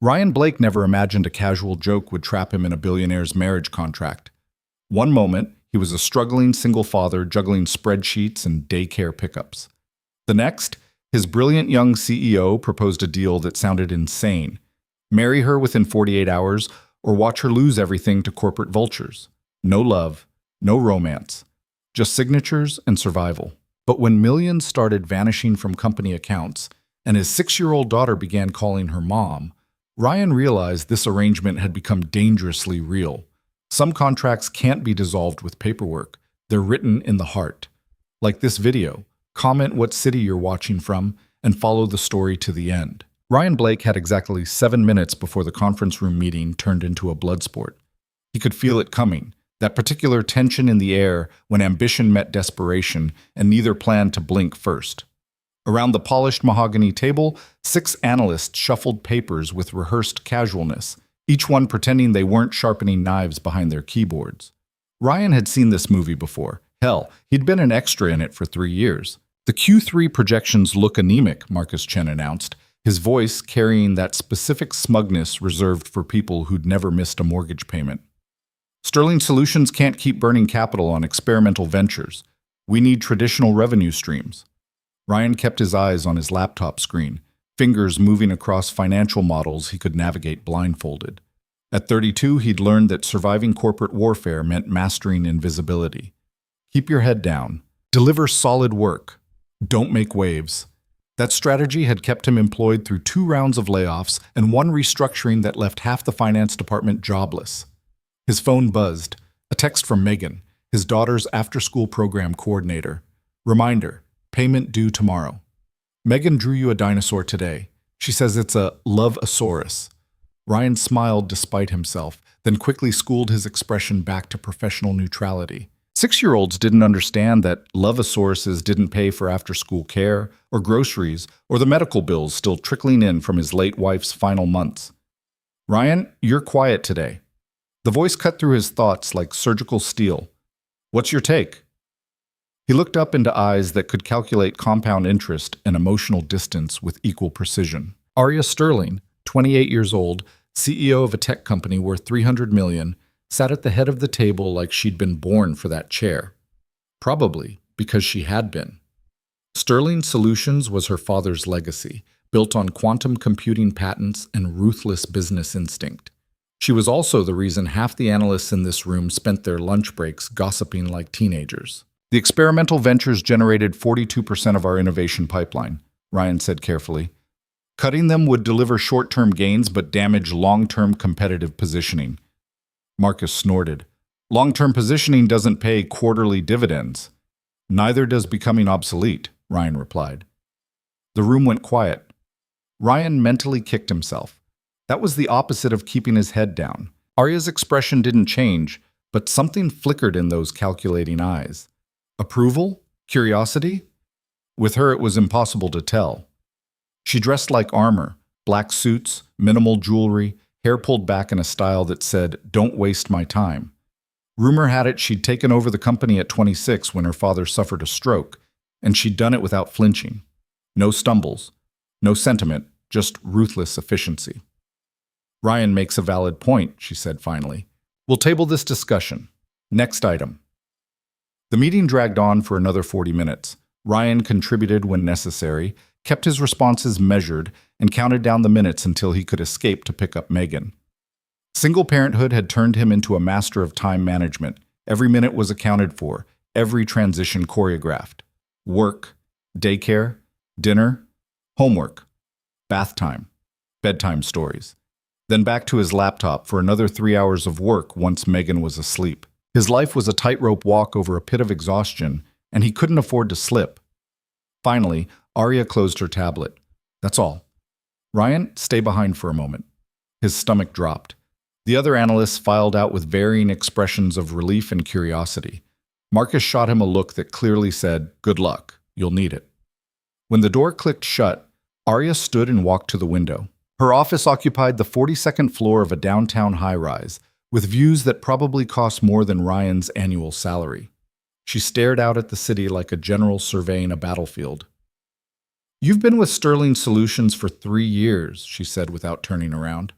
Ryan Blake never imagined a casual joke would trap him in a billionaire's marriage contract. One moment, he was a struggling single father juggling spreadsheets and daycare pickups. The next, his brilliant young CEO proposed a deal that sounded insane. Marry her within 48 hours or watch her lose everything to corporate vultures. No love, no romance, just signatures and survival. But when millions started vanishing from company accounts and his 6-year-old daughter began calling her mom, Ryan realized this arrangement had become dangerously real. Some contracts can't be dissolved with paperwork. They're written in the heart. Like this video, comment what city you're watching from and follow the story to the end. Ryan Blake had exactly 7 minutes before the conference room meeting turned into a blood sport. He could feel it coming, that particular tension in the air when ambition met desperation and neither planned to blink first. Around the polished mahogany table, 6 analysts shuffled papers with rehearsed casualness, each one pretending they weren't sharpening knives behind their keyboards. Ryan had seen this movie before. Hell, he'd been an extra in it for 3 years. The Q3 projections look anemic, Marcus Chen announced, his voice carrying that specific smugness reserved for people who'd never missed a mortgage payment. Sterling Solutions can't keep burning capital on experimental ventures. We need traditional revenue streams. Ryan kept his eyes on his laptop screen, fingers moving across financial models he could navigate blindfolded. At 32, he'd learned that surviving corporate warfare meant mastering invisibility. Keep your head down. Deliver solid work. Don't make waves. That strategy had kept him employed through 2 rounds of layoffs and 1 restructuring that left half the finance department jobless. His phone buzzed. A text from Megan, his daughter's after-school program coordinator. Reminder, payment due tomorrow. Megan drew you a dinosaur today. She says it's a love-asaurus. Ryan smiled despite himself, then quickly schooled his expression back to professional neutrality. 6-year-olds didn't understand that love-asauruses didn't pay for after-school care, or groceries, or the medical bills still trickling in from his late wife's final months. Ryan, you're quiet today. The voice cut through his thoughts like surgical steel. What's your take? He looked up into eyes that could calculate compound interest and emotional distance with equal precision. Arya Sterling, 28 years old, CEO of a tech company worth $300 million, sat at the head of the table like she'd been born for that chair. Probably because she had been. Sterling Solutions was her father's legacy, built on quantum computing patents and ruthless business instinct. She was also the reason half the analysts in this room spent their lunch breaks gossiping like teenagers. The experimental ventures generated 42% of our innovation pipeline, Ryan said carefully. Cutting them would deliver short-term gains but damage long-term competitive positioning. Marcus snorted. Long-term positioning doesn't pay quarterly dividends. Neither does becoming obsolete, Ryan replied. The room went quiet. Ryan mentally kicked himself. That was the opposite of keeping his head down. Arya's expression didn't change, but something flickered in those calculating eyes. Approval? Curiosity? With her, it was impossible to tell. She dressed like armor, black suits, minimal jewelry, hair pulled back in a style that said, "Don't waste my time." Rumor had it she'd taken over the company at 26 when her father suffered a stroke, and she'd done it without flinching. No stumbles, no sentiment, just ruthless efficiency. Ryan makes a valid point, she said finally. We'll table this discussion. Next item. The meeting dragged on for another 40 minutes. Ryan contributed when necessary, kept his responses measured, and counted down the minutes until he could escape to pick up Megan. Single parenthood had turned him into a master of time management. Every minute was accounted for, every transition choreographed. Work, daycare, dinner, homework, bath time, bedtime stories. Then back to his laptop for another 3 hours of work once Megan was asleep. His life was a tightrope walk over a pit of exhaustion, and he couldn't afford to slip. Finally, Arya closed her tablet. That's all. Ryan, stay behind for a moment. His stomach dropped. The other analysts filed out with varying expressions of relief and curiosity. Marcus shot him a look that clearly said, "Good luck. You'll need it." When the door clicked shut, Arya stood and walked to the window. Her office occupied the 42nd floor of a downtown high-rise, with views that probably cost more than Ryan's annual salary. She stared out at the city like a general surveying a battlefield. You've been with Sterling Solutions for 3 years, she said without turning around.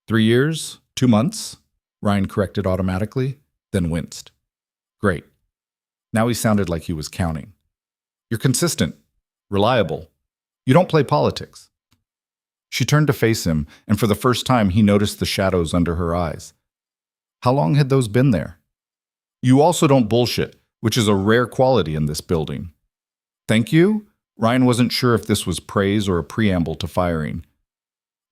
3 years? 2 months? Ryan corrected automatically, then winced. Great. Now he sounded like he was counting. You're consistent, reliable. You don't play politics. She turned to face him, and for the first time he noticed the shadows under her eyes. How long had those been there? You also don't bullshit, which is a rare quality in this building. Thank you? Ryan wasn't sure if this was praise or a preamble to firing.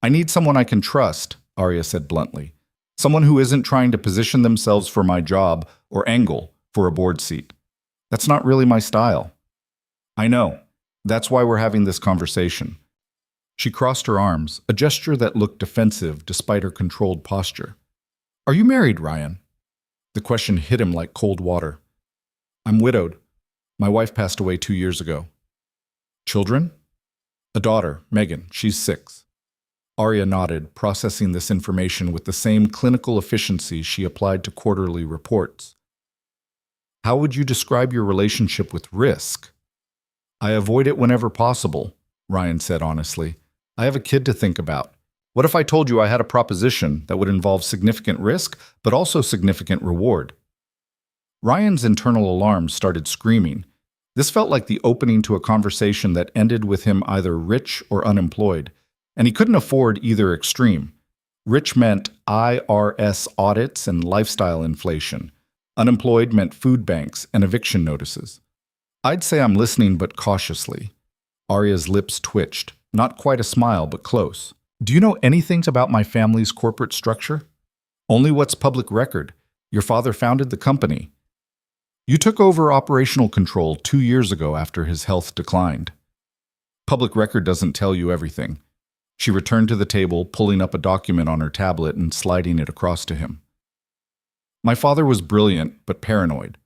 I need someone I can trust, Arya said bluntly. Someone who isn't trying to position themselves for my job or angle for a board seat. That's not really my style. I know. That's why we're having this conversation. She crossed her arms, a gesture that looked defensive despite her controlled posture. Are you married, Ryan? The question hit him like cold water. I'm widowed. My wife passed away 2 years ago. Children? A daughter, Megan. She's 6. Arya nodded, processing this information with the same clinical efficiency she applied to quarterly reports. How would you describe your relationship with risk? I avoid it whenever possible, Ryan said honestly. I have a kid to think about. What if I told you I had a proposition that would involve significant risk, but also significant reward? Ryan's internal alarms started screaming. This felt like the opening to a conversation that ended with him either rich or unemployed, and he couldn't afford either extreme. Rich meant IRS audits and lifestyle inflation. Unemployed meant food banks and eviction notices. I'd say I'm listening, but cautiously. Arya's lips twitched, not quite a smile, but close. Do you know anything about my family's corporate structure? Only what's public record. Your father founded the company. You took over operational control 2 years ago after his health declined. Public record doesn't tell you everything. She returned to the table, pulling up a document on her tablet and sliding it across to him. My father was brilliant, but paranoid.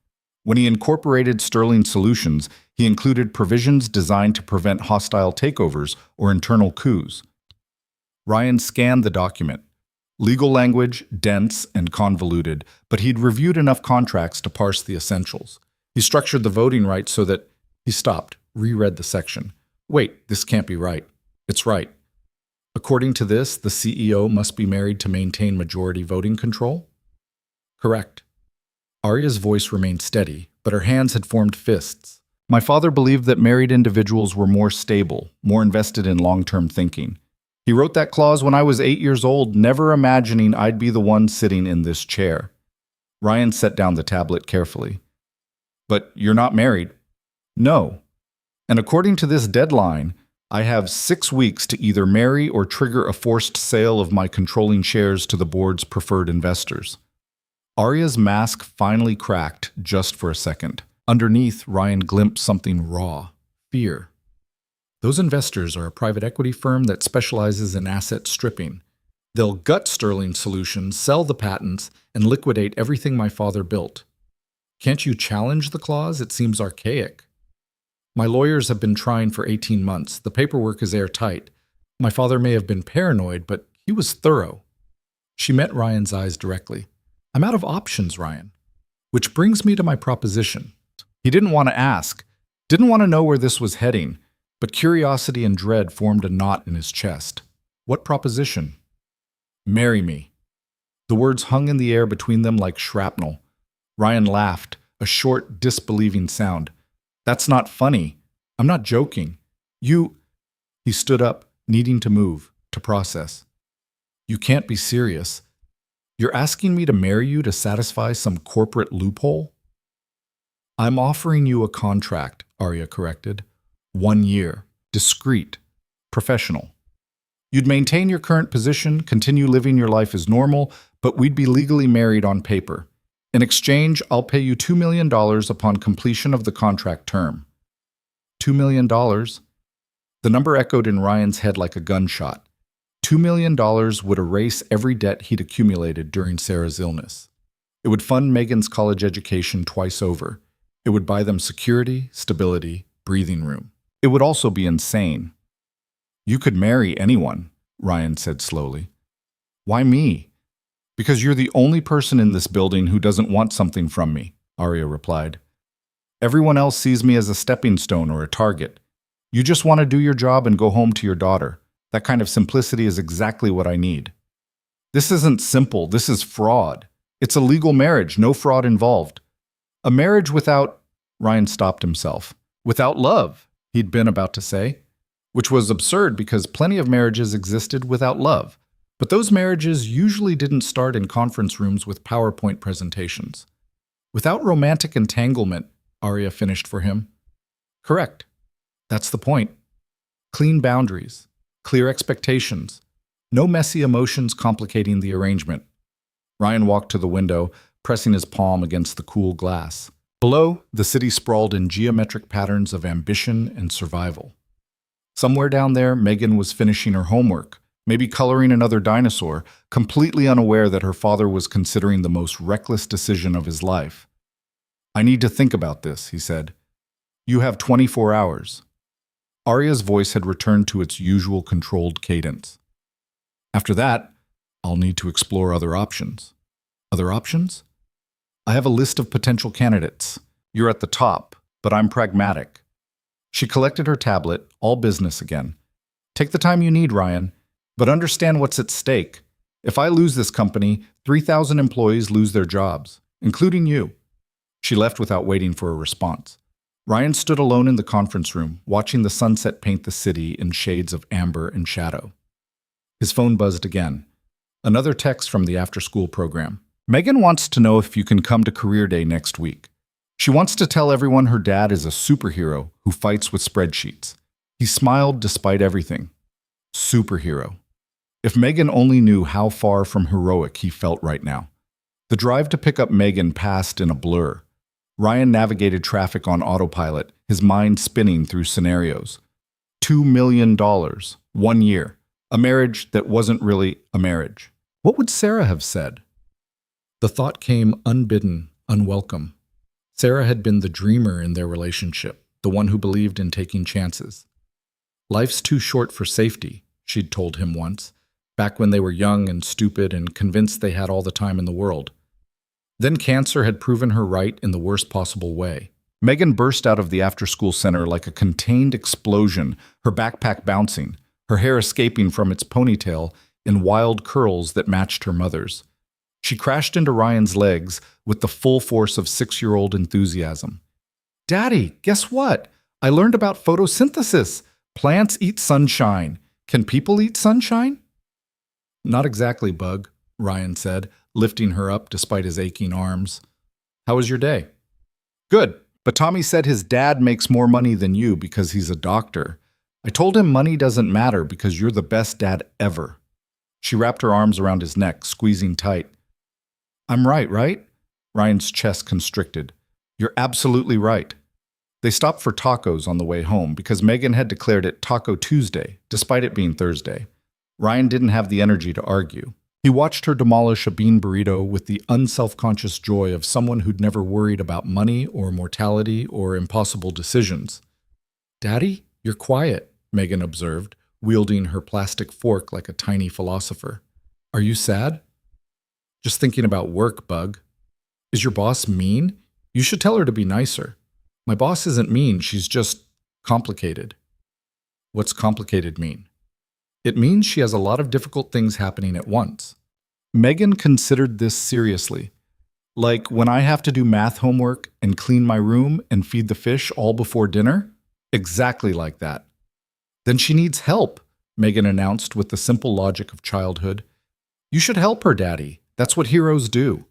When he incorporated Sterling Solutions, he included provisions designed to prevent hostile takeovers or internal coups. Ryan scanned the document. Legal language, dense and convoluted, but he'd reviewed enough contracts to parse the essentials. He structured the voting rights so that he stopped, reread the section. Wait, this can't be right. It's right. According to this, the CEO must be married to maintain majority voting control? Correct. Arya's voice remained steady, but her hands had formed fists. My father believed that married individuals were more stable, more invested in long-term thinking. He wrote that clause when I was 8 years old, never imagining I'd be the one sitting in this chair. Ryan set down the tablet carefully. But you're not married. No. And according to this deadline, I have 6 weeks to either marry or trigger a forced sale of my controlling shares to the board's preferred investors. Arya's mask finally cracked just for a second. Underneath, Ryan glimpsed something raw. Fear. Those investors are a private equity firm that specializes in asset stripping. They'll gut Sterling Solutions, sell the patents, and liquidate everything my father built. Can't you challenge the clause? It seems archaic. My lawyers have been trying for 18 months. The paperwork is airtight. My father may have been paranoid, but he was thorough. She met Ryan's eyes directly. I'm out of options, Ryan. Which brings me to my proposition. He didn't want to ask, didn't want to know where this was heading, but curiosity and dread formed a knot in his chest. What proposition? Marry me. The words hung in the air between them like shrapnel. Ryan laughed, a short, disbelieving sound. That's not funny. I'm not joking. You... He stood up, needing to move, to process. You can't be serious. You're asking me to marry you to satisfy some corporate loophole? I'm offering you a contract, Arya corrected. 1 year. Discreet. Professional. You'd maintain your current position, continue living your life as normal, but we'd be legally married on paper. In exchange, I'll pay you $2 million upon completion of the contract term. $2 million? The number echoed in Ryan's head like a gunshot. $2 million would erase every debt he'd accumulated during Sarah's illness. It would fund Megan's college education twice over. It would buy them security, stability, breathing room. It would also be insane. You could marry anyone, Ryan said slowly. Why me? Because you're the only person in this building who doesn't want something from me, Arya replied. Everyone else sees me as a stepping stone or a target. You just want to do your job and go home to your daughter. That kind of simplicity is exactly what I need. This isn't simple, this is fraud. It's a legal marriage, no fraud involved. A marriage without, Ryan stopped himself, without love, he'd been about to say, which was absurd because plenty of marriages existed without love. But those marriages usually didn't start in conference rooms with PowerPoint presentations. Without romantic entanglement, Arya finished for him. Correct. That's the point. Clean boundaries, clear expectations, no messy emotions complicating the arrangement. Ryan walked to the window, pressing his palm against the cool glass. Below, the city sprawled in geometric patterns of ambition and survival. Somewhere down there, Megan was finishing her homework, maybe coloring another dinosaur, completely unaware that her father was considering the most reckless decision of his life. I need to think about this, he said. You have 24 hours. Arya's voice had returned to its usual controlled cadence. After that, I'll need to explore other options. Other options? I have a list of potential candidates. You're at the top, but I'm pragmatic. She collected her tablet, all business again. Take the time you need, Ryan, but understand what's at stake. If I lose this company, 3,000 employees lose their jobs, including you. She left without waiting for a response. Ryan stood alone in the conference room, watching the sunset paint the city in shades of amber and shadow. His phone buzzed again. Another text from the after-school program. Megan wants to know if you can come to Career Day next week. She wants to tell everyone her dad is a superhero who fights with spreadsheets. He smiled despite everything. Superhero. If Megan only knew how far from heroic he felt right now. The drive to pick up Megan passed in a blur. Ryan navigated traffic on autopilot, his mind spinning through scenarios. $2 million, 1 year, a marriage that wasn't really a marriage. What would Sarah have said? The thought came unbidden, unwelcome. Sarah had been the dreamer in their relationship, the one who believed in taking chances. Life's too short for safety, she'd told him once, back when they were young and stupid and convinced they had all the time in the world. Then cancer had proven her right in the worst possible way. Megan burst out of the after-school center like a contained explosion, her backpack bouncing, her hair escaping from its ponytail in wild curls that matched her mother's. She crashed into Ryan's legs with the full force of 6-year-old enthusiasm. Daddy, guess what? I learned about photosynthesis. Plants eat sunshine. Can people eat sunshine? Not exactly, Bug, Ryan said, lifting her up despite his aching arms. How was your day? Good, but Tommy said his dad makes more money than you because he's a doctor. I told him money doesn't matter because you're the best dad ever. She wrapped her arms around his neck, squeezing tight. I'm right? Ryan's chest constricted. You're absolutely right. They stopped for tacos on the way home because Megan had declared it Taco Tuesday, despite it being Thursday. Ryan didn't have the energy to argue. He watched her demolish a bean burrito with the unselfconscious joy of someone who'd never worried about money or mortality or impossible decisions. Daddy, you're quiet, Megan observed, wielding her plastic fork like a tiny philosopher. Are you sad? Just thinking about work, Bug. Is your boss mean? You should tell her to be nicer. My boss isn't mean, she's just complicated. What's complicated mean? It means she has a lot of difficult things happening at once. Megan considered this seriously. Like when I have to do math homework and clean my room and feed the fish all before dinner? Exactly like that. Then she needs help, Megan announced with the simple logic of childhood. You should help her, Daddy. That's what heroes do.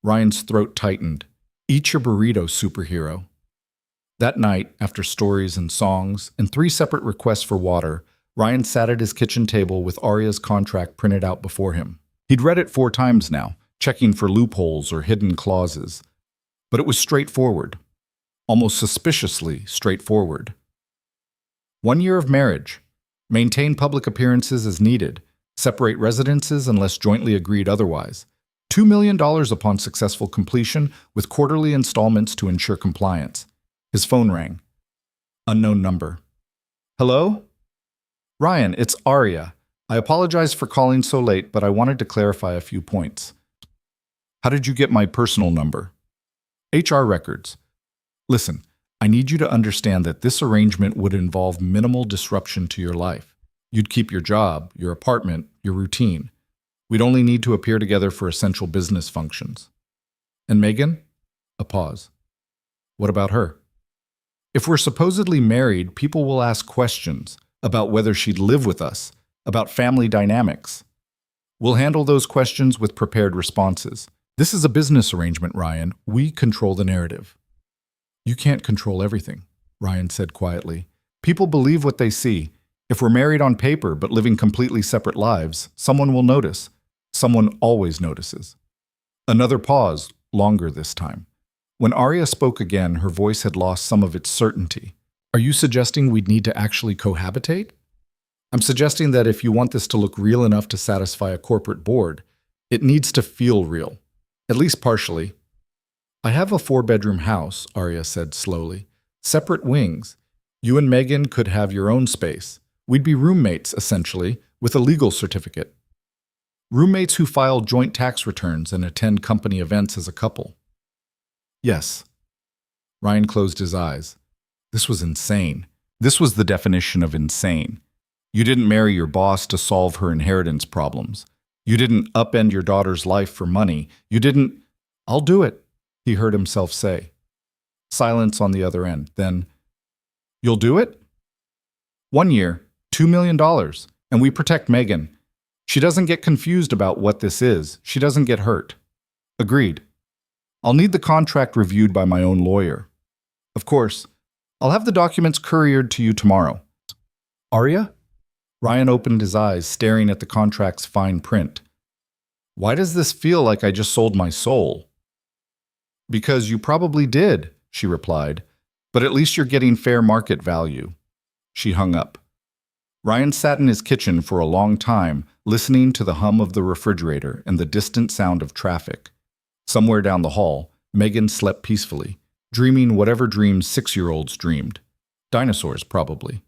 Ryan's throat tightened. Eat your burrito, superhero. That night, after stories and songs and 3 separate requests for water, Ryan sat at his kitchen table with Arya's contract printed out before him. He'd read it 4 times now, checking for loopholes or hidden clauses. But it was straightforward. Almost suspiciously straightforward. 1 year of marriage. Maintain public appearances as needed. Separate residences unless jointly agreed otherwise. $2 million upon successful completion with quarterly installments to ensure compliance. His phone rang. Unknown number. Hello? Ryan, it's Arya. I apologize for calling so late, but I wanted to clarify a few points. How did you get my personal number? HR records. Listen, I need you to understand that this arrangement would involve minimal disruption to your life. You'd keep your job, your apartment, your routine. We'd only need to appear together for essential business functions. And Megan? A pause. What about her? If we're supposedly married, people will ask questions about whether she'd live with us, about family dynamics. We'll handle those questions with prepared responses. This is a business arrangement, Ryan. We control the narrative. You can't control everything, Ryan said quietly. People believe what they see. If we're married on paper but living completely separate lives, someone will notice. Someone always notices. Another pause, longer this time. When Arya spoke again, her voice had lost some of its certainty. Are you suggesting we'd need to actually cohabitate? I'm suggesting that if you want this to look real enough to satisfy a corporate board, it needs to feel real, at least partially. I have a 4-bedroom house, Arya said slowly. Separate wings. You and Megan could have your own space. We'd be roommates, essentially, with a legal certificate. Roommates who file joint tax returns and attend company events as a couple. Yes. Ryan closed his eyes. This was insane. This was the definition of insane. You didn't marry your boss to solve her inheritance problems. You didn't upend your daughter's life for money. You didn't— I'll do it, he heard himself say. Silence on the other end. Then, you'll do it? 1 year, $2 million, and we protect Megan. She doesn't get confused about what this is. She doesn't get hurt. Agreed. I'll need the contract reviewed by my own lawyer. Of course, I'll have the documents couriered to you tomorrow. Arya? Ryan opened his eyes, staring at the contract's fine print. Why does this feel like I just sold my soul? Because you probably did, she replied, but at least you're getting fair market value. She hung up. Ryan sat in his kitchen for a long time, listening to the hum of the refrigerator and the distant sound of traffic. Somewhere down the hall, Megan slept peacefully, dreaming whatever dreams 6-year-olds dreamed. Dinosaurs, probably.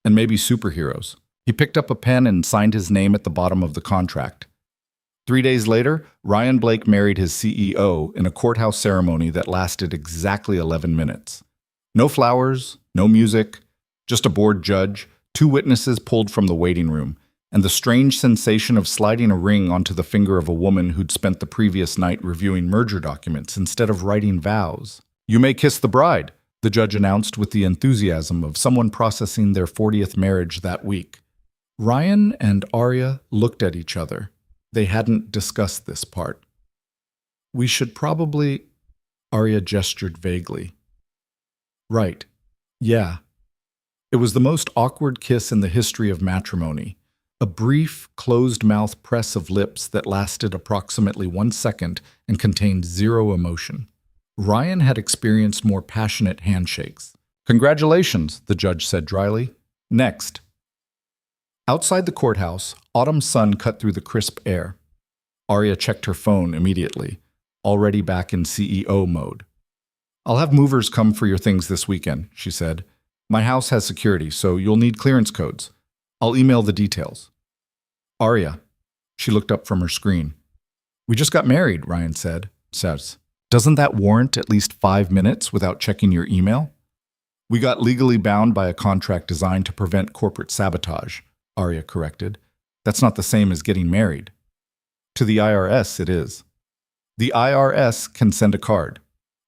And maybe superheroes. He picked up a pen and signed his name at the bottom of the contract. 3 days later, Ryan Blake married his CEO in a courthouse ceremony that lasted exactly 11 minutes. No flowers, no music, just a bored judge, 2 witnesses pulled from the waiting room, and the strange sensation of sliding a ring onto the finger of a woman who'd spent the previous night reviewing merger documents instead of writing vows. You may kiss the bride, the judge announced with the enthusiasm of someone processing their 40th marriage that week. Ryan and Arya looked at each other. They hadn't discussed this part. We should probably— Arya gestured vaguely. Right. Yeah. It was the most awkward kiss in the history of matrimony. A brief, closed-mouth press of lips that lasted approximately 1 second and contained 0 emotion. Ryan had experienced more passionate handshakes. Congratulations, the judge said dryly. Next. Outside the courthouse, autumn sun cut through the crisp air. Arya checked her phone immediately, already back in CEO mode. I'll have movers come for your things this weekend, she said. My house has security, so you'll need clearance codes. I'll email the details. Arya. She looked up from her screen. We just got married, Ryan said. Doesn't that warrant at least 5 minutes without checking your email? We got legally bound by a contract designed to prevent corporate sabotage, Arya corrected. That's not the same as getting married. To the IRS, it is. The IRS can send a card.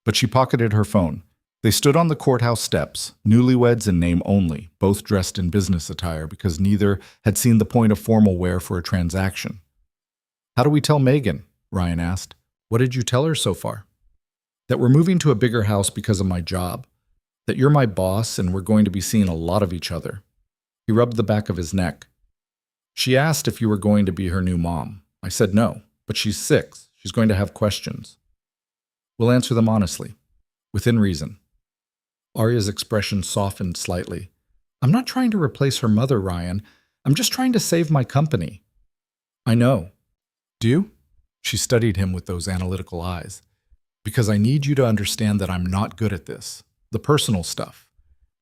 But she pocketed her phone. They stood on the courthouse steps, newlyweds in name only, both dressed in business attire because neither had seen the point of formal wear for a transaction. How do we tell Megan? Ryan asked. What did you tell her so far? That we're moving to a bigger house because of my job. That you're my boss and we're going to be seeing a lot of each other. He rubbed the back of his neck. She asked if you were going to be her new mom. I said no, but she's 6. She's going to have questions. We'll answer them honestly, within reason. Arya's expression softened slightly. I'm not trying to replace her mother, Ryan. I'm just trying to save my company. I know. Do you? She studied him with those analytical eyes. Because I need you to understand that I'm not good at this. The personal stuff.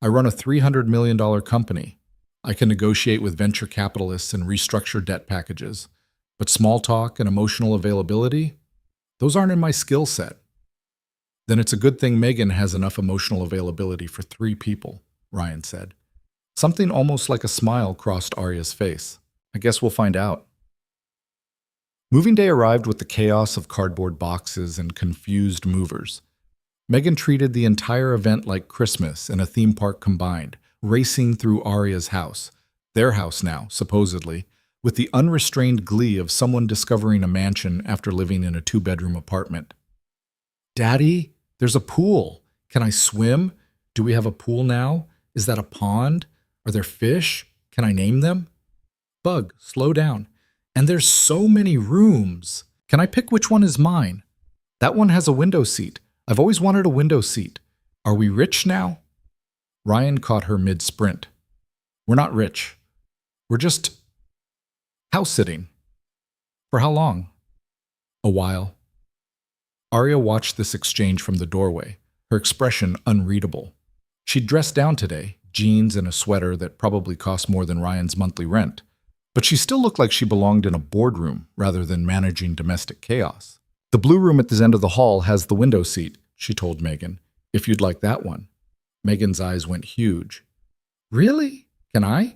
I run a $300 million company. I can negotiate with venture capitalists and restructure debt packages. But small talk and emotional availability, those aren't in my skill set. Then it's a good thing Megan has enough emotional availability for 3 people, Ryan said. Something almost like a smile crossed Arya's face. I guess we'll find out. Moving day arrived with the chaos of cardboard boxes and confused movers. Megan treated the entire event like Christmas and a theme park combined, racing through Arya's house, their house now, supposedly, with the unrestrained glee of someone discovering a mansion after living in a 2-bedroom apartment. Daddy, there's a pool. Can I swim? Do we have a pool now? Is that a pond? Are there fish? Can I name them? Bug, slow down. And there's so many rooms. Can I pick which one is mine? That one has a window seat. I've always wanted a window seat. Are we rich now? Ryan caught her mid-sprint. We're not rich. We're just house-sitting. For how long? A while. Arya watched this exchange from the doorway, her expression unreadable. She'd dressed down today, jeans and a sweater that probably cost more than Ryan's monthly rent. But she still looked like she belonged in a boardroom rather than managing domestic chaos. The blue room at the end of the hall has the window seat, she told Megan, if you'd like that one. Megan's eyes went huge. Really? Can I?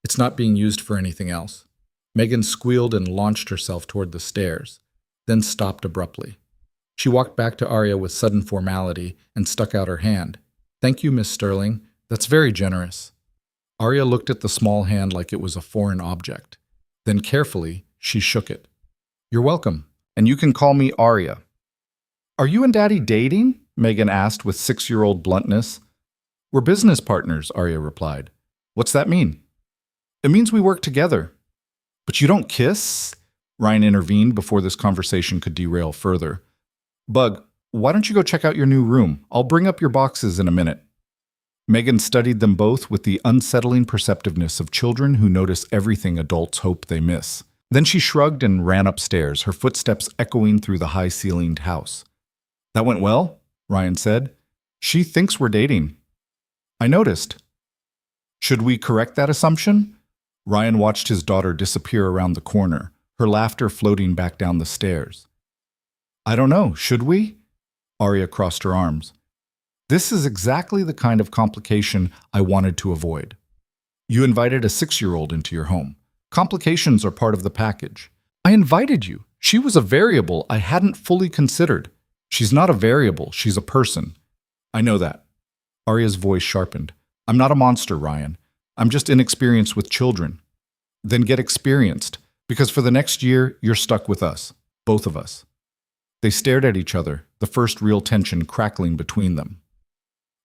It's not being used for anything else. Megan squealed and launched herself toward the stairs, then stopped abruptly. She walked back to Arya with sudden formality and stuck out her hand. Thank you, Miss Sterling. That's very generous. Arya looked at the small hand like it was a foreign object. Then carefully, she shook it. You're welcome, and you can call me Arya. Are you and Daddy dating? Megan asked with 6-year-old bluntness. We're business partners, Arya replied. What's that mean? It means we work together. But you don't kiss? Ryan intervened before this conversation could derail further. Bug, why don't you go check out your new room? I'll bring up your boxes in a minute. Megan studied them both with the unsettling perceptiveness of children who notice everything adults hope they miss. Then she shrugged and ran upstairs, her footsteps echoing through the high-ceilinged house. That went well, Ryan said. She thinks we're dating. I noticed. Should we correct that assumption? Ryan watched his daughter disappear around the corner, her laughter floating back down the stairs. I don't know, should we? Arya crossed her arms. This is exactly the kind of complication I wanted to avoid. You invited a 6-year-old into your home. Complications are part of the package. I invited you. She was a variable I hadn't fully considered. She's not a variable, she's a person. I know that. Arya's voice sharpened. I'm not a monster, Ryan. I'm just inexperienced with children. Then get experienced, because for the next year, you're stuck with us, both of us. They stared at each other, the first real tension crackling between them.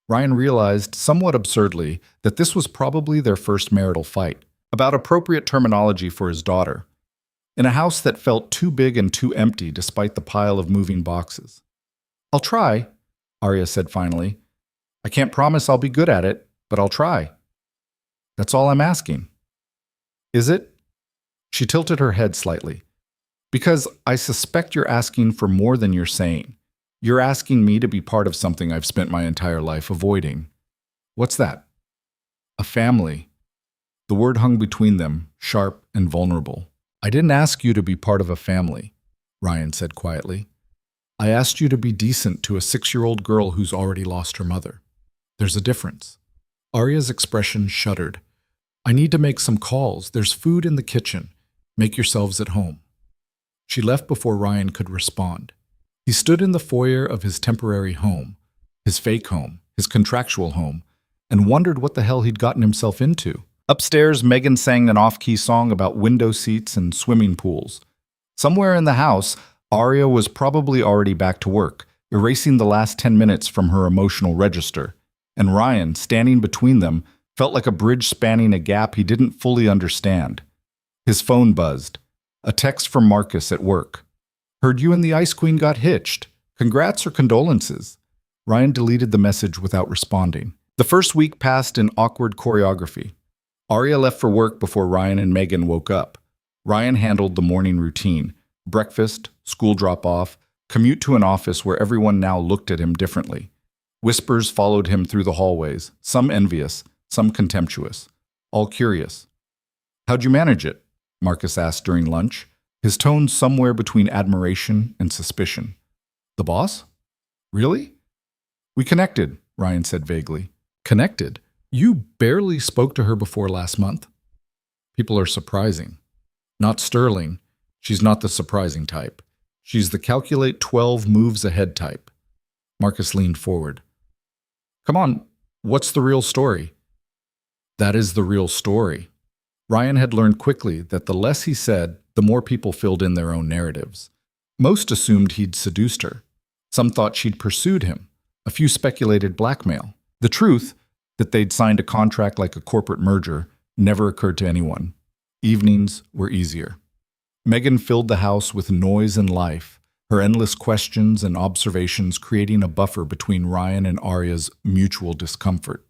Ryan realized, somewhat absurdly, that this was probably their first marital fight, about appropriate terminology for his daughter, in a house that felt too big and too empty despite the pile of moving boxes. I'll try, Arya said finally. I can't promise I'll be good at it, but I'll try. That's all I'm asking. Is it? She tilted her head slightly. Because I suspect you're asking for more than you're saying. You're asking me to be part of something I've spent my entire life avoiding. What's that? A family. The word hung between them, sharp and vulnerable. I didn't ask you to be part of a family, Ryan said quietly. I asked you to be decent to a 6-year-old girl who's already lost her mother. There's a difference. Arya's expression shuddered. I need to make some calls. There's food in the kitchen. Make yourselves at home. She left before Ryan could respond. He stood in the foyer of his temporary home, his fake home, his contractual home, and wondered what the hell he'd gotten himself into. Upstairs, Megan sang an off-key song about window seats and swimming pools. Somewhere in the house, Arya was probably already back to work, erasing the last 10 minutes from her emotional register, and Ryan, standing between them, felt like a bridge spanning a gap he didn't fully understand. His phone buzzed. A text from Marcus at work. Heard you and the Ice Queen got hitched. Congrats or condolences? Ryan deleted the message without responding. The first week passed in awkward choreography. Arya left for work before Ryan and Megan woke up. Ryan handled the morning routine. Breakfast, school drop-off, commute to an office where everyone now looked at him differently. Whispers followed him through the hallways, some envious, some contemptuous, all curious. How'd you manage it? Marcus asked during lunch, his tone somewhere between admiration and suspicion. The boss? Really? We connected, Ryan said vaguely. Connected? You barely spoke to her before last month. People are surprising. Not Sterling. She's not the surprising type. She's the calculate 12 moves ahead type. Marcus leaned forward. Come on, what's the real story? That is the real story. Ryan had learned quickly that the less he said, the more people filled in their own narratives. Most assumed he'd seduced her. Some thought she'd pursued him. A few speculated blackmail. The truth, that they'd signed a contract like a corporate merger, never occurred to anyone. Evenings were easier. Megan filled the house with noise and life, her endless questions and observations creating a buffer between Ryan and Arya's mutual discomfort.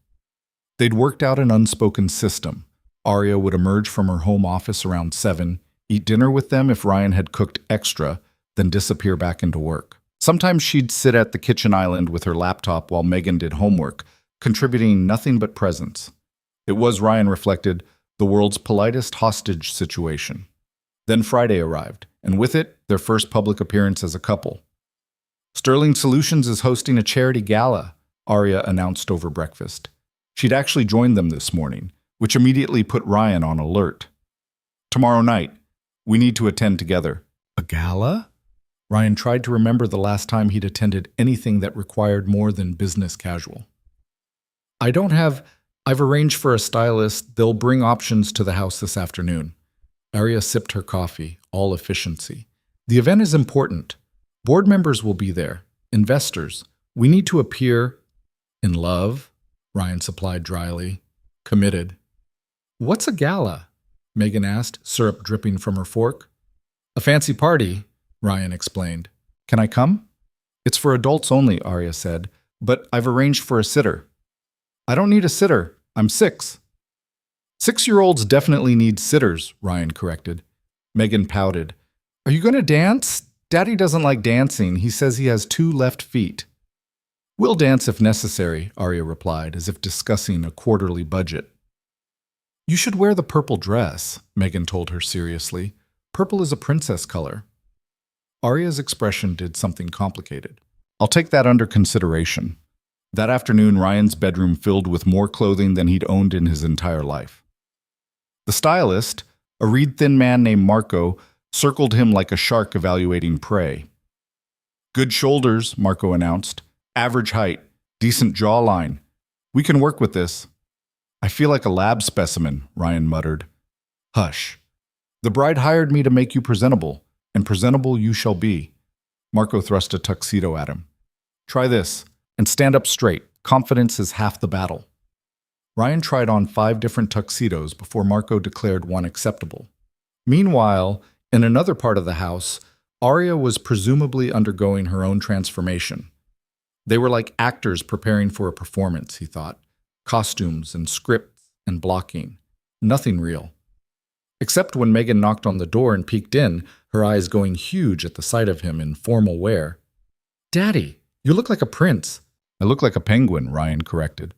They'd worked out an unspoken system. Arya would emerge from her home office around 7, eat dinner with them if Ryan had cooked extra, then disappear back into work. Sometimes she'd sit at the kitchen island with her laptop while Megan did homework, contributing nothing but presence. It was, Ryan reflected, the world's politest hostage situation. Then Friday arrived, and with it, their first public appearance as a couple. Sterling Solutions is hosting a charity gala, Arya announced over breakfast. She'd actually joined them this morning, which immediately put Ryan on alert. Tomorrow night, we need to attend together. A gala? Ryan tried to remember the last time he'd attended anything that required more than business casual. I've arranged for a stylist. They'll bring options to the house this afternoon. Arya sipped her coffee, all efficiency. The event is important. Board members will be there. Investors. We need to appear in love, Ryan supplied dryly. Committed. What's a gala? Megan asked, syrup dripping from her fork. A fancy party, Ryan explained. Can I come? It's for adults only, Arya said, but I've arranged for a sitter. I don't need a sitter. I'm 6. 6-year-olds definitely need sitters, Ryan corrected. Megan pouted. Are you going to dance? Daddy doesn't like dancing. He says he has 2 left feet. We'll dance if necessary, Arya replied, as if discussing a quarterly budget. You should wear the purple dress, Megan told her seriously. Purple is a princess color. Arya's expression did something complicated. I'll take that under consideration. That afternoon, Ryan's bedroom filled with more clothing than he'd owned in his entire life. The stylist, a reed-thin man named Marco, circled him like a shark evaluating prey. Good shoulders, Marco announced. Average height. Decent jawline. We can work with this. I feel like a lab specimen, Ryan muttered. Hush. The bride hired me to make you presentable, and presentable you shall be. Marco thrust a tuxedo at him. Try this, and stand up straight. Confidence is half the battle. Ryan tried on 5 different tuxedos before Marco declared one acceptable. Meanwhile, in another part of the house, Arya was presumably undergoing her own transformation. They were like actors preparing for a performance, he thought. Costumes and scripts and blocking. Nothing real. Except when Megan knocked on the door and peeked in, her eyes going huge at the sight of him in formal wear. Daddy, you look like a prince. I look like a penguin, Ryan corrected.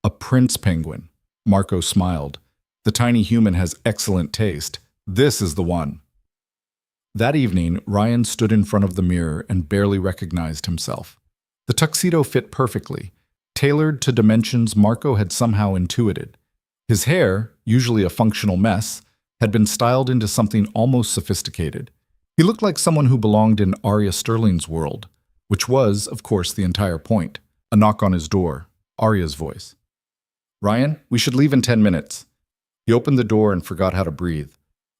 A prince penguin. Marco smiled. The tiny human has excellent taste. This is the one. That evening, Ryan stood in front of the mirror and barely recognized himself. The tuxedo fit perfectly, tailored to dimensions Marco had somehow intuited. His hair, usually a functional mess, had been styled into something almost sophisticated. He looked like someone who belonged in Arya Sterling's world, which was, of course, the entire point. A knock on his door. Arya's voice. Ryan, we should leave in 10 minutes. He opened the door and forgot how to breathe.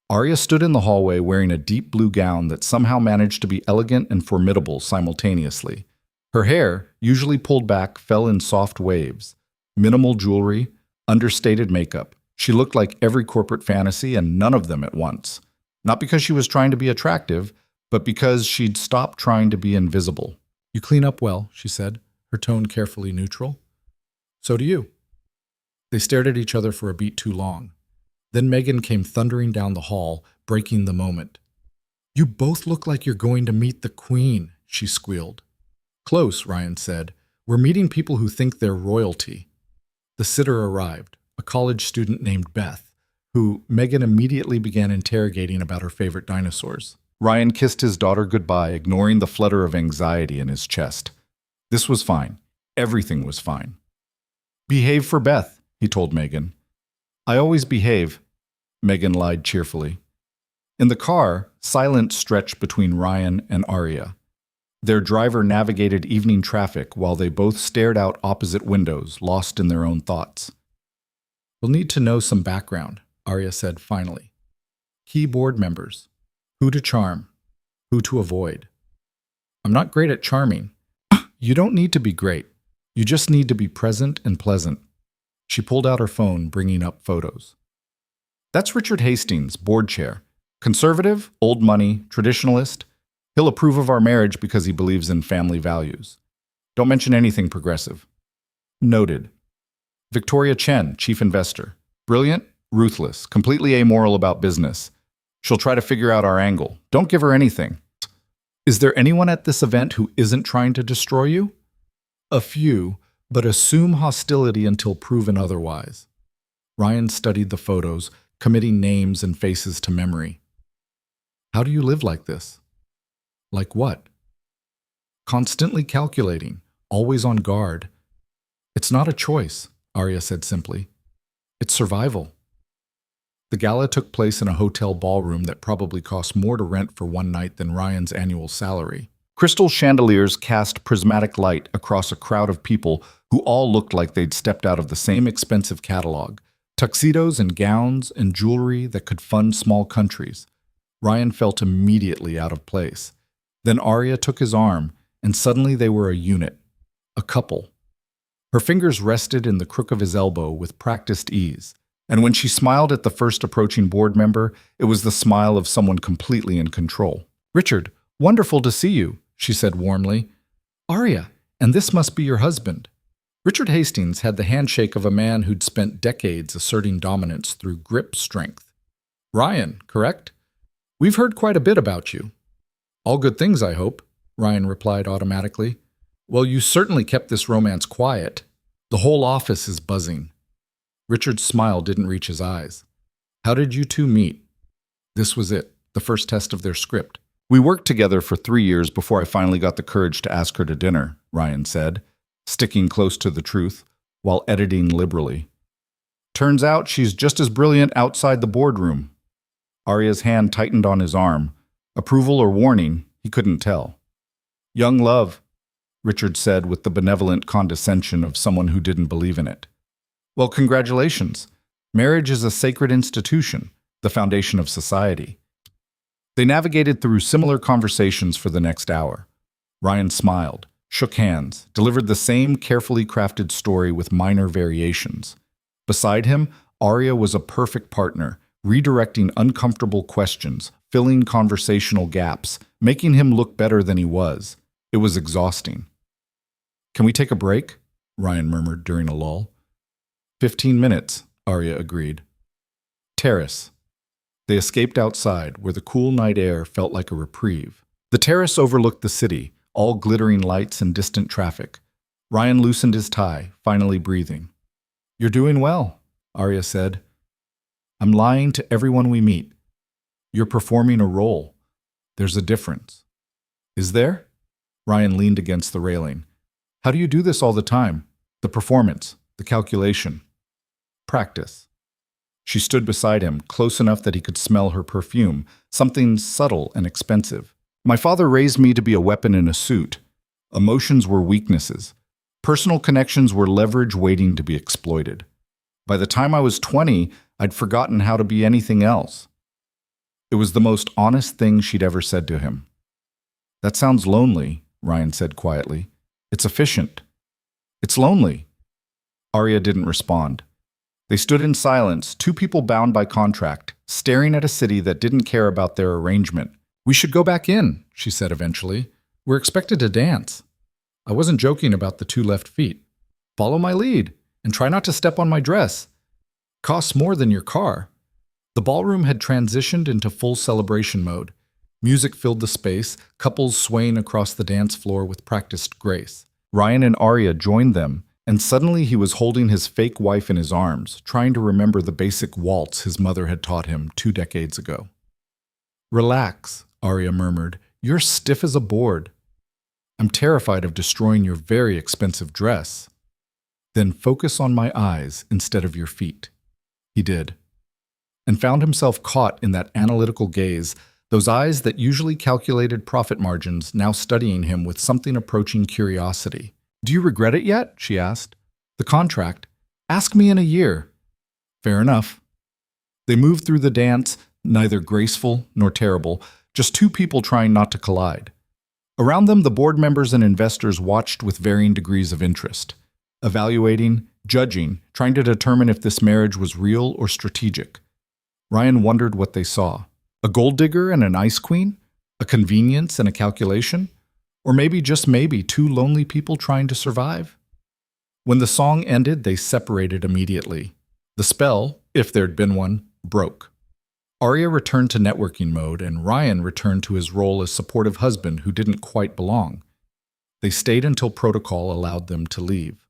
Arya stood in the hallway wearing a deep blue gown that somehow managed to be elegant and formidable simultaneously. Her hair, usually pulled back, fell in soft waves. Minimal jewelry, understated makeup. She looked like every corporate fantasy and none of them at once. Not because she was trying to be attractive, but because she'd stopped trying to be invisible. You clean up well, she said, her tone carefully neutral. So do you. They stared at each other for a beat too long. Then Megan came thundering down the hall, breaking the moment. You both look like you're going to meet the queen, she squealed. Close, Ryan said. We're meeting people who think they're royalty. The sitter arrived, a college student named Beth, who Megan immediately began interrogating about her favorite dinosaurs. Ryan kissed his daughter goodbye, ignoring the flutter of anxiety in his chest. This was fine. Everything was fine. Behave for Beth, he told Megan. I always behave, Megan lied cheerfully. In the car, silence stretched between Ryan and Arya. Their driver navigated evening traffic while they both stared out opposite windows, lost in their own thoughts. We'll need to know some background, Arya said finally. Key board members. Who to charm. Who to avoid. I'm not great at charming. You don't need to be great. You just need to be present and pleasant. She pulled out her phone, bringing up photos. That's Richard Hastings, board chair. Conservative, old money, traditionalist. He'll approve of our marriage because he believes in family values. Don't mention anything progressive. Noted. Victoria Chen, chief investor. Brilliant, ruthless, completely amoral about business. She'll try to figure out our angle. Don't give her anything. Is there anyone at this event who isn't trying to destroy you? A few, but assume hostility until proven otherwise. Ryan studied the photos, committing names and faces to memory. How do you live like this? Like what? Constantly calculating, always on guard. It's not a choice, Arya said simply. It's survival. The gala took place in a hotel ballroom that probably cost more to rent for one night than Ryan's annual salary. Crystal chandeliers cast prismatic light across a crowd of people who all looked like they'd stepped out of the same expensive catalog. Tuxedos and gowns and jewelry that could fund small countries. Ryan felt immediately out of place. Then Arya took his arm, and suddenly they were a unit, a couple. Her fingers rested in the crook of his elbow with practiced ease, and when she smiled at the first approaching board member, it was the smile of someone completely in control. Richard, wonderful to see you, she said warmly. Arya, and this must be your husband. Richard Hastings had the handshake of a man who'd spent decades asserting dominance through grip strength. Ryan, correct? We've heard quite a bit about you. All good things, I hope, Ryan replied automatically. Well, you certainly kept this romance quiet. The whole office is buzzing. Richard's smile didn't reach his eyes. How did you two meet? This was it, the first test of their script. We worked together for 3 years before I finally got the courage to ask her to dinner, Ryan said, sticking close to the truth, while editing liberally. Turns out she's just as brilliant outside the boardroom. Arya's hand tightened on his arm. Approval or warning, he couldn't tell. Young love, Richard said with the benevolent condescension of someone who didn't believe in it. Well, congratulations. Marriage is a sacred institution, the foundation of society. They navigated through similar conversations for the next hour. Ryan smiled, shook hands, delivered the same carefully crafted story with minor variations. Beside him, Arya was a perfect partner, redirecting uncomfortable questions, filling conversational gaps, making him look better than he was. It was exhausting. Can we take a break? Ryan murmured during a lull. 15 minutes, Arya agreed. Terrace. They escaped outside, where the cool night air felt like a reprieve. The terrace overlooked the city, all glittering lights and distant traffic. Ryan loosened his tie, finally breathing. You're doing well, Arya said. I'm lying to everyone we meet. You're performing a role. There's a difference. Is there? Ryan leaned against the railing. How do you do this all the time? The performance, the calculation. Practice. She stood beside him, close enough that he could smell her perfume, something subtle and expensive. My father raised me to be a weapon in a suit. Emotions were weaknesses. Personal connections were leverage waiting to be exploited. By the time I was 20, I'd forgotten how to be anything else. It was the most honest thing she'd ever said to him. That sounds lonely, Ryan said quietly. It's efficient. It's lonely. Arya didn't respond. They stood in silence, two people bound by contract, staring at a city that didn't care about their arrangement. We should go back in, she said eventually. We're expected to dance. I wasn't joking about the 2 left feet. Follow my lead, and try not to step on my dress. Costs more than your car. The ballroom had transitioned into full celebration mode. Music filled the space, couples swaying across the dance floor with practiced grace. Ryan and Arya joined them, and suddenly he was holding his fake wife in his arms, trying to remember the basic waltz his mother had taught him 2 decades ago. Relax, Arya murmured. You're stiff as a board. I'm terrified of destroying your very expensive dress. Then focus on my eyes instead of your feet. He did, and found himself caught in that analytical gaze, those eyes that usually calculated profit margins now studying him with something approaching curiosity. Do you regret it yet? She asked. The contract. Ask me in a year. Fair enough. They moved through the dance, neither graceful nor terrible, just two people trying not to collide. Around them, the board members and investors watched with varying degrees of interest, evaluating, judging, trying to determine if this marriage was real or strategic. Ryan wondered what they saw. A gold digger and an ice queen? A convenience and a calculation? Or maybe, just maybe, two lonely people trying to survive? When the song ended, they separated immediately. The spell, if there'd been one, broke. Arya returned to networking mode, and Ryan returned to his role as supportive husband who didn't quite belong. They stayed until protocol allowed them to leave.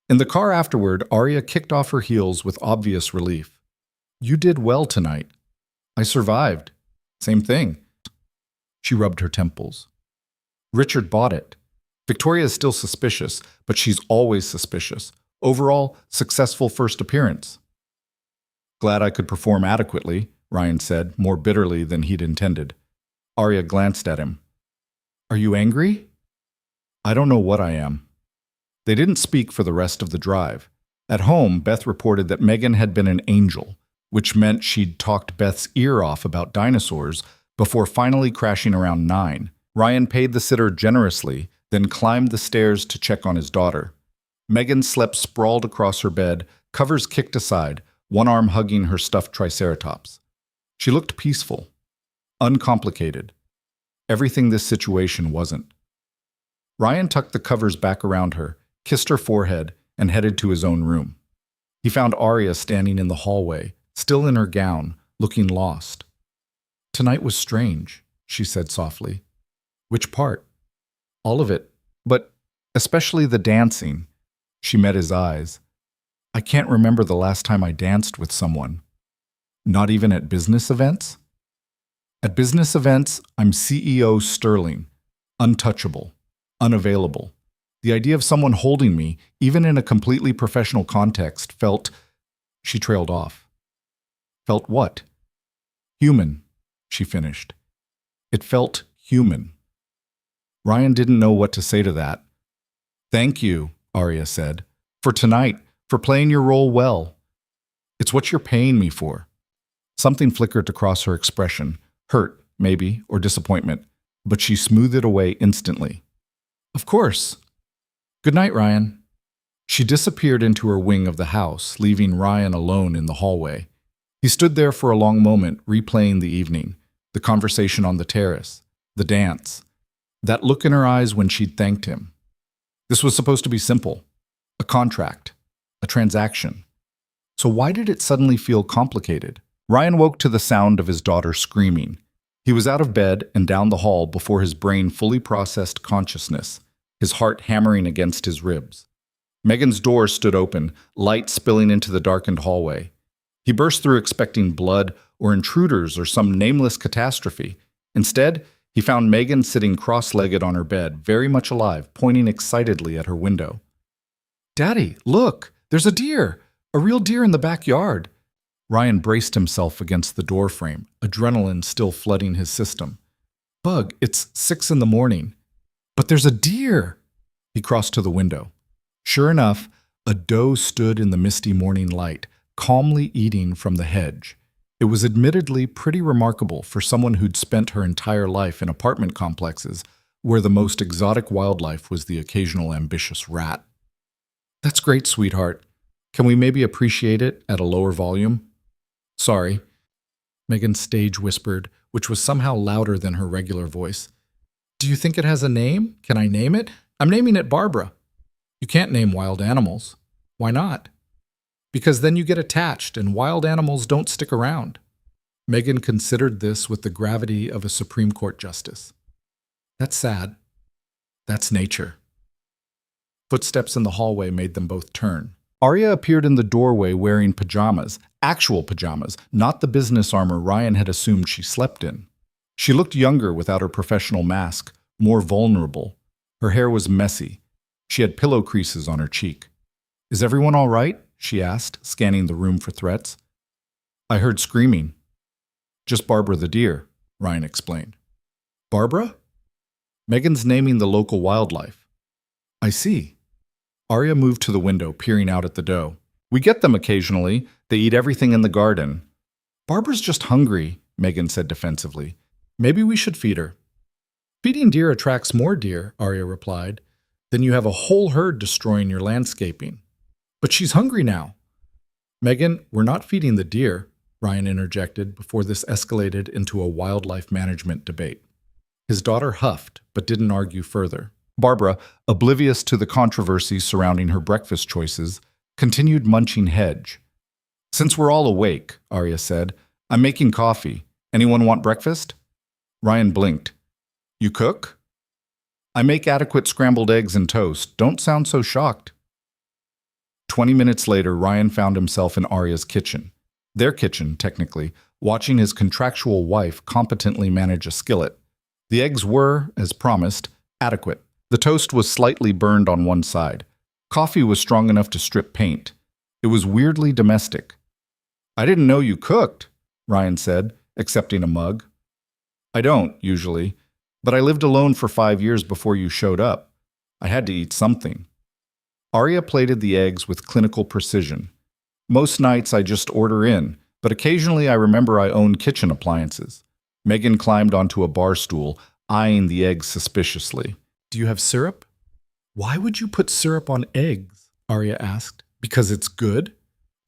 In the car afterward, Arya kicked off her heels with obvious relief. You did well tonight. I survived. Same thing. She rubbed her temples. Richard bought it. Victoria is still suspicious, but she's always suspicious. Overall, successful first appearance. Glad I could perform adequately, Ryan said, more bitterly than he'd intended. Arya glanced at him. Are you angry? I don't know what I am. They didn't speak for the rest of the drive. At home, Beth reported that Megan had been an angel, which meant she'd talked Beth's ear off about dinosaurs before finally crashing around 9. Ryan paid the sitter generously, then climbed the stairs to check on his daughter. Megan slept sprawled across her bed, covers kicked aside, one arm hugging her stuffed triceratops. She looked peaceful, uncomplicated. Everything this situation wasn't. Ryan tucked the covers back around her, kissed her forehead, and headed to his own room. He found Arya standing in the hallway, still in her gown, looking lost. Tonight was strange, she said softly. Which part? All of it, but especially the dancing. She met his eyes. I can't remember the last time I danced with someone. Not even at business events? At business events, I'm CEO Sterling, untouchable, unavailable. The idea of someone holding me, even in a completely professional context, felt... She trailed off. Felt what? Human, she finished. It felt human. Ryan didn't know what to say to that. Thank you, Arya said, for tonight, for playing your role well. It's what you're paying me for. Something flickered across her expression, hurt, maybe, or disappointment, but she smoothed it away instantly. Of course. Good night, Ryan. She disappeared into her wing of the house, leaving Ryan alone in the hallway. He stood there for a long moment, replaying the evening, the conversation on the terrace, the dance, that look in her eyes when she'd thanked him. This was supposed to be simple. A contract. A transaction. So why did it suddenly feel complicated? Ryan woke to the sound of his daughter screaming. He was out of bed and down the hall before his brain fully processed consciousness, his heart hammering against his ribs. Megan's door stood open, light spilling into the darkened hallway. He burst through expecting blood or intruders or some nameless catastrophe. Instead, he found Megan sitting cross-legged on her bed, very much alive, pointing excitedly at her window. Daddy, look! There's a deer! A real deer in the backyard! Ryan braced himself against the doorframe, adrenaline still flooding his system. Bug, it's 6 a.m. But there's a deer! He crossed to the window. Sure enough, a doe stood in the misty morning light, calmly eating from the hedge. It was admittedly pretty remarkable for someone who'd spent her entire life in apartment complexes where the most exotic wildlife was the occasional ambitious rat. That's great, sweetheart. Can we maybe appreciate it at a lower volume? Sorry, Megan stage whispered, which was somehow louder than her regular voice. Do you think it has a name? Can I name it? I'm naming it Barbara. You can't name wild animals. Why not? Because then you get attached and wild animals don't stick around. Megan considered this with the gravity of a Supreme Court justice. That's sad. That's nature. Footsteps in the hallway made them both turn. Arya appeared in the doorway wearing pajamas, actual pajamas, not the business armor Ryan had assumed she slept in. She looked younger without her professional mask, more vulnerable, Her hair was messy. She had pillow creases on her cheek. "Is everyone all right?" she asked, scanning the room for threats. "I heard screaming." "Just Barbara the deer," Ryan explained. "Barbara?" "Megan's naming the local wildlife." "I see." Arya moved to the window, peering out at the doe. "We get them occasionally. They eat everything in the garden." "Barbara's just hungry," Megan said defensively. "Maybe we should feed her." "Feeding deer attracts more deer," Arya replied. "Then you have a whole herd destroying your landscaping." "But she's hungry now." "Megan, we're not feeding the deer," Ryan interjected before this escalated into a wildlife management debate. His daughter huffed, but didn't argue further. Barbara, oblivious to the controversy surrounding her breakfast choices, continued munching hedge. "Since we're all awake," Arya said, "I'm making coffee. Anyone want breakfast?" Ryan blinked. "You cook?" "I make adequate scrambled eggs and toast. Don't sound so shocked." 20 minutes later, Ryan found himself in Arya's kitchen. Their kitchen, technically, watching his contractual wife competently manage a skillet. The eggs were, as promised, adequate. The toast was slightly burned on one side. Coffee was strong enough to strip paint. It was weirdly domestic. "I didn't know you cooked," Ryan said, accepting a mug. "I don't, usually, but I lived alone for 5 years before you showed up. I had to eat something." Arya plated the eggs with clinical precision. "Most nights I just order in, but occasionally I remember I own kitchen appliances." Megan climbed onto a bar stool, eyeing the eggs suspiciously. "Do you have syrup?" "Why would you put syrup on eggs?" Arya asked. "Because it's good?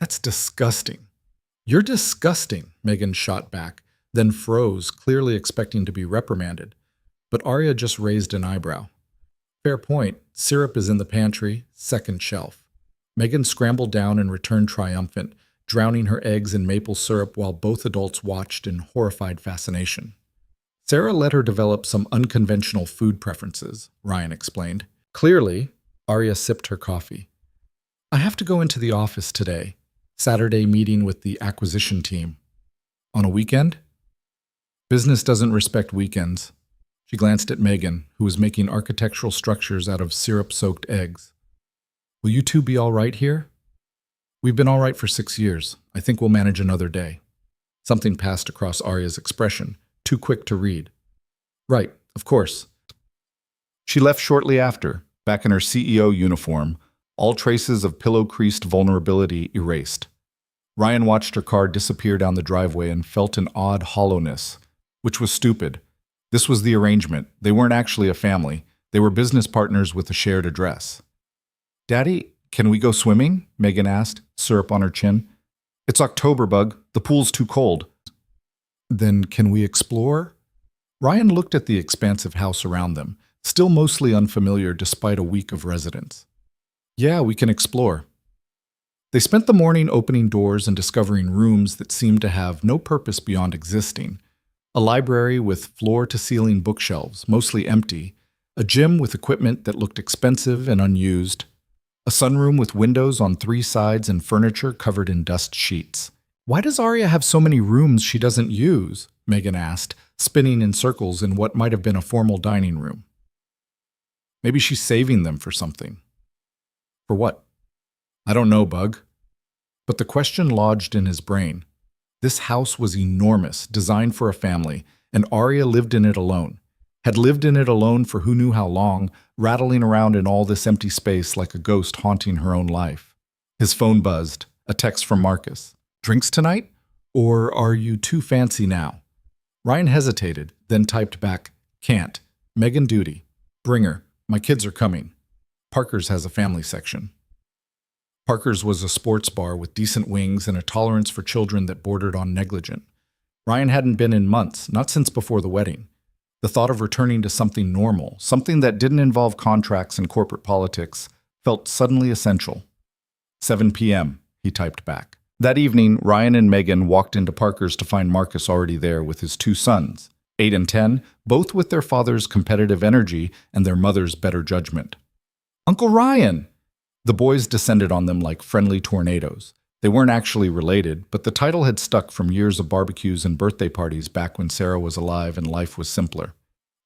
That's disgusting." "You're disgusting," Megan shot back, then froze, clearly expecting to be reprimanded. But Arya just raised an eyebrow. "Fair point. Syrup is in the pantry, second shelf." Megan scrambled down and returned triumphant, drowning her eggs in maple syrup while both adults watched in horrified fascination. "Sarah let her develop some unconventional food preferences," Ryan explained. "Clearly," Arya sipped her coffee. "I have to go into the office today. Saturday meeting with the acquisition team." "On a weekend?" "Business doesn't respect weekends." She glanced at Megan, who was making architectural structures out of syrup-soaked eggs. "Will you two be all right here?" "We've been all right for 6 years. I think we'll manage another day." Something passed across Arya's expression, too quick to read. "Right, of course." She left shortly after, back in her CEO uniform, all traces of pillow-creased vulnerability erased. Ryan watched her car disappear down the driveway and felt an odd hollowness, which was stupid. This was the arrangement. They weren't actually a family. They were business partners with a shared address. "Daddy, can we go swimming?" Megan asked, syrup on her chin. "It's October, Bug. The pool's too cold." "Then can we explore?" Ryan looked at the expansive house around them, still mostly unfamiliar despite a week of residence. "Yeah, we can explore." They spent the morning opening doors and discovering rooms that seemed to have no purpose beyond existing. A library with floor-to-ceiling bookshelves, mostly empty, a gym with equipment that looked expensive and unused, a sunroom with windows on 3 sides and furniture covered in dust sheets. "Why does Arya have so many rooms she doesn't use?" Megan asked, spinning in circles in what might have been a formal dining room. "Maybe she's saving them for something." "For what?" "I don't know, Bug." But the question lodged in his brain. This house was enormous, designed for a family, and Arya lived in it alone. Had lived in it alone for who knew how long, rattling around in all this empty space like a ghost haunting her own life. His phone buzzed, a text from Marcus. "Drinks tonight? Or are you too fancy now?" Ryan hesitated, then typed back, "Can't. Megan duty. Bring her. My kids are coming." Parker's has a family section. Parker's was a sports bar with decent wings and a tolerance for children that bordered on negligent. Ryan hadn't been in months, not since before the wedding. The thought of returning to something normal, something that didn't involve contracts and corporate politics, felt suddenly essential. 7 p.m., he typed back. That evening, Ryan and Megan walked into Parker's to find Marcus already there with his 2 sons, 8 and 10, both with their father's competitive energy and their mother's better judgment. "Uncle Ryan!" The boys descended on them like friendly tornadoes. They weren't actually related, but the title had stuck from years of barbecues and birthday parties back when Sarah was alive and life was simpler.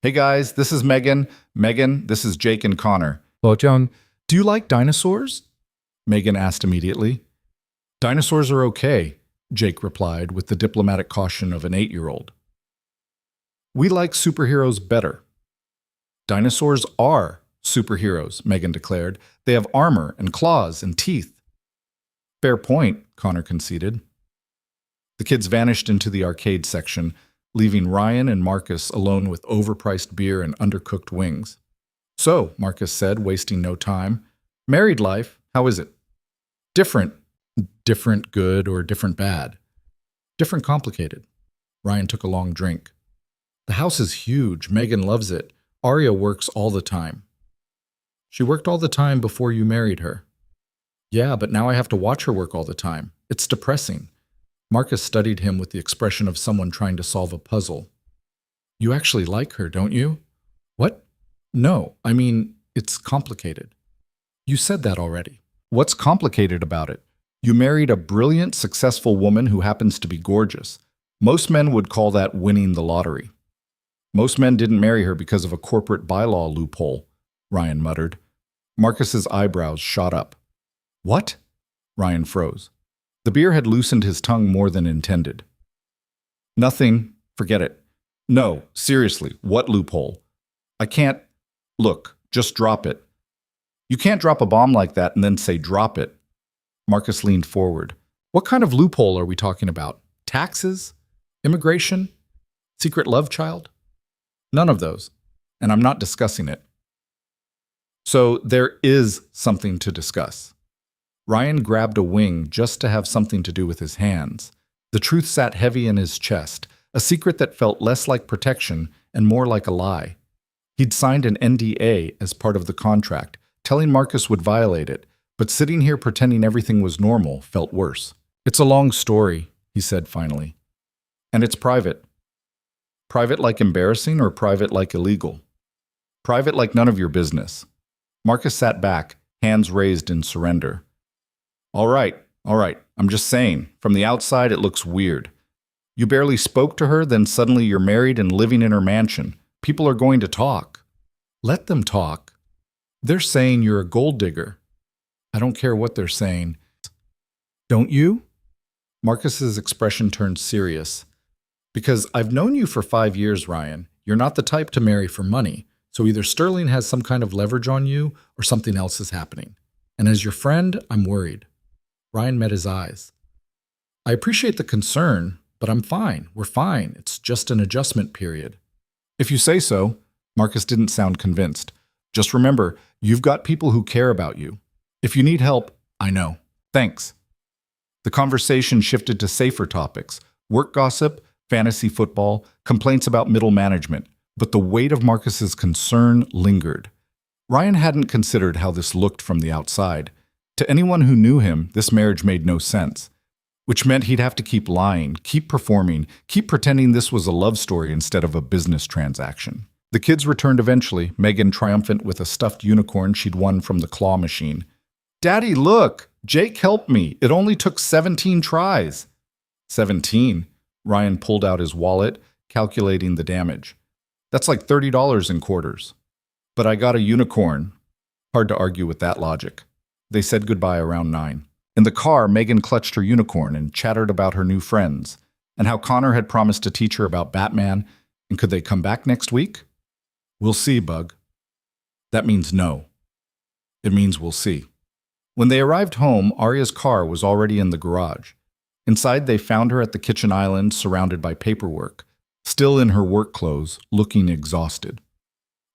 Hey guys, this is Megan. Megan, this is Jake and Connor. Hello, John. Do you like dinosaurs? Megan asked immediately. Dinosaurs are okay, Jake replied with the diplomatic caution of an 8-year-old. We like superheroes better. Dinosaurs are superheroes, Megan declared. They have armor and claws and teeth. Fair point, Connor conceded. The kids vanished into the arcade section, leaving Ryan and Marcus alone with overpriced beer and undercooked wings. So, Marcus said, wasting no time, married life, how is it? Different. Different good or different bad? Different complicated. Ryan took a long drink. The house is huge. Megan loves it. Arya works all the time. She worked all the time before you married her. Yeah, but now I have to watch her work all the time. It's depressing. Marcus studied him with the expression of someone trying to solve a puzzle. You actually like her, don't you? What? No, I mean, it's complicated. You said that already. What's complicated about it? You married a brilliant, successful woman who happens to be gorgeous. Most men would call that winning the lottery. Most men didn't marry her because of a corporate bylaw loophole, Ryan muttered. Marcus's eyebrows shot up. What? Ryan froze. The beer had loosened his tongue more than intended. Nothing. Forget it. No, seriously, what loophole? I can't. Look, just drop it. You can't drop a bomb like that and then say drop it. Marcus leaned forward. What kind of loophole are we talking about? Taxes? Immigration? Secret love child? None of those. And I'm not discussing it. So there is something to discuss. Ryan grabbed a wing just to have something to do with his hands. The truth sat heavy in his chest, a secret that felt less like protection and more like a lie. He'd signed an NDA as part of the contract, telling Marcus would violate it, but sitting here pretending everything was normal felt worse. It's a long story, he said finally. And it's private. Private like embarrassing or private like illegal? Private like none of your business. Marcus sat back, hands raised in surrender. All right. I'm just saying, from the outside it looks weird. You barely spoke to her, then suddenly you're married and living in her mansion. People are going to talk. Let them talk. They're saying you're a gold digger. I don't care what they're saying. Don't you? Marcus's expression turned serious. Because I've known you for 5 years, Ryan. You're not the type to marry for money, so either Sterling has some kind of leverage on you or something else is happening. And as your friend, I'm worried. Ryan met his eyes. I appreciate the concern, but I'm fine. We're fine. It's just an adjustment period. If you say so. Marcus didn't sound convinced. Just remember, you've got people who care about you. If you need help, I know. Thanks. The conversation shifted to safer topics, work gossip, fantasy football, complaints about middle management, but the weight of Marcus's concern lingered. Ryan hadn't considered how this looked from the outside. To anyone who knew him, this marriage made no sense, which meant he'd have to keep lying, keep performing, keep pretending this was a love story instead of a business transaction. The kids returned eventually, Megan triumphant with a stuffed unicorn she'd won from the claw machine. Daddy, look! Jake helped me. It only took 17 tries. 17? Ryan pulled out his wallet, calculating the damage. That's like $30 in quarters. But I got a unicorn. Hard to argue with that logic. They said goodbye around 9. In the car, Megan clutched her unicorn and chattered about her new friends, and how Connor had promised to teach her about Batman, and could they come back next week? We'll see, Bug. That means no. It means we'll see. When they arrived home, Arya's car was already in the garage. Inside, they found her at the kitchen island, surrounded by paperwork, still in her work clothes, looking exhausted.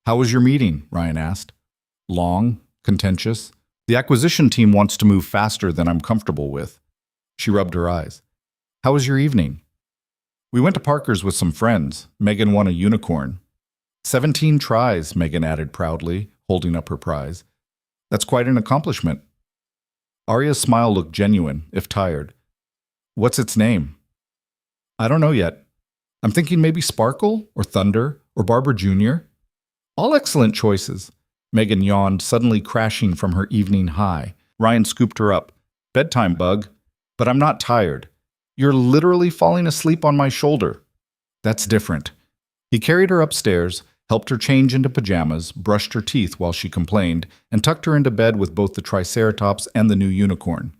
How was your meeting? Ryan asked. Long? Contentious? The acquisition team wants to move faster than I'm comfortable with. She rubbed her eyes. How was your evening? We went to Parker's with some friends. Megan won a unicorn. 17 tries, Megan added proudly, holding up her prize. That's quite an accomplishment. Arya's smile looked genuine, if tired. What's its name? I don't know yet. I'm thinking maybe Sparkle, or Thunder, or Barbara Jr. All excellent choices. Megan yawned, suddenly crashing from her evening high. Ryan scooped her up. Bedtime, Bug. But I'm not tired. You're literally falling asleep on my shoulder. That's different. He carried her upstairs, helped her change into pajamas, brushed her teeth while she complained, and tucked her into bed with both the Triceratops and the new unicorn.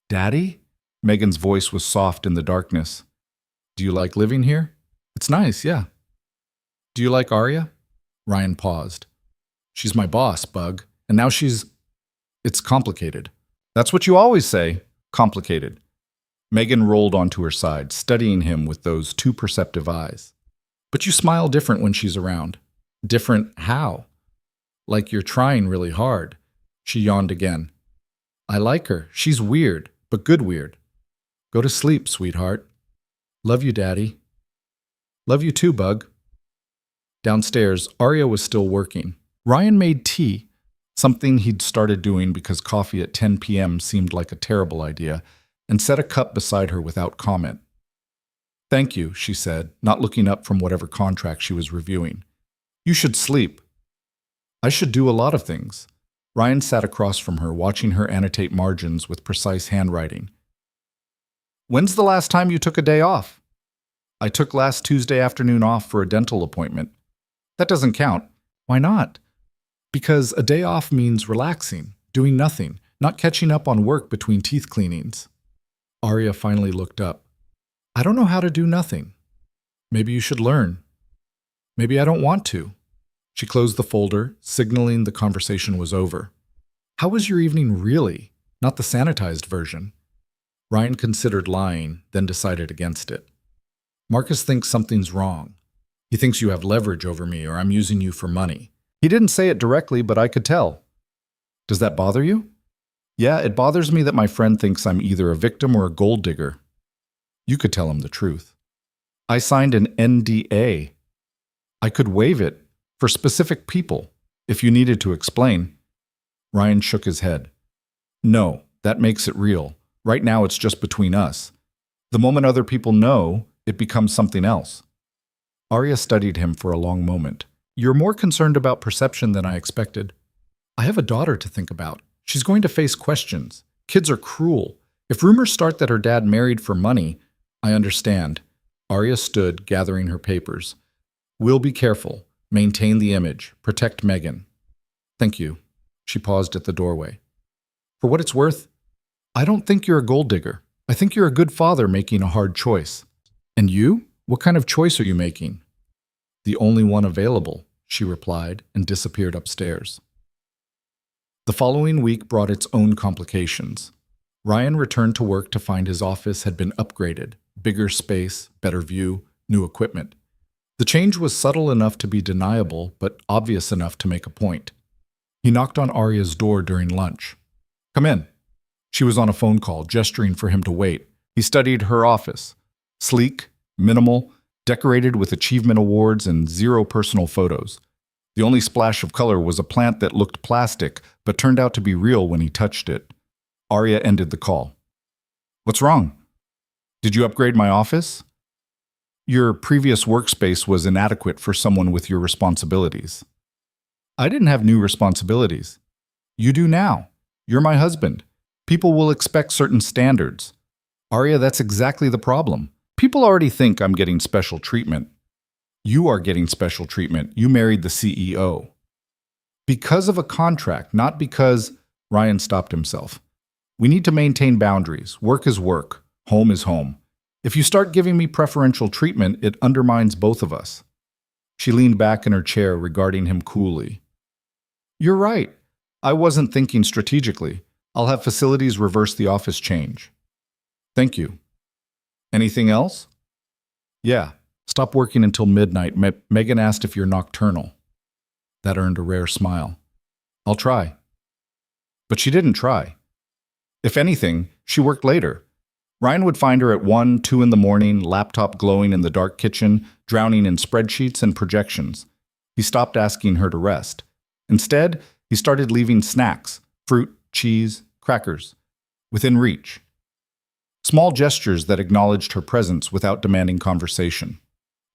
"Daddy?" Megan's voice was soft in the darkness. "Do you like living here?" "It's nice, yeah." "Do you like Arya?" Ryan paused. "She's my boss, Bug, and now she's... It's complicated." "That's what you always say. Complicated." Megan rolled onto her side, studying him with those too perceptive eyes. "But you smile different when she's around." "Different how?" "Like you're trying really hard." She yawned again. "I like her. She's weird, but good weird." "Go to sleep, sweetheart." "Love you, Daddy." "Love you too, Bug." Downstairs, Arya was still working. Ryan made tea, something he'd started doing because coffee at 10 p.m. seemed like a terrible idea, and set a cup beside her without comment. "Thank you," she said, not looking up from whatever contract she was reviewing. "You should sleep." "I should do a lot of things." Ryan sat across from her, watching her annotate margins with precise handwriting. "When's the last time you took a day off?" "I took last Tuesday afternoon off for a dental appointment." "That doesn't count." "Why not?" "Because a day off means relaxing, doing nothing, not catching up on work between teeth cleanings." Arya finally looked up. "I don't know how to do nothing." "Maybe you should learn." "Maybe I don't want to." She closed the folder, signaling the conversation was over. "How was your evening really? Not the sanitized version." Ryan considered lying, then decided against it. "Marcus thinks something's wrong. He thinks you have leverage over me or I'm using you for money. He didn't say it directly, but I could tell." "Does that bother you?" "Yeah, it bothers me that my friend thinks I'm either a victim or a gold digger." "You could tell him the truth." "I signed an NDA. I could waive it for specific people if you needed to explain." Ryan shook his head. "No, that makes it real. Right now it's just between us. The moment other people know, it becomes something else." Arya studied him for a long moment. "You're more concerned about perception than I expected." "I have a daughter to think about. She's going to face questions. Kids are cruel. If rumors start that her dad married for money..." "I understand." Arya stood, gathering her papers. "We'll be careful. Maintain the image. Protect Megan." "Thank you." She paused at the doorway. "For what it's worth, I don't think you're a gold digger. I think you're a good father making a hard choice." "And you? What kind of choice are you making?" "The only one available," she replied, and disappeared upstairs. The following week brought its own complications. Ryan returned to work to find his office had been upgraded, bigger space, better view, new equipment. The change was subtle enough to be deniable, but obvious enough to make a point. He knocked on Arya's door during lunch. "Come in." She was on a phone call, gesturing for him to wait. He studied her office. Sleek, minimal, decorated with achievement awards and zero personal photos. The only splash of color was a plant that looked plastic, but turned out to be real when he touched it. Arya ended the call. "What's wrong?" "Did you upgrade my office?" "Your previous workspace was inadequate for someone with your responsibilities." "I didn't have new responsibilities." "You do now. You're my husband. People will expect certain standards." "Arya, that's exactly the problem. People already think I'm getting special treatment." "You are getting special treatment. You married the CEO." "Because of a contract, not because..." Ryan stopped himself. "We need to maintain boundaries. Work is work. Home is home. If you start giving me preferential treatment, it undermines both of us." She leaned back in her chair, regarding him coolly. "You're right. I wasn't thinking strategically. I'll have facilities reverse the office change." "Thank you." "Anything else?" "Yeah. Stop working until midnight. Megan asked if you're nocturnal." That earned a rare smile. "I'll try." But she didn't try. If anything, she worked later. Ryan would find her at 1, 2 in the morning, laptop glowing in the dark kitchen, drowning in spreadsheets and projections. He stopped asking her to rest. Instead, he started leaving snacks, fruit, cheese, crackers, within reach. Small gestures that acknowledged her presence without demanding conversation.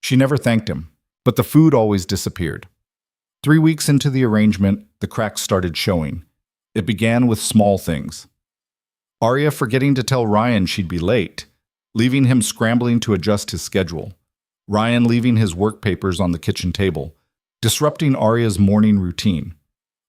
She never thanked him, but the food always disappeared. 3 weeks into the arrangement, the cracks started showing. It began with small things. Arya forgetting to tell Ryan she'd be late, leaving him scrambling to adjust his schedule. Ryan leaving his work papers on the kitchen table, disrupting Arya's morning routine.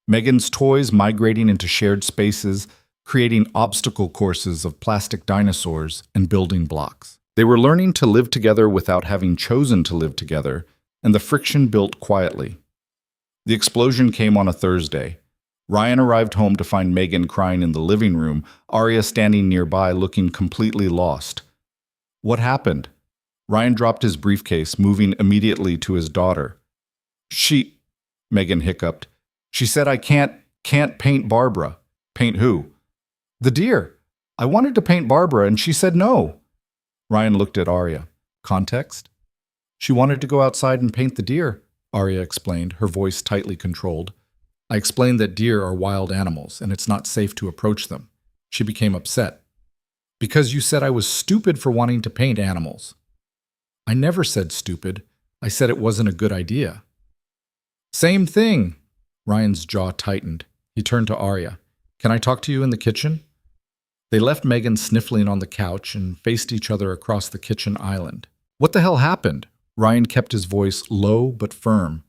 Megan's toys migrating into shared spaces, creating obstacle courses of plastic dinosaurs and building blocks. They were learning to live together without having chosen to live together, and the friction built quietly. The explosion came on a Thursday. Ryan arrived home to find Megan crying in the living room, Arya standing nearby looking completely lost. What happened? Ryan dropped his briefcase, moving immediately to his daughter. Megan hiccuped. She said I can't paint Barbara. Paint who? The deer. I wanted to paint Barbara and she said no. Ryan looked at Arya. Context? She wanted to go outside and paint the deer, Arya explained, her voice tightly controlled. I explained that deer are wild animals and it's not safe to approach them. She became upset. Because you said I was stupid for wanting to paint animals. I never said stupid. I said it wasn't a good idea. Same thing. Ryan's jaw tightened. He turned to Arya. Can I talk to you in the kitchen? They left Megan sniffling on the couch and faced each other across the kitchen island. What the hell happened? Ryan kept his voice low but firm.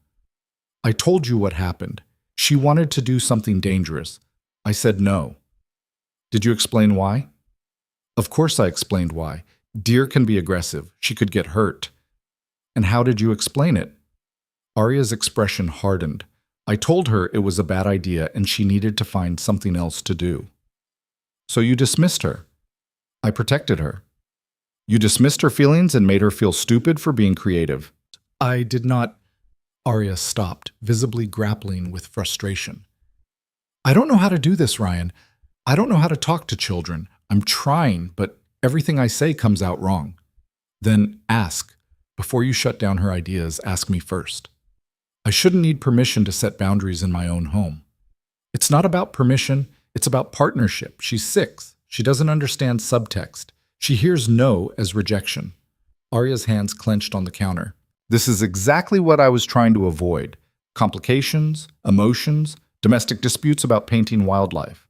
I told you what happened. She wanted to do something dangerous. I said no. Did you explain why? Of course I explained why. Deer can be aggressive. She could get hurt. And how did you explain it? Arya's expression hardened. I told her it was a bad idea and she needed to find something else to do. So you dismissed her. I protected her. You dismissed her feelings and made her feel stupid for being creative. I did not. Arya stopped, visibly grappling with frustration. I don't know how to do this, Ryan. I don't know how to talk to children. I'm trying, but everything I say comes out wrong. Then ask. Before you shut down her ideas, ask me first. I shouldn't need permission to set boundaries in my own home. It's not about permission, it's about partnership. She's 6. She doesn't understand subtext. She hears no as rejection. Arya's hands clenched on the counter. This is exactly what I was trying to avoid. Complications, emotions, domestic disputes about painting wildlife.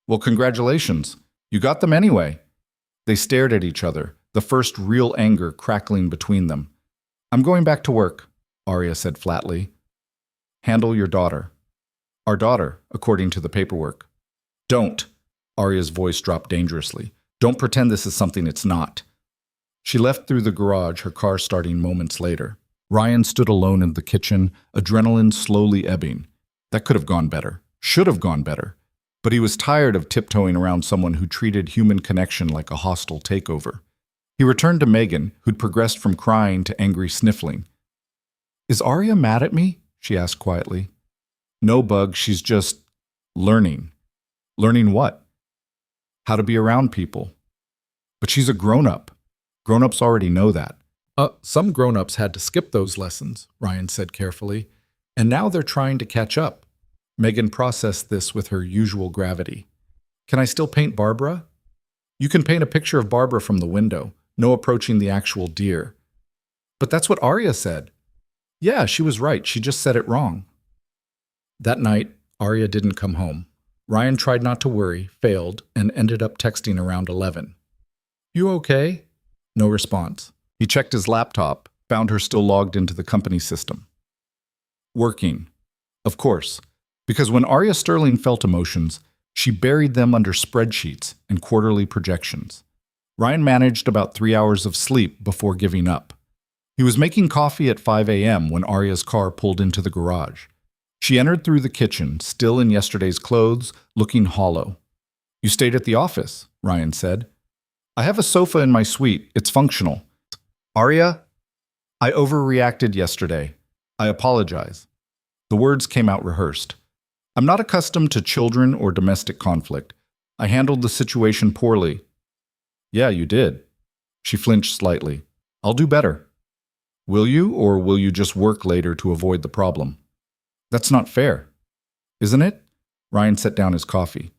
Well, congratulations. You got them anyway. They stared at each other, the first real anger crackling between them. I'm going back to work, Arya said flatly. Handle your daughter. Our daughter, according to the paperwork. Don't. Arya's voice dropped dangerously. Don't pretend this is something it's not. She left through the garage, her car starting moments later. Ryan stood alone in the kitchen, adrenaline slowly ebbing. That could have gone better. Should have gone better. But he was tired of tiptoeing around someone who treated human connection like a hostile takeover. He returned to Megan, who'd progressed from crying to angry sniffling. Is Arya mad at me? She asked quietly. No, Bug, she's just learning. Learning what? How to be around people. But she's a grown-up. Grown-ups already know that. Some grown-ups had to skip those lessons, Ryan said carefully, and now they're trying to catch up. Megan processed this with her usual gravity. Can I still paint Barbara? You can paint a picture of Barbara from the window, no approaching the actual deer. But that's what Arya said. Yeah, she was right. She just said it wrong. That night, Arya didn't come home. Ryan tried not to worry, failed, and ended up texting around 11. You okay? No response. He checked his laptop, found her still logged into the company system. Working. Of course, because when Arya Sterling felt emotions, she buried them under spreadsheets and quarterly projections. Ryan managed about 3 hours of sleep before giving up. He was making coffee at 5 a.m. when Arya's car pulled into the garage. She entered through the kitchen, still in yesterday's clothes, looking hollow. You stayed at the office, Ryan said. I have a sofa in my suite. It's functional. Arya, I overreacted yesterday. I apologize. The words came out rehearsed. I'm not accustomed to children or domestic conflict. I handled the situation poorly. Yeah, you did. She flinched slightly. I'll do better. Will you, or will you just work later to avoid the problem? That's not fair, isn't it? Ryan set down his coffee.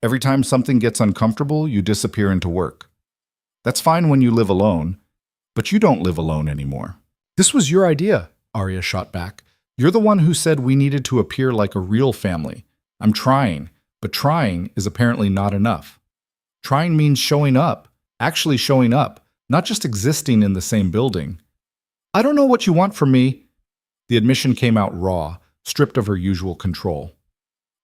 Every time something gets uncomfortable, you disappear into work. That's fine when you live alone, but you don't live alone anymore. This was your idea, Arya shot back. You're the one who said we needed to appear like a real family. I'm trying, but trying is apparently not enough. Trying means showing up, actually showing up, not just existing in the same building. I don't know what you want from me. The admission came out raw, stripped of her usual control.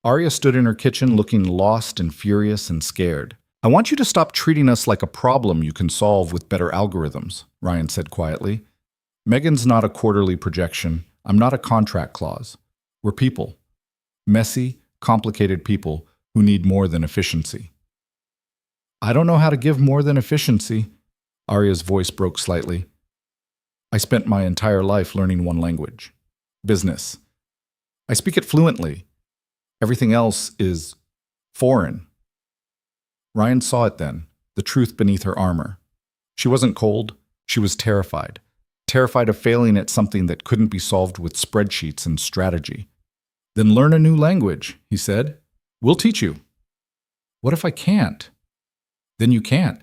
Arya stood in her kitchen looking lost and furious and scared. "I want you to stop treating us like a problem you can solve with better algorithms," Ryan said quietly. "Megan's not a quarterly projection. I'm not a contract clause. We're people. Messy, complicated people who need more than efficiency." "I don't know how to give more than efficiency." Arya's voice broke slightly. "I spent my entire life learning one language. Business. I speak it fluently. Everything else is foreign." Ryan saw it then, the truth beneath her armor. She wasn't cold, she was terrified. Terrified of failing at something that couldn't be solved with spreadsheets and strategy. "Then learn a new language," he said. "We'll teach you." "What if I can't?" "Then you can't.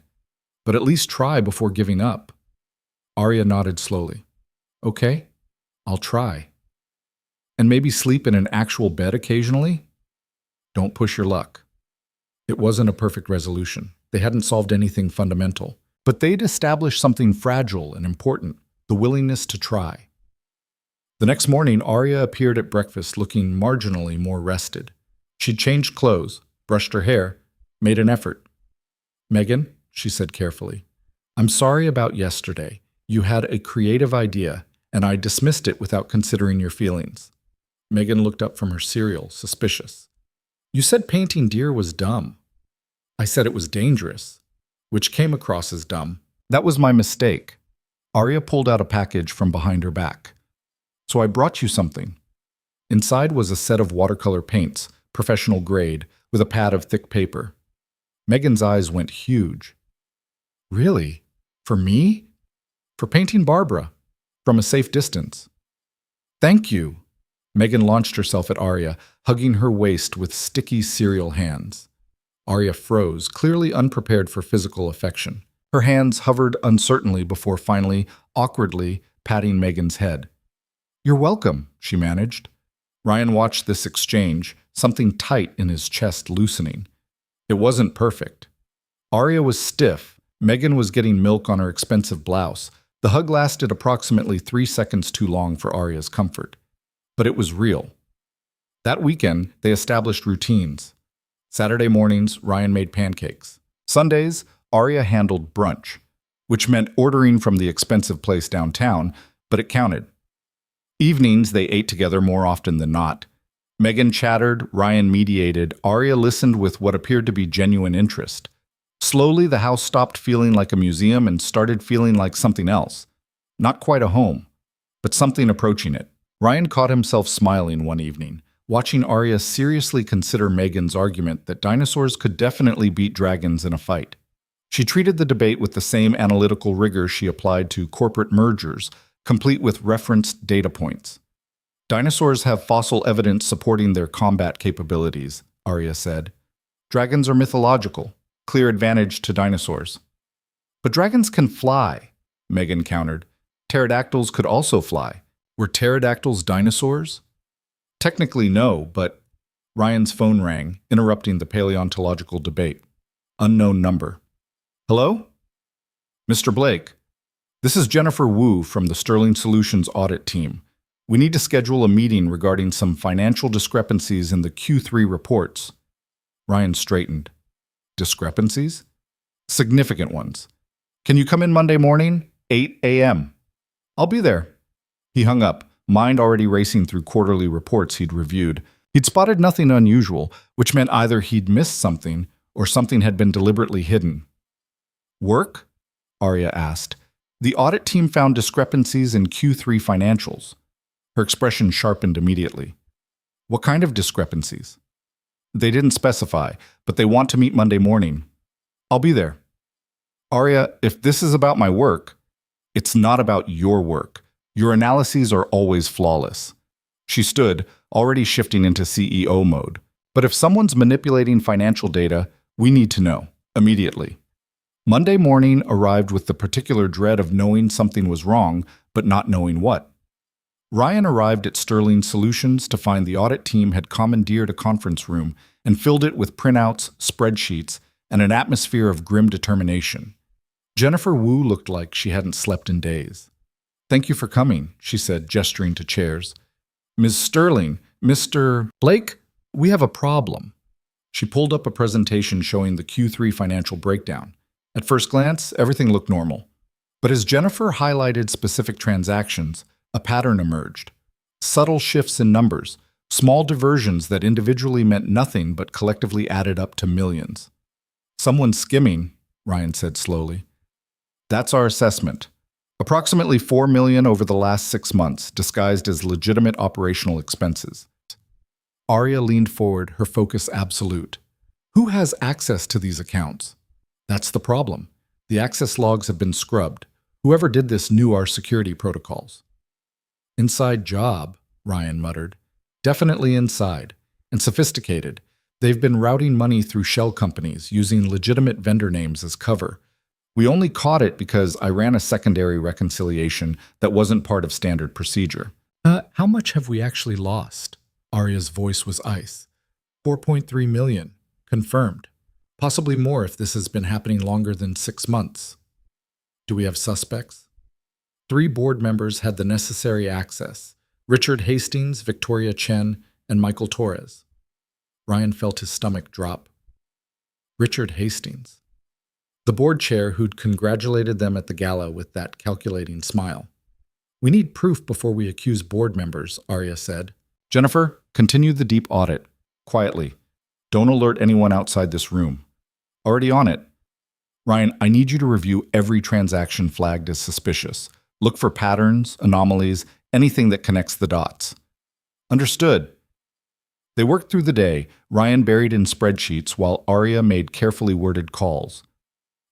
But at least try before giving up." Arya nodded slowly. "Okay, I'll try." "And maybe sleep in an actual bed occasionally?" "Don't push your luck." It wasn't a perfect resolution. They hadn't solved anything fundamental. But they'd established something fragile and important, the willingness to try. The next morning, Arya appeared at breakfast looking marginally more rested. She'd changed clothes, brushed her hair, made an effort. "Megan," she said carefully, "I'm sorry about yesterday. You had a creative idea, and I dismissed it without considering your feelings." Megan looked up from her cereal, suspicious. "You said painting deer was dumb." "I said it was dangerous," which came across as dumb. "That was my mistake." Arya pulled out a package from behind her back. "So I brought you something." Inside was a set of watercolor paints, professional grade, with a pad of thick paper. Megan's eyes went huge. "Really? For me?" "For painting Barbara. From a safe distance." "Thank you." Megan launched herself at Arya, hugging her waist with sticky cereal hands. Arya froze, clearly unprepared for physical affection. Her hands hovered uncertainly before finally, awkwardly, patting Megan's head. "You're welcome," she managed. Ryan watched this exchange, something tight in his chest loosening. It wasn't perfect. Arya was stiff. Megan was getting milk on her expensive blouse. The hug lasted approximately 3 seconds too long for Arya's comfort. But it was real. That weekend, they established routines. Saturday mornings, Ryan made pancakes. Sundays, Arya handled brunch, which meant ordering from the expensive place downtown, but it counted. Evenings, they ate together more often than not. Megan chattered, Ryan mediated, Arya listened with what appeared to be genuine interest. Slowly, the house stopped feeling like a museum and started feeling like something else. Not quite a home, but something approaching it. Ryan caught himself smiling one evening, watching Arya seriously consider Megan's argument that dinosaurs could definitely beat dragons in a fight. She treated the debate with the same analytical rigor she applied to corporate mergers, complete with referenced data points. "Dinosaurs have fossil evidence supporting their combat capabilities," Arya said. "Dragons are mythological, clear advantage to dinosaurs." "But dragons can fly," Megan countered. "Pterodactyls could also fly. Were pterodactyls dinosaurs?" "Technically no, but..." Ryan's phone rang, interrupting the paleontological debate. Unknown number. "Hello? Mr. Blake, this is Jennifer Wu from the Sterling Solutions audit team. We need to schedule a meeting regarding some financial discrepancies in the Q3 reports." Ryan straightened. "Discrepancies?" "Significant ones. Can you come in Monday morning, 8 a.m.? "I'll be there." He hung up, mind already racing through quarterly reports he'd reviewed. He'd spotted nothing unusual, which meant either he'd missed something or something had been deliberately hidden. "Work?" Arya asked. "The audit team found discrepancies in Q3 financials." Her expression sharpened immediately. "What kind of discrepancies?" "They didn't specify, but they want to meet Monday morning." "I'll be there." "Arya, if this is about my work..." "It's not about your work. Your analyses are always flawless." She stood, already shifting into CEO mode. "But if someone's manipulating financial data, we need to know, immediately." Monday morning arrived with the particular dread of knowing something was wrong, but not knowing what. Ryan arrived at Sterling Solutions to find the audit team had commandeered a conference room and filled it with printouts, spreadsheets, and an atmosphere of grim determination. Jennifer Wu looked like she hadn't slept in days. Thank you for coming, she said, gesturing to chairs. Ms. Sterling, Mr. Blake, we have a problem. She pulled up a presentation showing the Q3 financial breakdown. At first glance, everything looked normal. But as Jennifer highlighted specific transactions, a pattern emerged. Subtle shifts in numbers, small diversions that individually meant nothing but collectively added up to millions. Someone's skimming, Ryan said slowly. That's our assessment. Approximately $4 million over the last 6 months, disguised as legitimate operational expenses. Arya leaned forward, her focus absolute. Who has access to these accounts? That's the problem. The access logs have been scrubbed. Whoever did this knew our security protocols. Inside job, Ryan muttered. Definitely inside. And sophisticated. They've been routing money through shell companies, using legitimate vendor names as cover. We only caught it because I ran a secondary reconciliation that wasn't part of standard procedure. How much have we actually lost? Arya's voice was ice. 4.3 million. Confirmed. Possibly more if this has been happening longer than 6 months. Do we have suspects? 3 board members had the necessary access. Richard Hastings, Victoria Chen, and Michael Torres. Ryan felt his stomach drop. Richard Hastings. The board chair who'd congratulated them at the gala with that calculating smile. We need proof before we accuse board members, Arya said. Jennifer, continue the deep audit. Quietly. Don't alert anyone outside this room. Already on it. Ryan, I need you to review every transaction flagged as suspicious. Look for patterns, anomalies, anything that connects the dots. Understood. They worked through the day, Ryan buried in spreadsheets while Arya made carefully worded calls.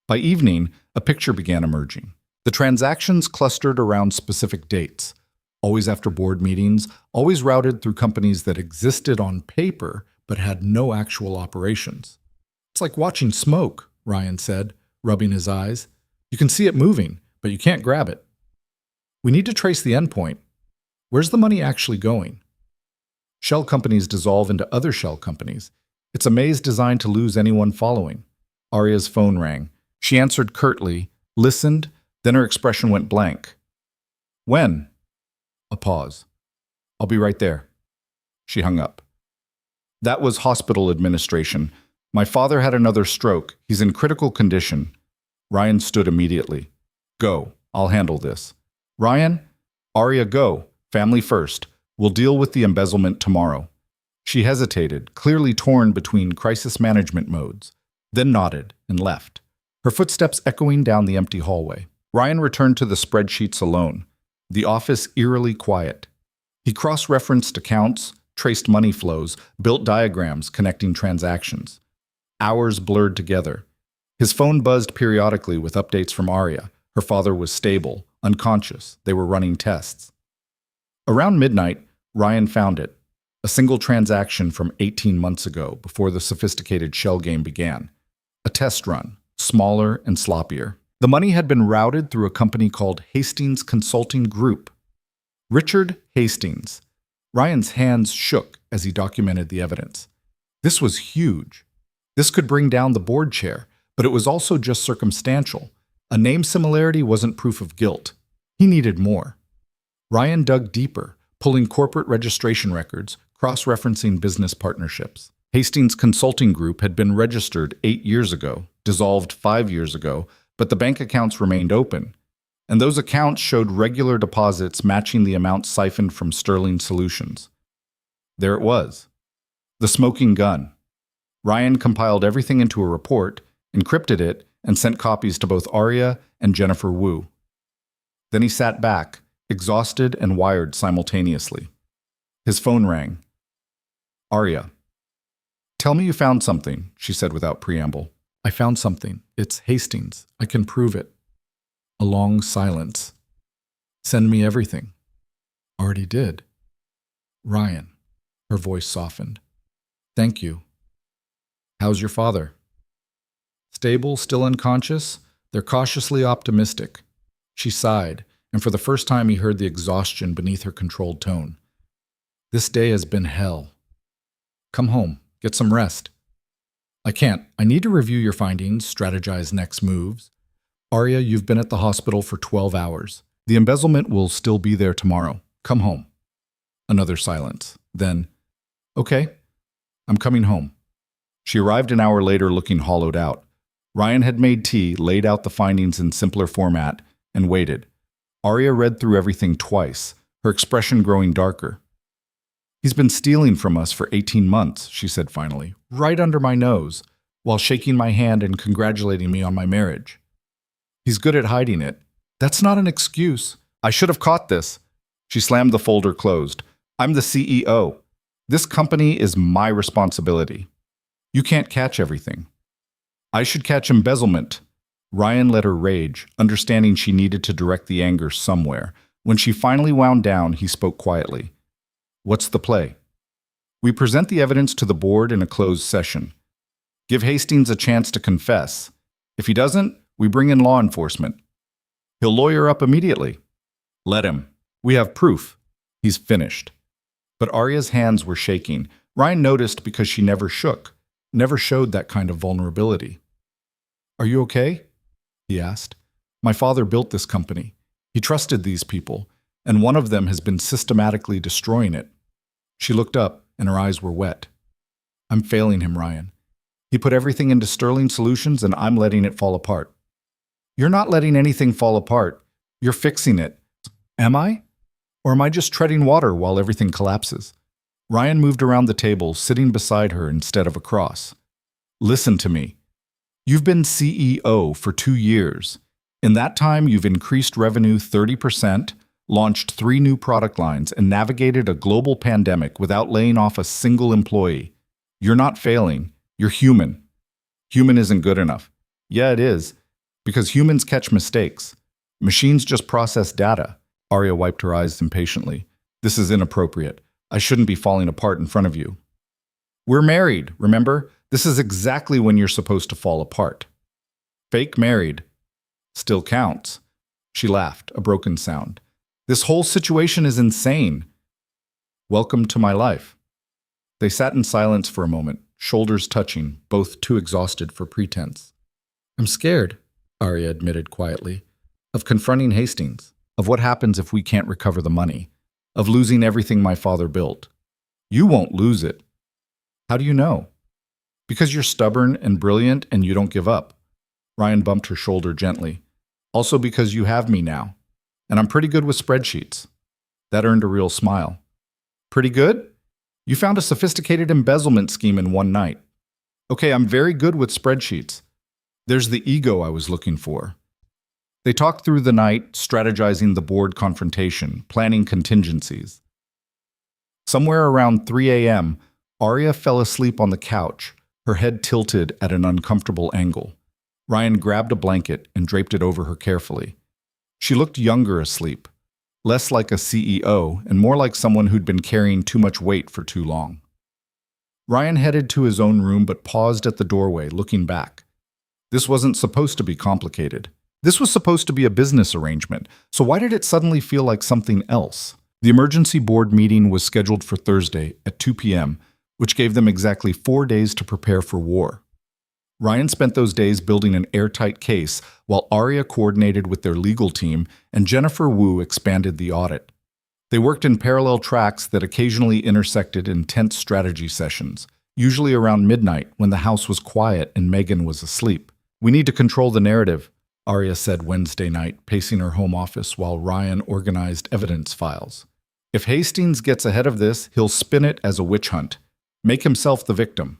By evening, a picture began emerging. The transactions clustered around specific dates, always after board meetings, always routed through companies that existed on paper but had no actual operations. It's like watching smoke, Ryan said, rubbing his eyes. You can see it moving, but you can't grab it. We need to trace the endpoint. Where's the money actually going? Shell companies dissolve into other shell companies. It's a maze designed to lose anyone following. Arya's phone rang. She answered curtly, listened, then her expression went blank. When? A pause. I'll be right there. She hung up. That was hospital administration. My father had another stroke. He's in critical condition. Ryan stood immediately. Go. I'll handle this. Ryan? Arya, go. Family first. We'll deal with the embezzlement tomorrow. She hesitated, clearly torn between crisis management modes, then nodded and left, her footsteps echoing down the empty hallway. Ryan returned to the spreadsheets alone, the office eerily quiet. He cross-referenced accounts, traced money flows, built diagrams connecting transactions. Hours blurred together. His phone buzzed periodically with updates from Arya. Her father was stable, unconscious. They were running tests. Around midnight, Ryan found it. A single transaction from 18 months ago, before the sophisticated shell game began. A test run, smaller and sloppier. The money had been routed through a company called Hastings Consulting Group. Richard Hastings. Ryan's hands shook as he documented the evidence. This was huge. This could bring down the board chair, but it was also just circumstantial. A name similarity wasn't proof of guilt. He needed more. Ryan dug deeper, pulling corporate registration records, cross-referencing business partnerships. Hastings Consulting Group had been registered 8 years ago, dissolved 5 years ago, but the bank accounts remained open. And those accounts showed regular deposits matching the amount siphoned from Sterling Solutions. There it was. The smoking gun. Ryan compiled everything into a report, encrypted it, and sent copies to both Arya and Jennifer Wu. Then he sat back, exhausted and wired simultaneously. His phone rang. Arya. Tell me you found something, she said without preamble. I found something. It's Hastings. I can prove it. A long silence. Send me everything. Already did. Ryan. Her voice softened. Thank you. How's your father? Stable, still unconscious? They're cautiously optimistic. She sighed, and for the first time he heard the exhaustion beneath her controlled tone. This day has been hell. Come home. Get some rest. I can't. I need to review your findings, strategize next moves. Arya, you've been at the hospital for 12 hours. The embezzlement will still be there tomorrow. Come home. Another silence. Then, okay, I'm coming home. She arrived an hour later looking hollowed out. Ryan had made tea, laid out the findings in simpler format, and waited. Arya read through everything twice, her expression growing darker. He's been stealing from us for 18 months, she said finally, right under my nose, while shaking my hand and congratulating me on my marriage. He's good at hiding it. That's not an excuse. I should have caught this. She slammed the folder closed. I'm the CEO. This company is my responsibility. You can't catch everything. I should catch embezzlement. Ryan let her rage, understanding she needed to direct the anger somewhere. When she finally wound down, he spoke quietly. What's the play? We present the evidence to the board in a closed session. Give Hastings a chance to confess. If he doesn't, we bring in law enforcement. He'll lawyer up immediately. Let him. We have proof. He's finished. But Arya's hands were shaking. Ryan noticed because she never shook, never showed that kind of vulnerability. Are you okay? He asked. My father built this company. He trusted these people, and one of them has been systematically destroying it. She looked up, and her eyes were wet. I'm failing him, Ryan. He put everything into Sterling Solutions, and I'm letting it fall apart. You're not letting anything fall apart. You're fixing it. Am I? Or am I just treading water while everything collapses? Ryan moved around the table, sitting beside her instead of across. Listen to me. You've been CEO for 2 years. In that time, you've increased revenue 30%, launched 3 new product lines, and navigated a global pandemic without laying off a single employee. You're not failing. You're human. Human isn't good enough. Yeah, it is. Because humans catch mistakes. Machines just process data. Arya wiped her eyes impatiently. This is inappropriate. I shouldn't be falling apart in front of you. We're married, remember? This is exactly when you're supposed to fall apart. Fake married. Still counts. She laughed, a broken sound. This whole situation is insane. Welcome to my life. They sat in silence for a moment, shoulders touching, both too exhausted for pretense. I'm scared, Arya admitted quietly, of confronting Hastings, of what happens if we can't recover the money, of losing everything my father built. You won't lose it. How do you know? Because you're stubborn and brilliant and you don't give up. Ryan bumped her shoulder gently. Also because you have me now. And I'm pretty good with spreadsheets. That earned a real smile. Pretty good? You found a sophisticated embezzlement scheme in one night. Okay, I'm very good with spreadsheets. There's the ego I was looking for. They talked through the night, strategizing the board confrontation, planning contingencies. Somewhere around 3 a.m., Arya fell asleep on the couch, her head tilted at an uncomfortable angle. Ryan grabbed a blanket and draped it over her carefully. She looked younger asleep, less like a CEO and more like someone who'd been carrying too much weight for too long. Ryan headed to his own room but paused at the doorway, looking back. This wasn't supposed to be complicated. This was supposed to be a business arrangement, so why did it suddenly feel like something else? The emergency board meeting was scheduled for Thursday at 2 p.m., which gave them exactly 4 days to prepare for war. Ryan spent those days building an airtight case, while Arya coordinated with their legal team and Jennifer Wu expanded the audit. They worked in parallel tracks that occasionally intersected in tense strategy sessions, usually around midnight when the house was quiet and Megan was asleep. We need to control the narrative, Arya said Wednesday night, pacing her home office while Ryan organized evidence files. If Hastings gets ahead of this, he'll spin it as a witch hunt. Make himself the victim.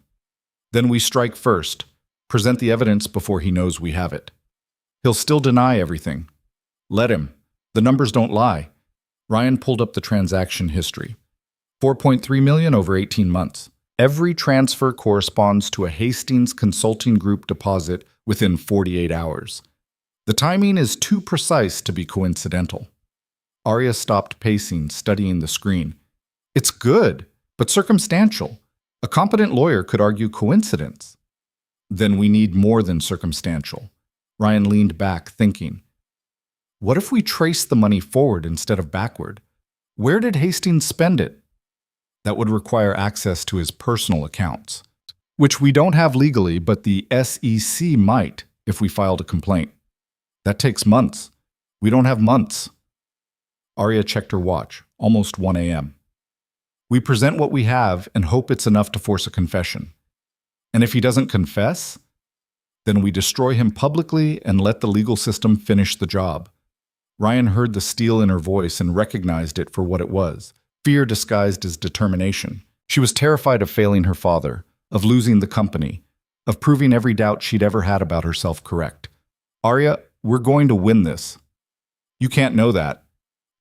Then we strike first. Present the evidence before he knows we have it. He'll still deny everything. Let him. The numbers don't lie. Ryan pulled up the transaction history. 4.3 million over 18 months. Every transfer corresponds to a Hastings Consulting Group deposit within 48 hours. The timing is too precise to be coincidental. Arya stopped pacing, studying the screen. It's good, but circumstantial. A competent lawyer could argue coincidence. Then we need more than circumstantial. Ryan leaned back, thinking. What if we trace the money forward instead of backward? Where did Hastings spend it? That would require access to his personal accounts, which we don't have legally, but the SEC might if we filed a complaint. That takes months. We don't have months. Arya checked her watch, almost 1 a.m. We present what we have and hope it's enough to force a confession. And if he doesn't confess, then we destroy him publicly and let the legal system finish the job. Ryan heard the steel in her voice and recognized it for what it was, fear disguised as determination. She was terrified of failing her father, of losing the company, of proving every doubt she'd ever had about herself correct. Arya, we're going to win this. You can't know that.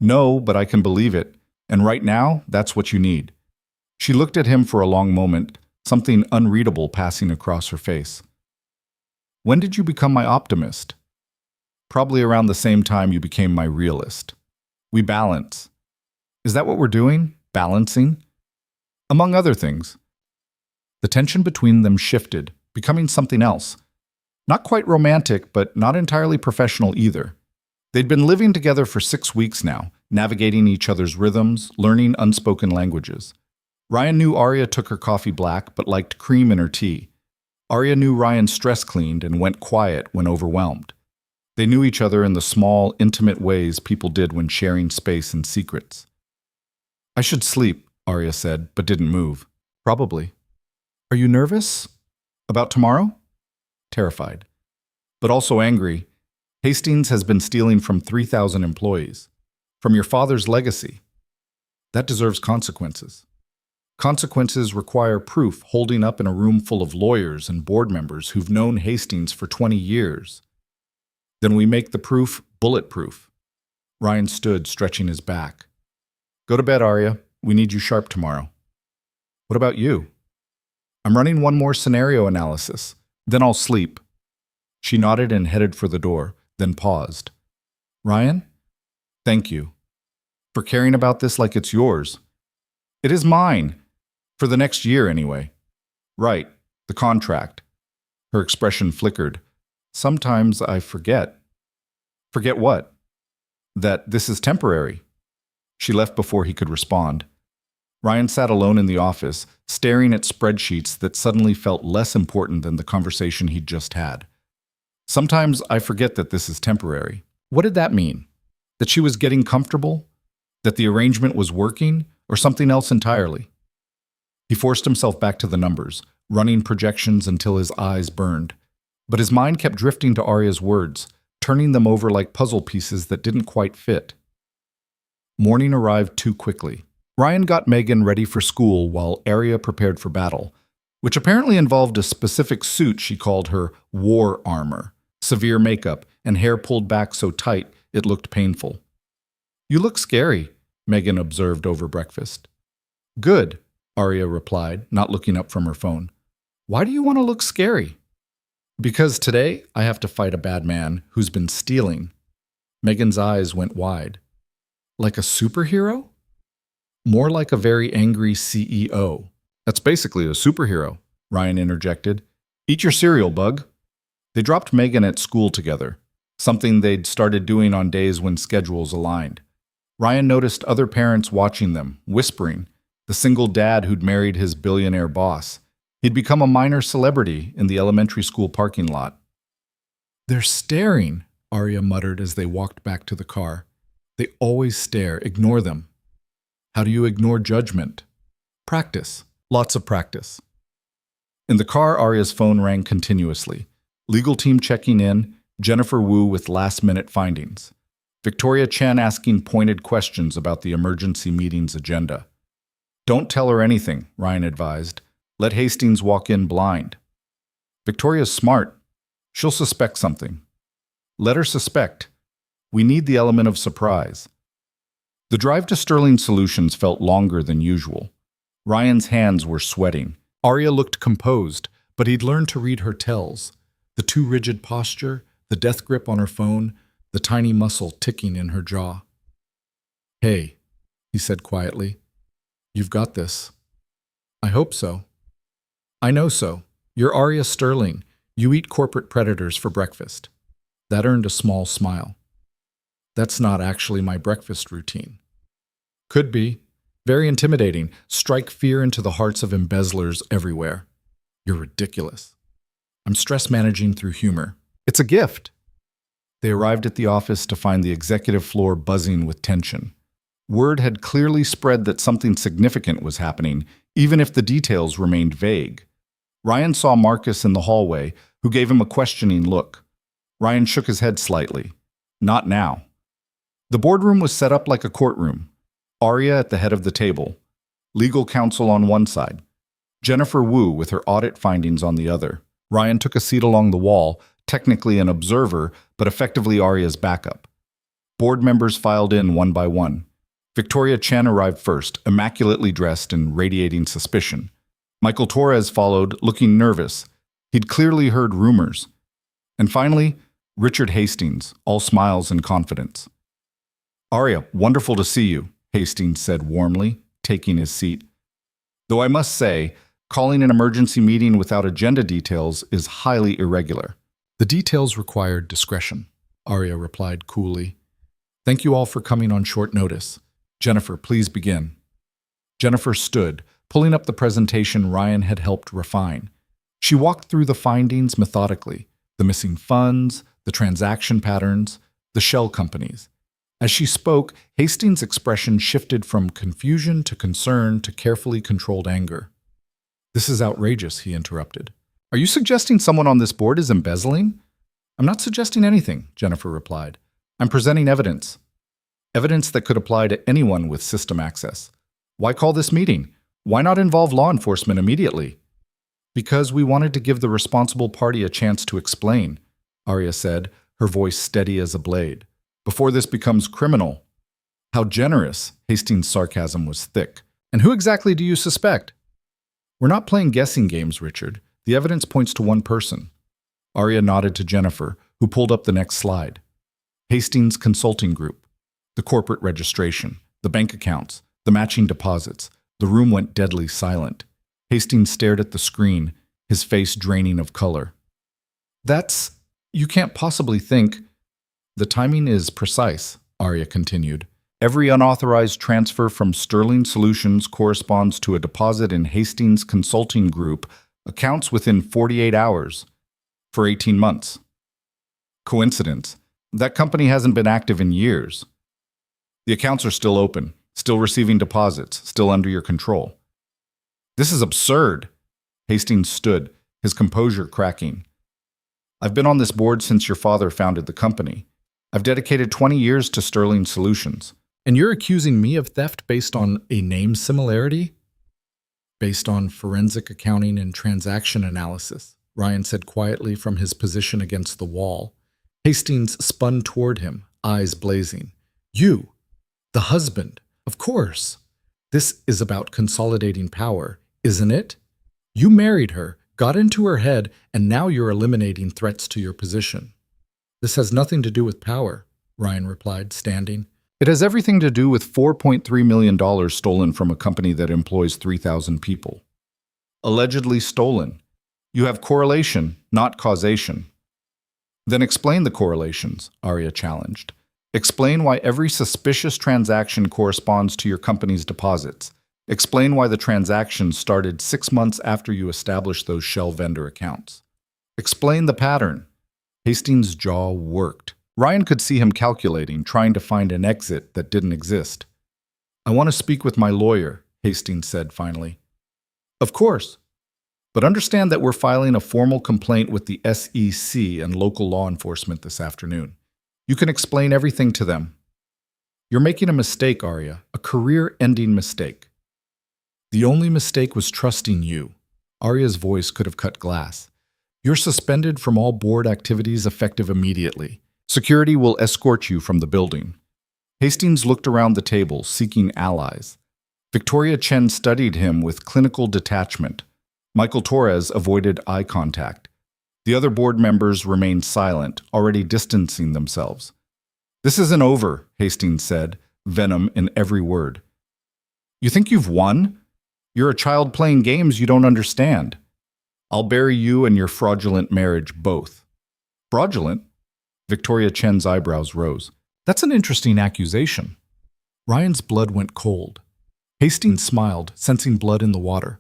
No, but I can believe it. And right now, that's what you need. She looked at him for a long moment, something unreadable passing across her face. When did you become my optimist? Probably around the same time you became my realist. We balance. Is that what we're doing? Balancing? Among other things. The tension between them shifted, becoming something else. Not quite romantic, but not entirely professional either. They'd been living together for 6 weeks now, navigating each other's rhythms, learning unspoken languages. Ryan knew Arya took her coffee black, but liked cream in her tea. Arya knew Ryan stress cleaned and went quiet when overwhelmed. They knew each other in the small, intimate ways people did when sharing space and secrets. I should sleep, Arya said, but didn't move. Probably. Are you nervous? About tomorrow? Terrified. But also angry. Hastings has been stealing from 3,000 employees. From your father's legacy. That deserves consequences. Consequences require proof holding up in a room full of lawyers and board members who've known Hastings for 20 years. Then we make the proof bulletproof. Ryan stood, stretching his back. Go to bed, Arya. We need you sharp tomorrow. What about you? I'm running one more scenario analysis. Then I'll sleep. She nodded and headed for the door, then paused. Ryan? Thank you. For caring about this like it's yours. It is mine. For the next year, anyway. Right. The contract. Her expression flickered. Sometimes I forget. Forget what? That this is temporary. She left before he could respond. Ryan sat alone in the office, staring at spreadsheets that suddenly felt less important than the conversation he'd just had. Sometimes I forget that this is temporary. What did that mean? That she was getting comfortable? That the arrangement was working? Or something else entirely? He forced himself back to the numbers, running projections until his eyes burned. But his mind kept drifting to Arya's words, turning them over like puzzle pieces that didn't quite fit. Morning arrived too quickly. Ryan got Megan ready for school while Arya prepared for battle, which apparently involved a specific suit she called her war armor, severe makeup, and hair pulled back so tight it looked painful. You look scary, Megan observed over breakfast. Good, Arya replied, not looking up from her phone. Why do you want to look scary? Because today I have to fight a bad man who's been stealing. Megan's eyes went wide. Like a superhero? More like a very angry CEO. That's basically a superhero, Ryan interjected. Eat your cereal, bug. They dropped Megan at school together, something they'd started doing on days when schedules aligned. Ryan noticed other parents watching them, whispering, the single dad who'd married his billionaire boss. He'd become a minor celebrity in the elementary school parking lot. They're staring, Arya muttered as they walked back to the car. They always stare. Ignore them. How do you ignore judgment? Practice. Lots of practice. In the car, Arya's phone rang continuously. Legal team checking in, Jennifer Wu with last-minute findings. Victoria Chen asking pointed questions about the emergency meeting's agenda. Don't tell her anything, Ryan advised. Let Hastings walk in blind. Victoria's smart. She'll suspect something. Let her suspect. We need the element of surprise. The drive to Sterling Solutions felt longer than usual. Ryan's hands were sweating. Arya looked composed, but he'd learned to read her tells. The too rigid posture, the death grip on her phone, the tiny muscle ticking in her jaw. Hey, he said quietly. You've got this. I hope so. I know so. You're Arya Sterling. You eat corporate predators for breakfast. That earned a small smile. That's not actually my breakfast routine. Could be. Very intimidating. Strike fear into the hearts of embezzlers everywhere. You're ridiculous. I'm stress managing through humor. It's a gift. They arrived at the office to find the executive floor buzzing with tension. Word had clearly spread that something significant was happening, even if the details remained vague. Ryan saw Marcus in the hallway, who gave him a questioning look. Ryan shook his head slightly. Not now. The boardroom was set up like a courtroom. Arya at the head of the table, legal counsel on one side, Jennifer Wu with her audit findings on the other. Ryan took a seat along the wall, technically an observer, but effectively Arya's backup. Board members filed in one by one. Victoria Chen arrived first, immaculately dressed and radiating suspicion. Michael Torres followed, looking nervous. He'd clearly heard rumors. And finally, Richard Hastings, all smiles and confidence. "Arya, wonderful to see you," Hastings said warmly, taking his seat. "Though I must say, calling an emergency meeting without agenda details is highly irregular." "The details required discretion," Arya replied coolly. "Thank you all for coming on short notice. Jennifer, please begin." Jennifer stood, pulling up the presentation Ryan had helped refine. She walked through the findings methodically, the missing funds, the transaction patterns, the shell companies. As she spoke, Hastings' expression shifted from confusion to concern to carefully controlled anger. "This is outrageous," he interrupted. "Are you suggesting someone on this board is embezzling?" "I'm not suggesting anything," Jennifer replied. "I'm presenting evidence. Evidence that could apply to anyone with system access. Why call this meeting? Why not involve law enforcement immediately?" "Because we wanted to give the responsible party a chance to explain," Arya said, her voice steady as a blade. "Before this becomes criminal." "How generous," Hastings' sarcasm was thick. "And who exactly do you suspect?" "We're not playing guessing games, Richard. The evidence points to one person." Arya nodded to Jennifer, who pulled up the next slide. Hastings Consulting Group. The corporate registration, the bank accounts, the matching deposits. The room went deadly silent. Hastings stared at the screen, his face draining of color. You can't possibly think." "The timing is precise," Arya continued. "Every unauthorized transfer from Sterling Solutions corresponds to a deposit in Hastings Consulting Group, accounts within 48 hours, for 18 months. Coincidence? That company hasn't been active in years. The accounts are still open, still receiving deposits, still under your control." "This is absurd." Hastings stood, his composure cracking. "I've been on this board since your father founded the company. I've dedicated 20 years to Sterling Solutions." "And you're accusing me of theft based on a name similarity?" "Based on forensic accounting and transaction analysis," Ryan said quietly from his position against the wall. Hastings spun toward him, eyes blazing. "You, the husband, of course. This is about consolidating power, isn't it? You married her, got into her head, and now you're eliminating threats to your position." "This has nothing to do with power," Ryan replied, standing. "It has everything to do with $4.3 million stolen from a company that employs 3,000 people. Allegedly stolen. You have correlation, not causation." "Then explain the correlations," Arya challenged. "Explain why every suspicious transaction corresponds to your company's deposits. Explain why the transaction started 6 months after you established those shell vendor accounts. Explain the pattern." Hastings' jaw worked. Ryan could see him calculating, trying to find an exit that didn't exist. "I want to speak with my lawyer," Hastings said finally. "Of course. But understand that we're filing a formal complaint with the SEC and local law enforcement this afternoon. You can explain everything to them." "You're making a mistake, Arya, a career-ending mistake." "The only mistake was trusting you." Arya's voice could have cut glass. "You're suspended from all board activities effective immediately. Security will escort you from the building." Hastings looked around the table, seeking allies. Victoria Chen studied him with clinical detachment. Michael Torres avoided eye contact. The other board members remained silent, already distancing themselves. "This isn't over," Hastings said, venom in every word. "You think you've won? You're a child playing games you don't understand. I'll bury you and your fraudulent marriage both." "Fraudulent?" Victoria Chen's eyebrows rose. "That's an interesting accusation." Ryan's blood went cold. Hastings smiled, sensing blood in the water.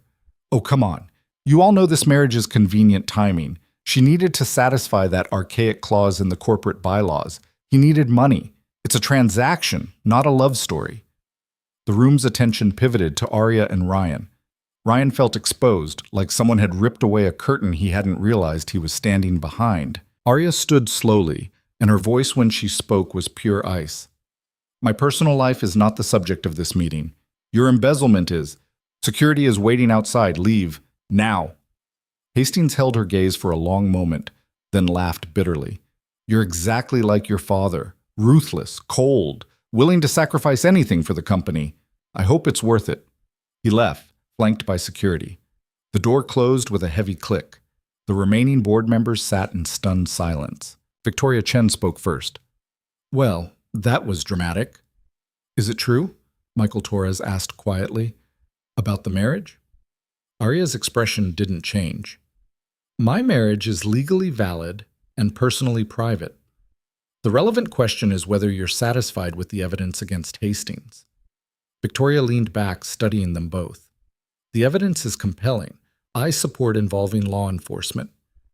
"Oh, come on. You all know this marriage is convenient timing. She needed to satisfy that archaic clause in the corporate bylaws. He needed money. It's a transaction, not a love story." The room's attention pivoted to Arya and Ryan. Ryan felt exposed, like someone had ripped away a curtain he hadn't realized he was standing behind. Arya stood slowly, and her voice when she spoke was pure ice. My personal life is not the subject of this meeting. Your embezzlement is. Security is waiting outside. Leave. Now. Hastings held her gaze for a long moment, then laughed bitterly. You're exactly like your father. Ruthless, cold, willing to sacrifice anything for the company. I hope it's worth it. He left, flanked by security. The door closed with a heavy click. The remaining board members sat in stunned silence. Victoria Chen spoke first. Well, that was dramatic. Is it true? Michael Torres asked quietly. About the marriage? Arya's expression didn't change. My marriage is legally valid and personally private. The relevant question is whether you're satisfied with the evidence against Hastings. Victoria leaned back, studying them both. The evidence is compelling. I support involving law enforcement.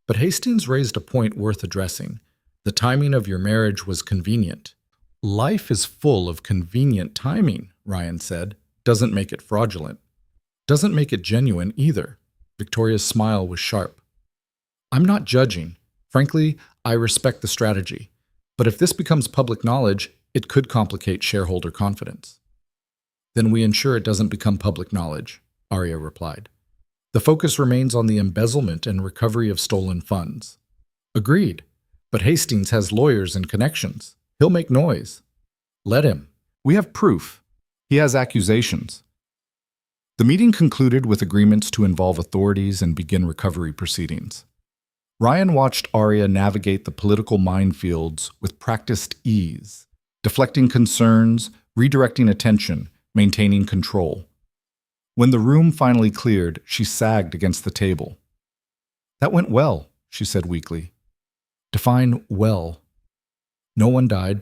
But Hastings raised a point worth addressing. The timing of your marriage was convenient. Life is full of convenient timing, Ryan said. Doesn't make it fraudulent. Doesn't make it genuine either. Victoria's smile was sharp. I'm not judging. Frankly, I respect the strategy. But if this becomes public knowledge, it could complicate shareholder confidence. Then we ensure it doesn't become public knowledge, Arya replied. The focus remains on the embezzlement and recovery of stolen funds. Agreed. But Hastings has lawyers and connections. He'll make noise. Let him. We have proof. He has accusations. The meeting concluded with agreements to involve authorities and begin recovery proceedings. Ryan watched Arya navigate the political minefields with practiced ease, deflecting concerns, redirecting attention, maintaining control. When the room finally cleared, she sagged against the table. That went well, she said weakly. Define well. No one died.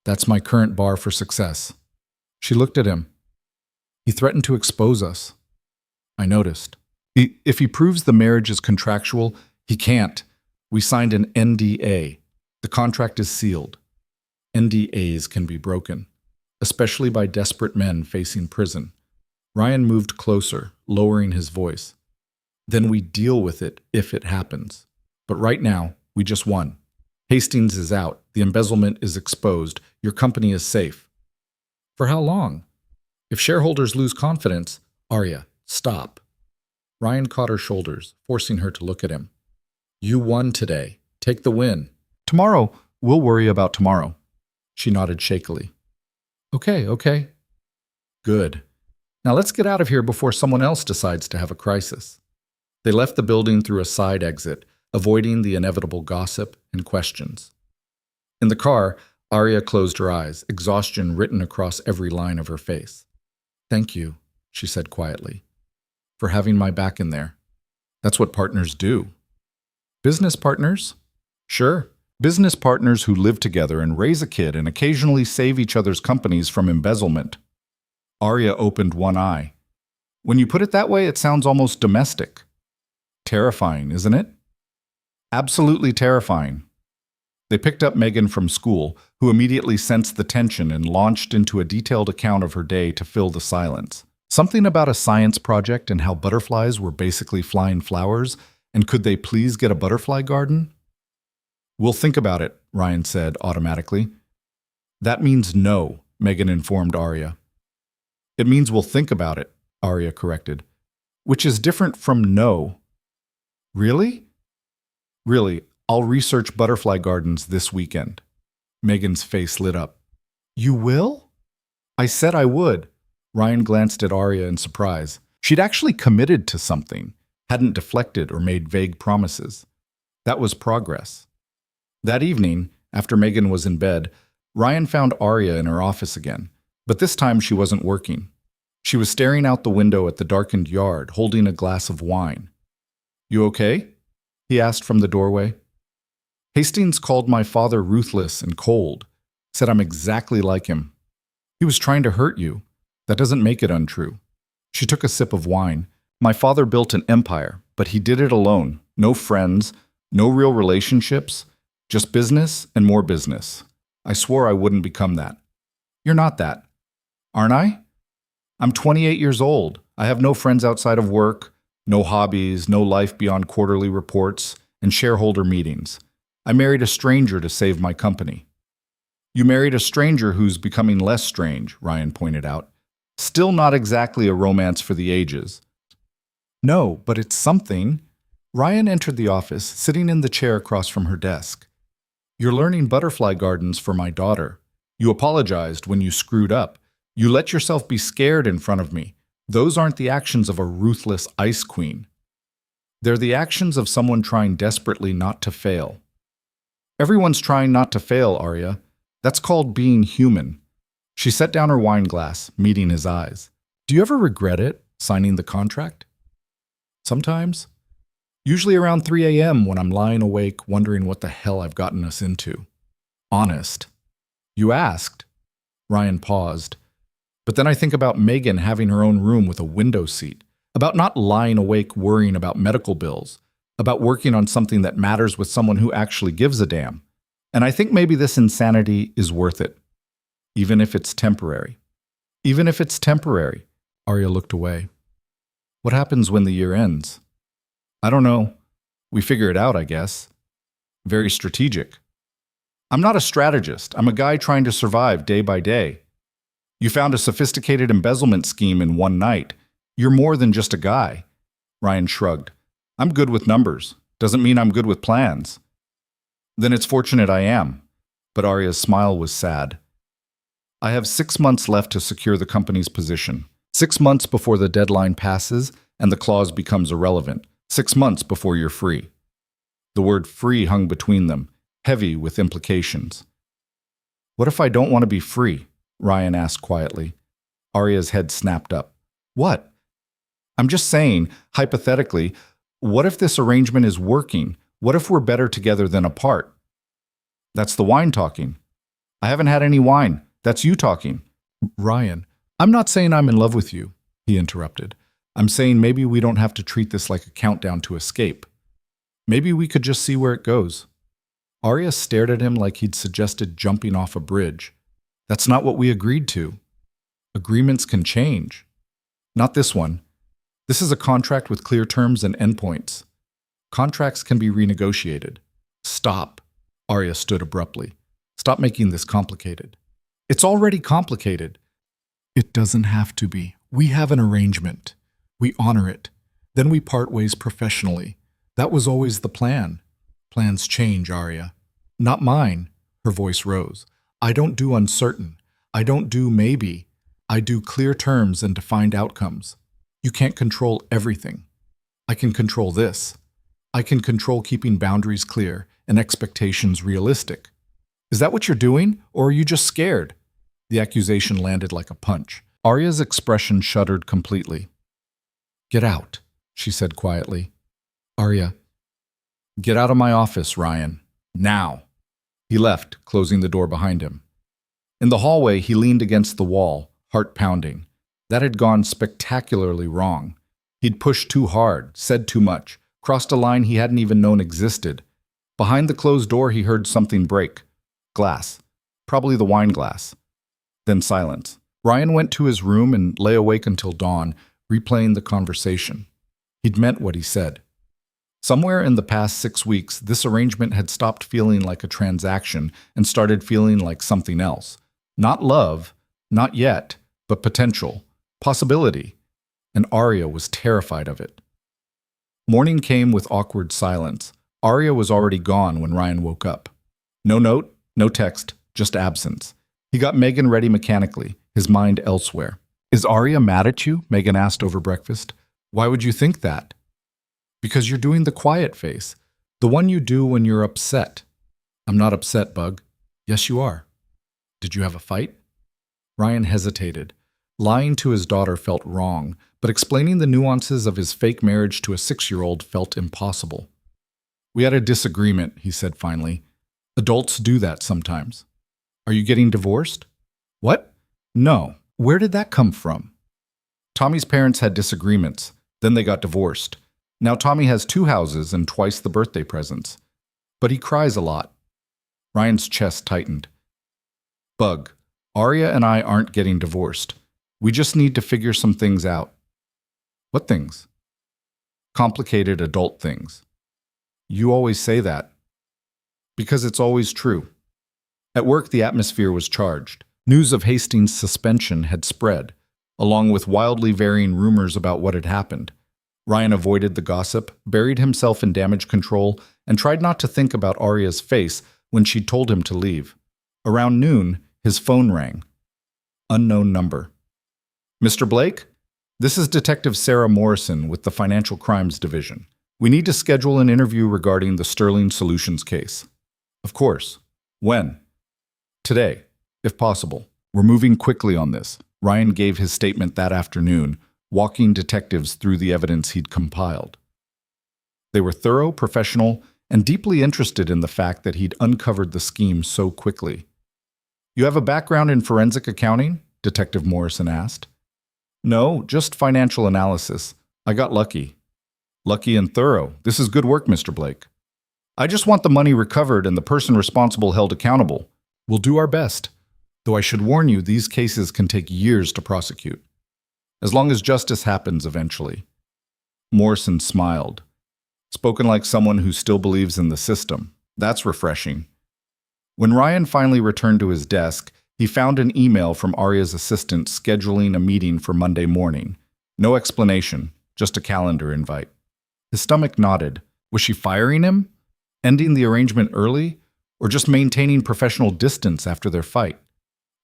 That's my current bar for success. She looked at him. He threatened to expose us. I noticed. If he proves the marriage is contractual, he can't. We signed an NDA. The contract is sealed. NDAs can be broken, especially by desperate men facing prison. Ryan moved closer, lowering his voice. Then we deal with it if it happens. But right now, we just won. Hastings is out. The embezzlement is exposed. Your company is safe. For how long? If shareholders lose confidence, Arya, stop. Ryan caught her shoulders, forcing her to look at him. You won today. Take the win. Tomorrow, we'll worry about tomorrow. She nodded shakily. Okay. Good. Now let's get out of here before someone else decides to have a crisis. They left the building through a side exit, avoiding the inevitable gossip and questions. In the car, Arya closed her eyes, exhaustion written across every line of her face. Thank you, she said quietly, for having my back in there. That's what partners do. Business partners? Sure. Business partners who live together and raise a kid and occasionally save each other's companies from embezzlement. Arya opened one eye. When you put it that way, it sounds almost domestic. Terrifying, isn't it? Absolutely terrifying. They picked up Megan from school, who immediately sensed the tension and launched into a detailed account of her day to fill the silence. Something about a science project and how butterflies were basically flying flowers, and could they please get a butterfly garden? We'll think about it, Ryan said automatically. That means no, Megan informed Arya. It means we'll think about it, Arya corrected, which is different from no. Really? Really, I'll research butterfly gardens this weekend. Megan's face lit up. You will? I said I would. Ryan glanced at Arya in surprise. She'd actually committed to something, hadn't deflected or made vague promises. That was progress. That evening, after Megan was in bed, Ryan found Arya in her office again, but this time she wasn't working. She was staring out the window at the darkened yard, holding a glass of wine. You okay? He asked from the doorway. Hastings called my father ruthless and cold, said I'm exactly like him. He was trying to hurt you. That doesn't make it untrue. She took a sip of wine. My father built an empire, but he did it alone. No friends, no real relationships, just business and more business. I swore I wouldn't become that. You're not that. Aren't I? I'm 28 years old. I have no friends outside of work, no hobbies, no life beyond quarterly reports and shareholder meetings. I married a stranger to save my company. You married a stranger who's becoming less strange, Ryan pointed out. Still not exactly a romance for the ages. No, but it's something. Ryan entered the office, sitting in the chair across from her desk. You're learning butterfly gardens for my daughter. You apologized when you screwed up. You let yourself be scared in front of me. Those aren't the actions of a ruthless ice queen. They're the actions of someone trying desperately not to fail. Everyone's trying not to fail, Arya. That's called being human. She set down her wine glass, meeting his eyes. Do you ever regret it, signing the contract? Sometimes. Usually around 3 a.m. when I'm lying awake wondering what the hell I've gotten us into. Honest. You asked. Ryan paused. But then I think about Megan having her own room with a window seat, about not lying awake worrying about medical bills, about working on something that matters with someone who actually gives a damn. And I think maybe this insanity is worth it, even if it's temporary. Even if it's temporary. Arya looked away. What happens when the year ends? I don't know. We figure it out, I guess. Very strategic. I'm not a strategist. I'm a guy trying to survive day by day. You found a sophisticated embezzlement scheme in one night. You're more than just a guy. Ryan shrugged. I'm good with numbers. Doesn't mean I'm good with plans. Then it's fortunate I am. But Arya's smile was sad. I have 6 months left to secure the company's position. 6 months before the deadline passes and the clause becomes irrelevant. 6 months before you're free. The word free hung between them, heavy with implications. What if I don't want to be free? Ryan asked quietly. Arya's head snapped up. What? I'm just saying, hypothetically, what if this arrangement is working? What if we're better together than apart? That's the wine talking. I haven't had any wine. That's you talking. Ryan, I'm not saying I'm in love with you, he interrupted. I'm saying maybe we don't have to treat this like a countdown to escape. Maybe we could just see where it goes. Arya stared at him like he'd suggested jumping off a bridge. That's not what we agreed to. Agreements can change. Not this one. This is a contract with clear terms and endpoints. Contracts can be renegotiated. Stop. Arya stood abruptly. Stop making this complicated. It's already complicated. It doesn't have to be. We have an arrangement. We honor it. Then we part ways professionally. That was always the plan. Plans change, Arya. Not mine. Her voice rose. I don't do uncertain. I don't do maybe. I do clear terms and defined outcomes. You can't control everything. I can control this. I can control keeping boundaries clear and expectations realistic. Is that what you're doing, or are you just scared? The accusation landed like a punch. Arya's expression shuddered completely. Get out, she said quietly. Arya, get out of my office, Ryan. Now. He left, closing the door behind him. In the hallway, he leaned against the wall, heart pounding. That had gone spectacularly wrong. He'd pushed too hard, said too much, crossed a line he hadn't even known existed. Behind the closed door, he heard something break. Glass. Probably the wine glass. Then silence. Ryan went to his room and lay awake until dawn, replaying the conversation. He'd meant what he said. Somewhere in the past 6 weeks, this arrangement had stopped feeling like a transaction and started feeling like something else. Not love, not yet, but potential, possibility. And Arya was terrified of it. Morning came with awkward silence. Arya was already gone when Ryan woke up. No note, no text, just absence. He got Megan ready mechanically, his mind elsewhere. Is Arya mad at you? Megan asked over breakfast. Why would you think that? Because you're doing the quiet face, the one you do when you're upset. I'm not upset, Bug. Yes, you are. Did you have a fight? Ryan hesitated. Lying to his daughter felt wrong, but explaining the nuances of his fake marriage to a 6-year-old felt impossible. We had a disagreement, he said finally. Adults do that sometimes. Are you getting divorced? What? No. Where did that come from? Tommy's parents had disagreements. Then they got divorced. Now Tommy has 2 houses and twice the birthday presents. But he cries a lot. Ryan's chest tightened. Bug, Arya and I aren't getting divorced. We just need to figure some things out. What things? Complicated adult things. You always say that. Because it's always true. At work, the atmosphere was charged. News of Hastings' suspension had spread, along with wildly varying rumors about what had happened. Ryan avoided the gossip, buried himself in damage control, and tried not to think about Arya's face when she told him to leave. Around noon, his phone rang. Unknown number. Mr. Blake? This is Detective Sarah Morrison with the Financial Crimes Division. We need to schedule an interview regarding the Sterling Solutions case. Of course. When? Today, if possible. We're moving quickly on this. Ryan gave his statement that afternoon, walking detectives through the evidence he'd compiled. They were thorough, professional, and deeply interested in the fact that he'd uncovered the scheme so quickly. You have a background in forensic accounting? Detective Morrison asked. No, just financial analysis. I got lucky. Lucky and thorough. This is good work, Mr. Blake. I just want the money recovered and the person responsible held accountable. We'll do our best. Though I should warn you, these cases can take years to prosecute. As long as justice happens eventually. Morrison smiled. Spoken like someone who still believes in the system. That's refreshing. When Ryan finally returned to his desk, he found an email from Arya's assistant scheduling a meeting for Monday morning. No explanation, just a calendar invite. His stomach knotted. Was she firing him? Ending the arrangement early? Or just maintaining professional distance after their fight?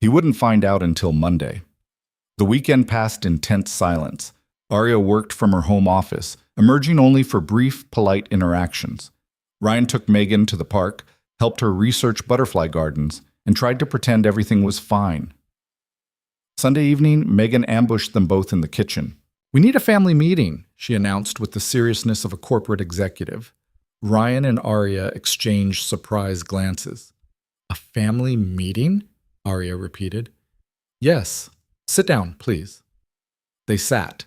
He wouldn't find out until Monday. The weekend passed in tense silence. Arya worked from her home office, emerging only for brief, polite interactions. Ryan took Megan to the park, helped her research butterfly gardens, and tried to pretend everything was fine. Sunday evening, Megan ambushed them both in the kitchen. We need a family meeting, she announced with the seriousness of a corporate executive. Ryan and Arya exchanged surprised glances. A family meeting? Arya repeated. Yes. Sit down, please. They sat.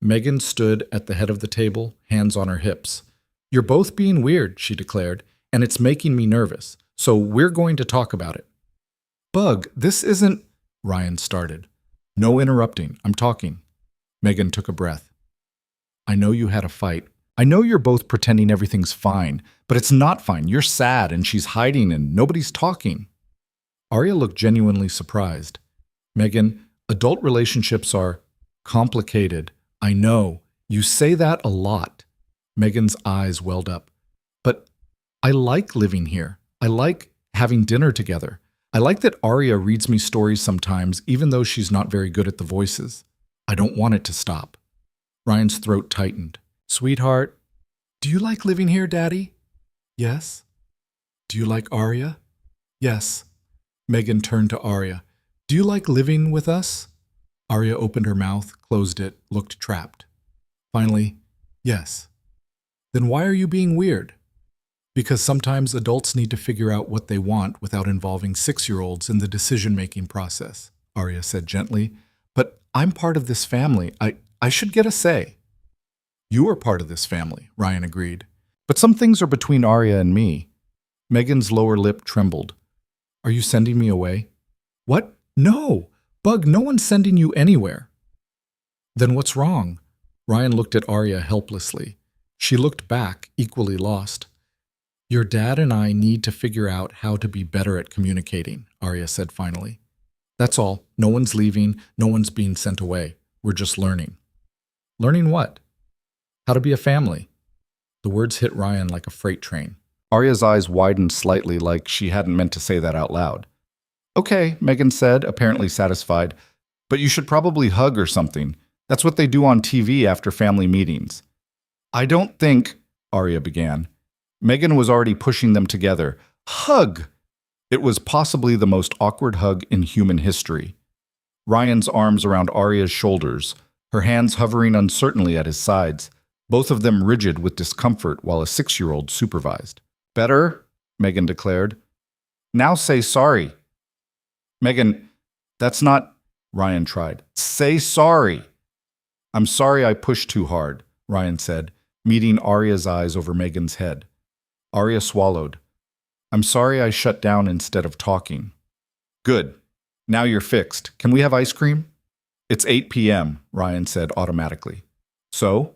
Megan stood at the head of the table, hands on her hips. You're both being weird, she declared, and it's making me nervous, so we're going to talk about it. Bug, this isn't... Ryan started. No interrupting. I'm talking. Megan took a breath. I know you had a fight. I know you're both pretending everything's fine, but it's not fine. You're sad and she's hiding and nobody's talking. Arya looked genuinely surprised. Megan, adult relationships are complicated. I know. You say that a lot. Megan's eyes welled up. But I like living here. I like having dinner together. I like that Arya reads me stories sometimes, even though she's not very good at the voices. I don't want it to stop. Ryan's throat tightened. Sweetheart, do you like living here, Daddy? Yes. Do you like Arya? Yes. Megan turned to Arya. Do you like living with us? Arya opened her mouth, closed it, looked trapped. Finally, yes. Then why are you being weird? Because sometimes adults need to figure out what they want without involving 6-year-olds in the decision-making process, Arya said gently. But I'm part of this family. I should get a say. You are part of this family, Ryan agreed. But some things are between Arya and me. Megan's lower lip trembled. Are you sending me away? What? No! Bug, no one's sending you anywhere. Then what's wrong? Ryan looked at Arya helplessly. She looked back, equally lost. Your dad and I need to figure out how to be better at communicating, Arya said finally. That's all. No one's leaving. No one's being sent away. We're just learning. Learning what? How to be a family. The words hit Ryan like a freight train. Arya's eyes widened slightly, like she hadn't meant to say that out loud. Okay, Megan said, apparently satisfied. But you should probably hug or something. That's what they do on TV after family meetings. I don't think, Arya began. Megan was already pushing them together. Hug! It was possibly the most awkward hug in human history. Ryan's arms around Arya's shoulders, her hands hovering uncertainly at his sides, both of them rigid with discomfort while a 6-year-old supervised. Better, Megan declared. Now say sorry. Megan, that's not... Ryan tried. Say sorry. I'm sorry I pushed too hard, Ryan said, meeting Arya's eyes over Megan's head. Arya swallowed. I'm sorry I shut down instead of talking. Good. Now you're fixed. Can we have ice cream? It's 8 p.m., Ryan said automatically. So?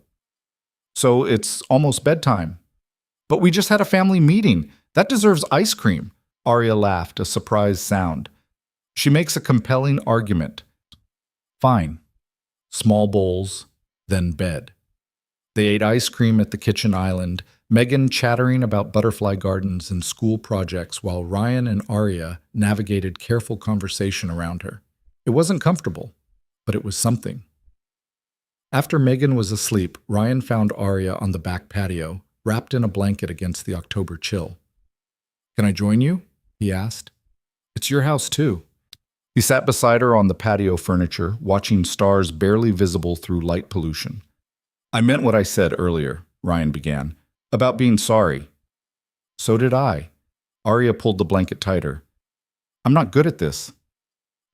So it's almost bedtime. But we just had a family meeting. That deserves ice cream. Arya laughed, a surprised sound. She makes a compelling argument. Fine. Small bowls, then bed. They ate ice cream at the kitchen island, Megan chattering about butterfly gardens and school projects while Ryan and Arya navigated careful conversation around her. It wasn't comfortable, but it was something. After Megan was asleep, Ryan found Arya on the back patio, wrapped in a blanket against the October chill. "Can I join you?" he asked. "It's your house, too." He sat beside her on the patio furniture, watching stars barely visible through light pollution. "I meant what I said earlier," Ryan began, "about being sorry." "So did I." Arya pulled the blanket tighter. "I'm not good at this.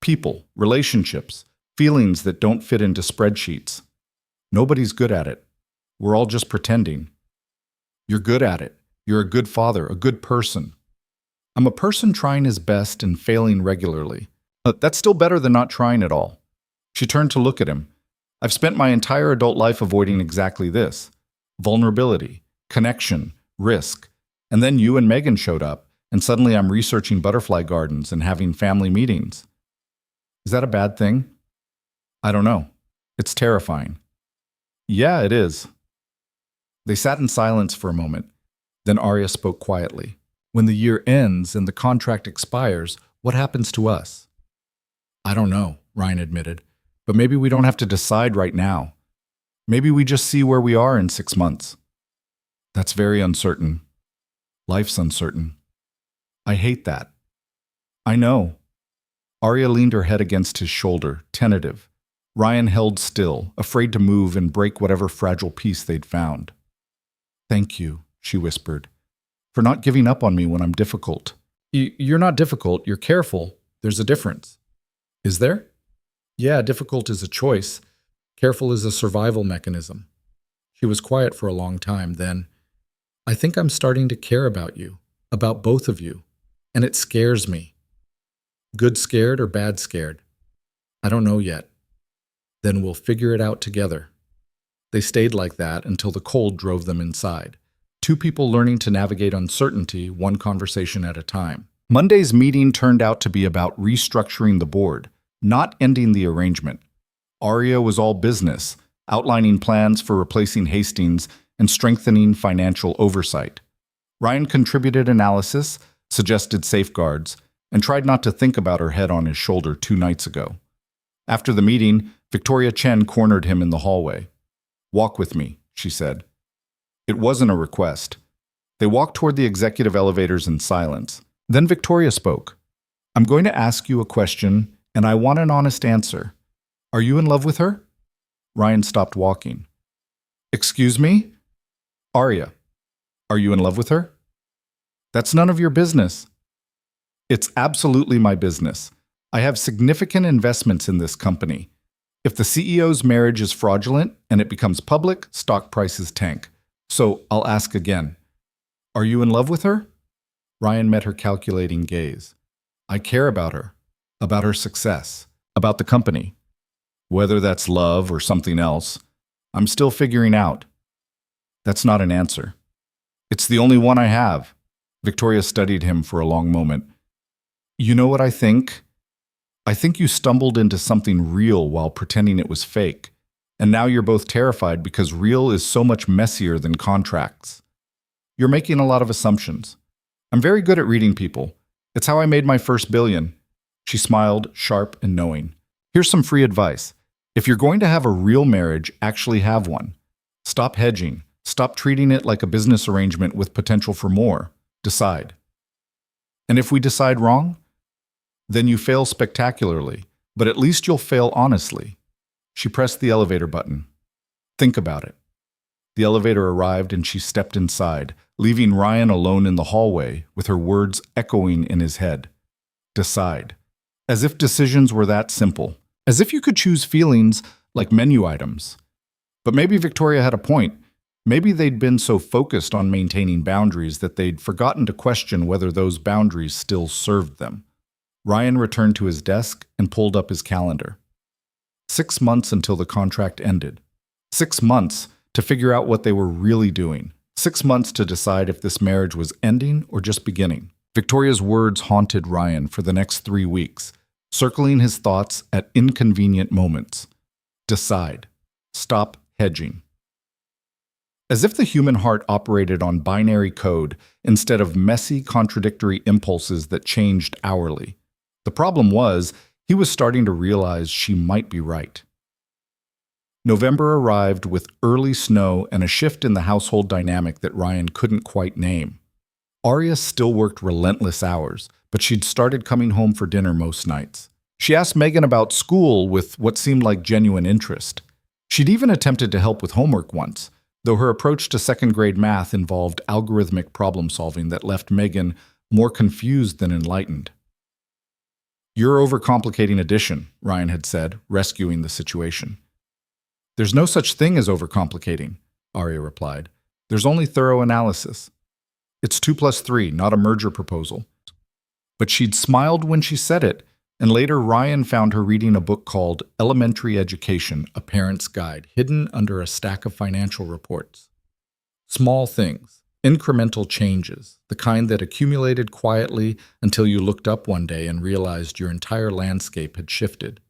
People, relationships, feelings that don't fit into spreadsheets. Nobody's good at it. We're all just pretending. You're good at it. You're a good father, a good person. I'm a person trying his best and failing regularly. That's still better than not trying at all." She turned to look at him. "I've spent my entire adult life avoiding exactly this. Vulnerability, connection, risk. And then you and Megan showed up, and suddenly I'm researching butterfly gardens and having family meetings. Is that a bad thing? I don't know. It's terrifying." "Yeah, it is." They sat in silence for a moment. Then Arya spoke quietly. "When the year ends and the contract expires, what happens to us?" "I don't know," Ryan admitted. "But maybe we don't have to decide right now. Maybe we just see where we are in 6 months." "That's very uncertain. Life's uncertain." "I hate that." "I know." Arya leaned her head against his shoulder, tentative. Ryan held still, afraid to move and break whatever fragile piece they'd found. "Thank you," she whispered, "for not giving up on me when I'm difficult." You're not difficult, you're careful. There's a difference." "Is there?" "Yeah, difficult is a choice. Careful is a survival mechanism." She was quiet for a long time, then, "I think I'm starting to care about you, about both of you, and it scares me." "Good scared or bad scared?" "I don't know yet." "Then we'll figure it out together." They stayed like that until the cold drove them inside. Two people learning to navigate uncertainty, one conversation at a time. Monday's meeting turned out to be about restructuring the board, not ending the arrangement. Arya was all business, outlining plans for replacing Hastings and strengthening financial oversight. Ryan contributed analysis, suggested safeguards, and tried not to think about her head on his shoulder 2 nights ago. After the meeting, Victoria Chen cornered him in the hallway. "Walk with me," she said. It wasn't a request. They walked toward the executive elevators in silence. Then Victoria spoke. "I'm going to ask you a question, and I want an honest answer. Are you in love with her?" Ryan stopped walking. "Excuse me?" "Arya, are you in love with her?" "That's none of your business." "It's absolutely my business. I have significant investments in this company. If the CEO's marriage is fraudulent and it becomes public, stock prices tank. So I'll ask again. Are you in love with her?" Ryan met her calculating gaze. "I care about her success, about the company. Whether that's love or something else, I'm still figuring out." "That's not an answer." "It's the only one I have." Victoria studied him for a long moment. "You know what I think? I think you stumbled into something real while pretending it was fake. And now you're both terrified because real is so much messier than contracts. You're making a lot of assumptions. I'm very good at reading people. It's how I made my first billion." She smiled, sharp and knowing. "Here's some free advice. If you're going to have a real marriage, actually have one. Stop hedging. Stop treating it like a business arrangement with potential for more. Decide. And if we decide wrong, then you fail spectacularly, but at least you'll fail honestly." She pressed the elevator button. "Think about it." The elevator arrived and she stepped inside, leaving Ryan alone in the hallway with her words echoing in his head. Decide. As if decisions were that simple. As if you could choose feelings like menu items. But maybe Victoria had a point. Maybe they'd been so focused on maintaining boundaries that they'd forgotten to question whether those boundaries still served them. Ryan returned to his desk and pulled up his calendar. 6 months until the contract ended. 6 months to figure out what they were really doing. 6 months to decide if this marriage was ending or just beginning. Victoria's words haunted Ryan for the next 3 weeks, circling his thoughts at inconvenient moments. Decide. Stop hedging. As if the human heart operated on binary code instead of messy, contradictory impulses that changed hourly. The problem was, he was starting to realize she might be right. November arrived with early snow and a shift in the household dynamic that Ryan couldn't quite name. Arya still worked relentless hours, but she'd started coming home for dinner most nights. She asked Megan about school with what seemed like genuine interest. She'd even attempted to help with homework once, though her approach to second-grade math involved algorithmic problem-solving that left Megan more confused than enlightened. "You're overcomplicating addition," Ryan had said, rescuing the situation. "There's no such thing as overcomplicating," Arya replied. "There's only thorough analysis. It's 2 plus 3, not a merger proposal." But she'd smiled when she said it, and later Ryan found her reading a book called Elementary Education, A Parent's Guide, hidden under a stack of financial reports. Small things, incremental changes, the kind that accumulated quietly until you looked up one day and realized your entire landscape had shifted.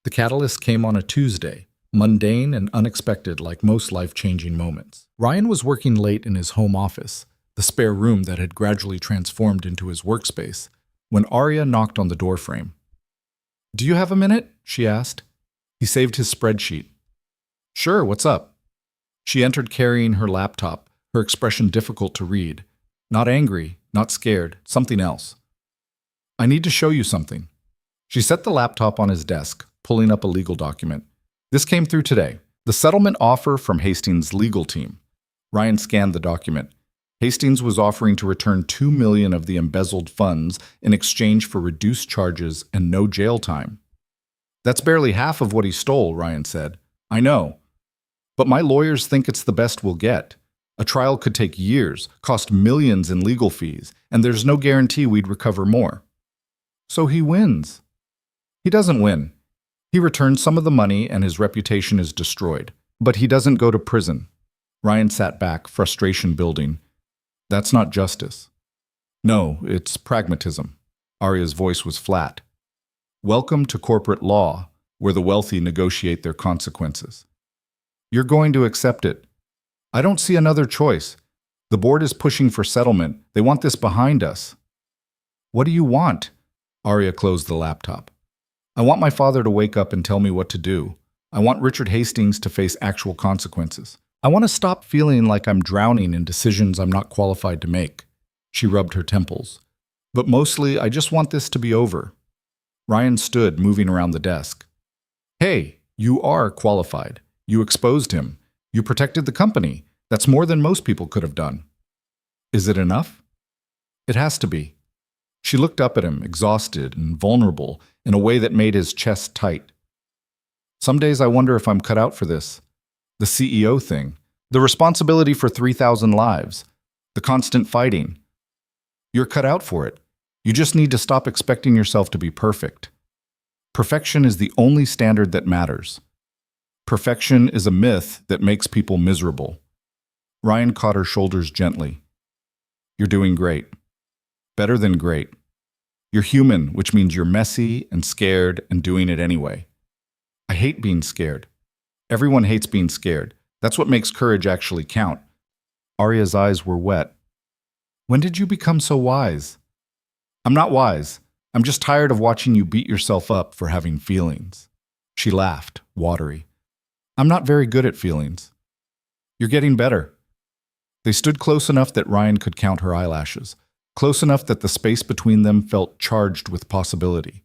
The catalyst came on a Tuesday, mundane and unexpected like most life-changing moments. Ryan was working late in his home office, the spare room that had gradually transformed into his workspace, when Arya knocked on the doorframe. "Do you have a minute?" she asked. He saved his spreadsheet. "Sure, what's up?" She entered carrying her laptop, her expression difficult to read. Not angry, not scared, something else. "I need to show you something." She set the laptop on his desk, pulling up a legal document. "This came through today. The settlement offer from Hastings' legal team." Ryan scanned the document. Hastings was offering to return $2 million of the embezzled funds in exchange for reduced charges and no jail time. "That's barely half of what he stole," Ryan said. "I know. But my lawyers think it's the best we'll get. A trial could take years, cost millions in legal fees, and there's no guarantee we'd recover more." "So he wins." "He doesn't win. He returns some of the money and his reputation is destroyed. But he doesn't go to prison." Ryan sat back, frustration building. "That's not justice." "No, it's pragmatism." Arya's voice was flat. "Welcome to corporate law, where the wealthy negotiate their consequences. You're going to accept it. I don't see another choice. The board is pushing for settlement. They want this behind us." "What do you want?" Arya closed the laptop. "I want my father to wake up and tell me what to do. I want Richard Hastings to face actual consequences. I want to stop feeling like I'm drowning in decisions I'm not qualified to make." She rubbed her temples. "But mostly, I just want this to be over." Ryan stood, moving around the desk. "Hey, you are qualified. You exposed him. You protected the company. That's more than most people could have done." "Is it enough?" "It has to be." She looked up at him, exhausted and vulnerable, in a way that made his chest tight. "Some days I wonder if I'm cut out for this. The CEO thing, the responsibility for 3,000 lives, the constant fighting. You're cut out for it. You just need to stop expecting yourself to be perfect. Perfection is the only standard that matters. Perfection is a myth that makes people miserable." Ryan caught her shoulders gently. "You're doing great. Better than great. You're human, which means you're messy and scared and doing it anyway. I hate being scared. Everyone hates being scared. That's what makes courage actually count." Arya's eyes were wet. "When did you become so wise?" "I'm not wise. I'm just tired of watching you beat yourself up for having feelings." She laughed, watery. "I'm not very good at feelings." "You're getting better." They stood close enough that Ryan could count her eyelashes, close enough that the space between them felt charged with possibility.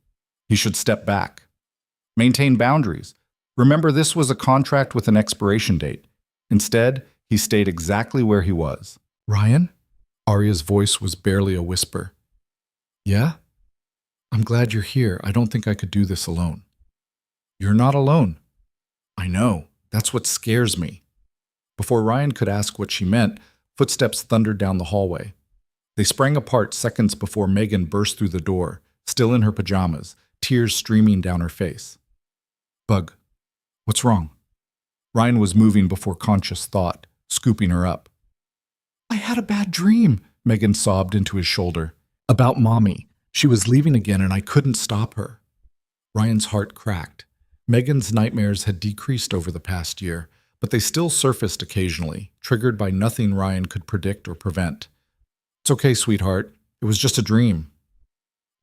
He should step back. Maintain boundaries. Remember, this was a contract with an expiration date. Instead, he stayed exactly where he was. "Ryan?" Arya's voice was barely a whisper. "Yeah? I'm glad you're here. I don't think I could do this alone." "You're not alone." "I know. That's what scares me." Before Ryan could ask what she meant, footsteps thundered down the hallway. They sprang apart seconds before Megan burst through the door, still in her pajamas, tears streaming down her face. Bug, what's wrong? Ryan was moving before conscious thought, scooping her up. I had a bad dream, Megan sobbed into his shoulder. About Mommy. She was leaving again and I couldn't stop her. Ryan's heart cracked. Megan's nightmares had decreased over the past year, but they still surfaced occasionally, triggered by nothing Ryan could predict or prevent. It's okay, sweetheart. It was just a dream.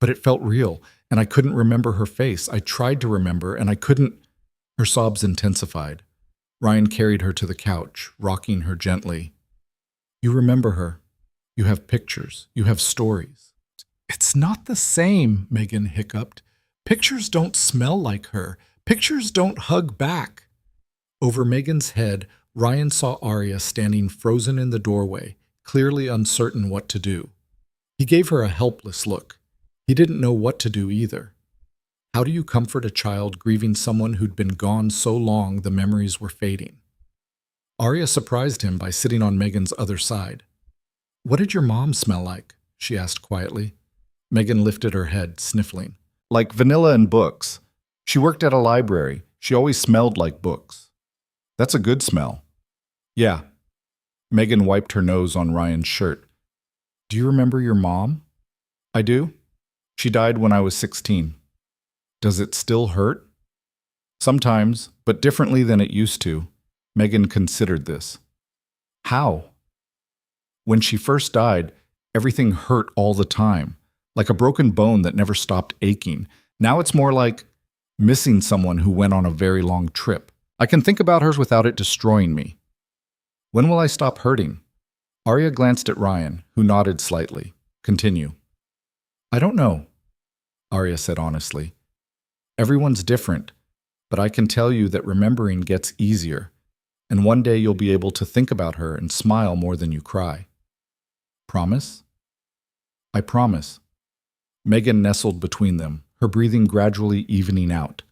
But it felt real, and I couldn't remember her face. I tried to remember, and I couldn't. Her sobs intensified. Ryan carried her to the couch, rocking her gently. You remember her. You have pictures. You have stories. It's not the same, Megan hiccuped. Pictures don't smell like her. Pictures don't hug back. Over Megan's head, Ryan saw Arya standing frozen in the doorway, clearly uncertain what to do. He gave her a helpless look. He didn't know what to do either. How do you comfort a child grieving someone who'd been gone so long the memories were fading? Arya surprised him by sitting on Megan's other side. What did your mom smell like? She asked quietly. Megan lifted her head, sniffling. Like vanilla and books. She worked at a library. She always smelled like books. That's a good smell. Yeah. Megan wiped her nose on Ryan's shirt. Do you remember your mom? I do. She died when I was 16. Does it still hurt? Sometimes, but differently than it used to. Megan considered this. How? When she first died, everything hurt all the time, like a broken bone that never stopped aching. Now it's more like missing someone who went on a very long trip. I can think about her without it destroying me. When will I stop hurting? Arya glanced at Ryan, who nodded slightly. Continue. I don't know, Arya said honestly. Everyone's different, but I can tell you that remembering gets easier, and one day you'll be able to think about her and smile more than you cry. Promise? I promise. Megan nestled between them, her breathing gradually evening out.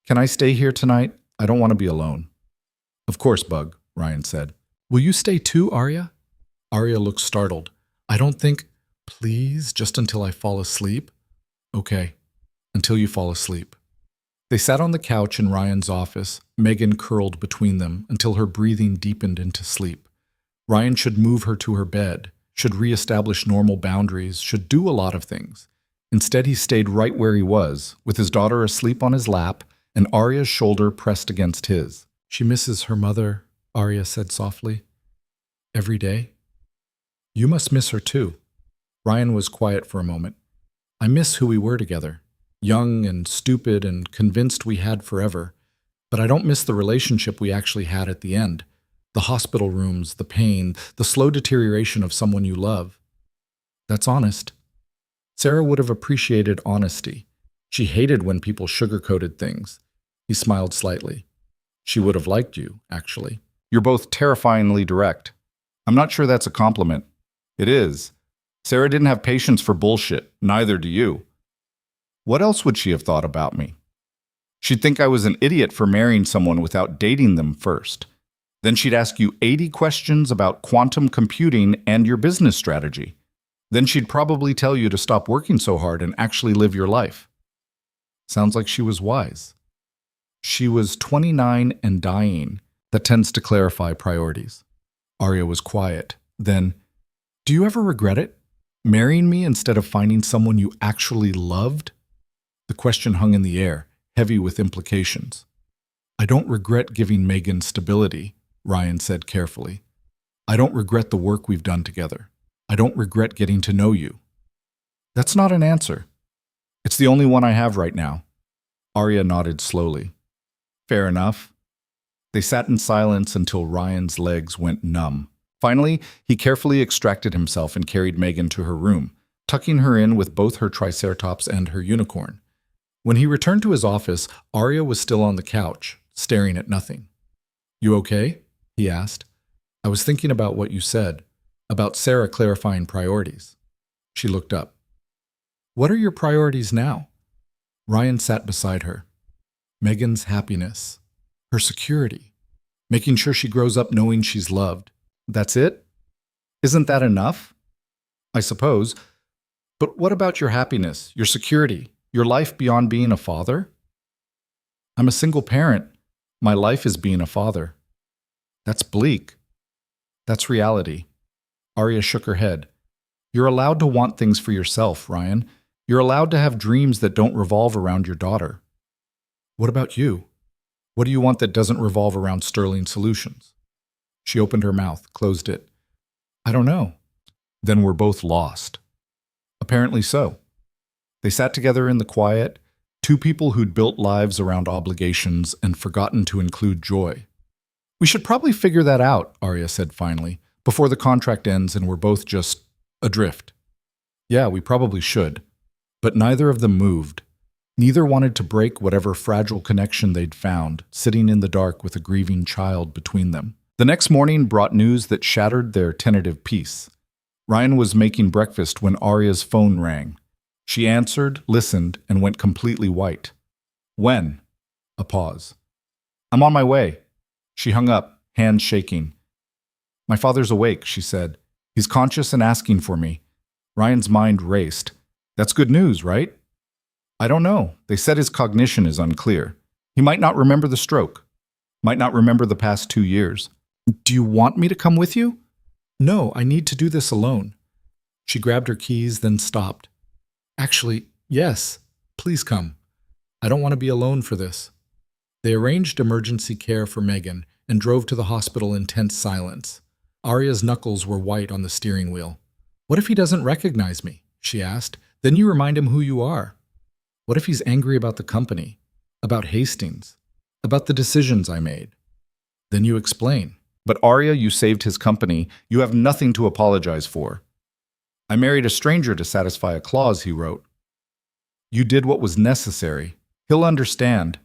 Can I stay here tonight? I don't want to be alone. Of course, Bug, Ryan said. Will you stay too, Arya? Arya looked startled. I don't think... Please, just until I fall asleep? Okay, until you fall asleep. They sat on the couch in Ryan's office, Megan curled between them until her breathing deepened into sleep. Ryan should move her to her bed, should reestablish normal boundaries, should do a lot of things. Instead, he stayed right where he was, with his daughter asleep on his lap and Arya's shoulder pressed against his. She misses her mother, Arya said softly. Every day? You must miss her too. Ryan was quiet for a moment. I miss who we were together, young and stupid and convinced we had forever. But I don't miss the relationship we actually had at the end. The hospital rooms, the pain, the slow deterioration of someone you love. That's honest. Sarah would have appreciated honesty. She hated when people sugar-coated things. He smiled slightly. She would have liked you, actually. You're both terrifyingly direct. I'm not sure that's a compliment. It is. Sarah didn't have patience for bullshit. Neither do you. What else would she have thought about me? She'd think I was an idiot for marrying someone without dating them first. Then she'd ask you 80 questions about quantum computing and your business strategy. Then she'd probably tell you to stop working so hard and actually live your life. Sounds like she was wise. She was 29 and dying. That tends to clarify priorities. Arya was quiet. Then, do you ever regret it? Marrying me instead of finding someone you actually loved? The question hung in the air, heavy with implications. I don't regret giving Megan stability, Ryan said carefully. I don't regret the work we've done together. I don't regret getting to know you. That's not an answer. It's the only one I have right now. Arya nodded slowly. Fair enough. They sat in silence until Ryan's legs went numb. Finally, he carefully extracted himself and carried Megan to her room, tucking her in with both her triceratops and her unicorn. When he returned to his office, Arya was still on the couch, staring at nothing. You okay? He asked. I was thinking about what you said, about Sarah clarifying priorities. She looked up. What are your priorities now? Ryan sat beside her. Megan's happiness, her security, making sure she grows up knowing she's loved. That's it? Isn't that enough? I suppose. But what about your happiness, your security, your life beyond being a father? I'm a single parent. My life is being a father. That's bleak. That's reality. Arya shook her head. You're allowed to want things for yourself, Ryan. You're allowed to have dreams that don't revolve around your daughter. What about you? What do you want that doesn't revolve around Sterling Solutions? She opened her mouth, closed it. I don't know. Then we're both lost. Apparently so. They sat together in the quiet, two people who'd built lives around obligations and forgotten to include joy. We should probably figure that out, Arya said finally, before the contract ends and we're both just adrift. Yeah, we probably should. But neither of them moved. Neither wanted to break whatever fragile connection they'd found, sitting in the dark with a grieving child between them. The next morning brought news that shattered their tentative peace. Ryan was making breakfast when Arya's phone rang. She answered, listened, and went completely white. When? A pause. I'm on my way. She hung up, hands shaking. My father's awake, she said. He's conscious and asking for me. Ryan's mind raced. That's good news, right? I don't know. They said his cognition is unclear. He might not remember the stroke. Might not remember the past 2 years. Do you want me to come with you? No, I need to do this alone. She grabbed her keys, then stopped. Actually, yes. Please come. I don't want to be alone for this. They arranged emergency care for Megan and drove to the hospital in tense silence. Arya's knuckles were white on the steering wheel. What if he doesn't recognize me? She asked. Then you remind him who you are. What if he's angry about the company, about Hastings, about the decisions I made? Then you explain. But Arya, you saved his company. You have nothing to apologize for. I married a stranger to satisfy a clause, he wrote. You did what was necessary. He'll understand.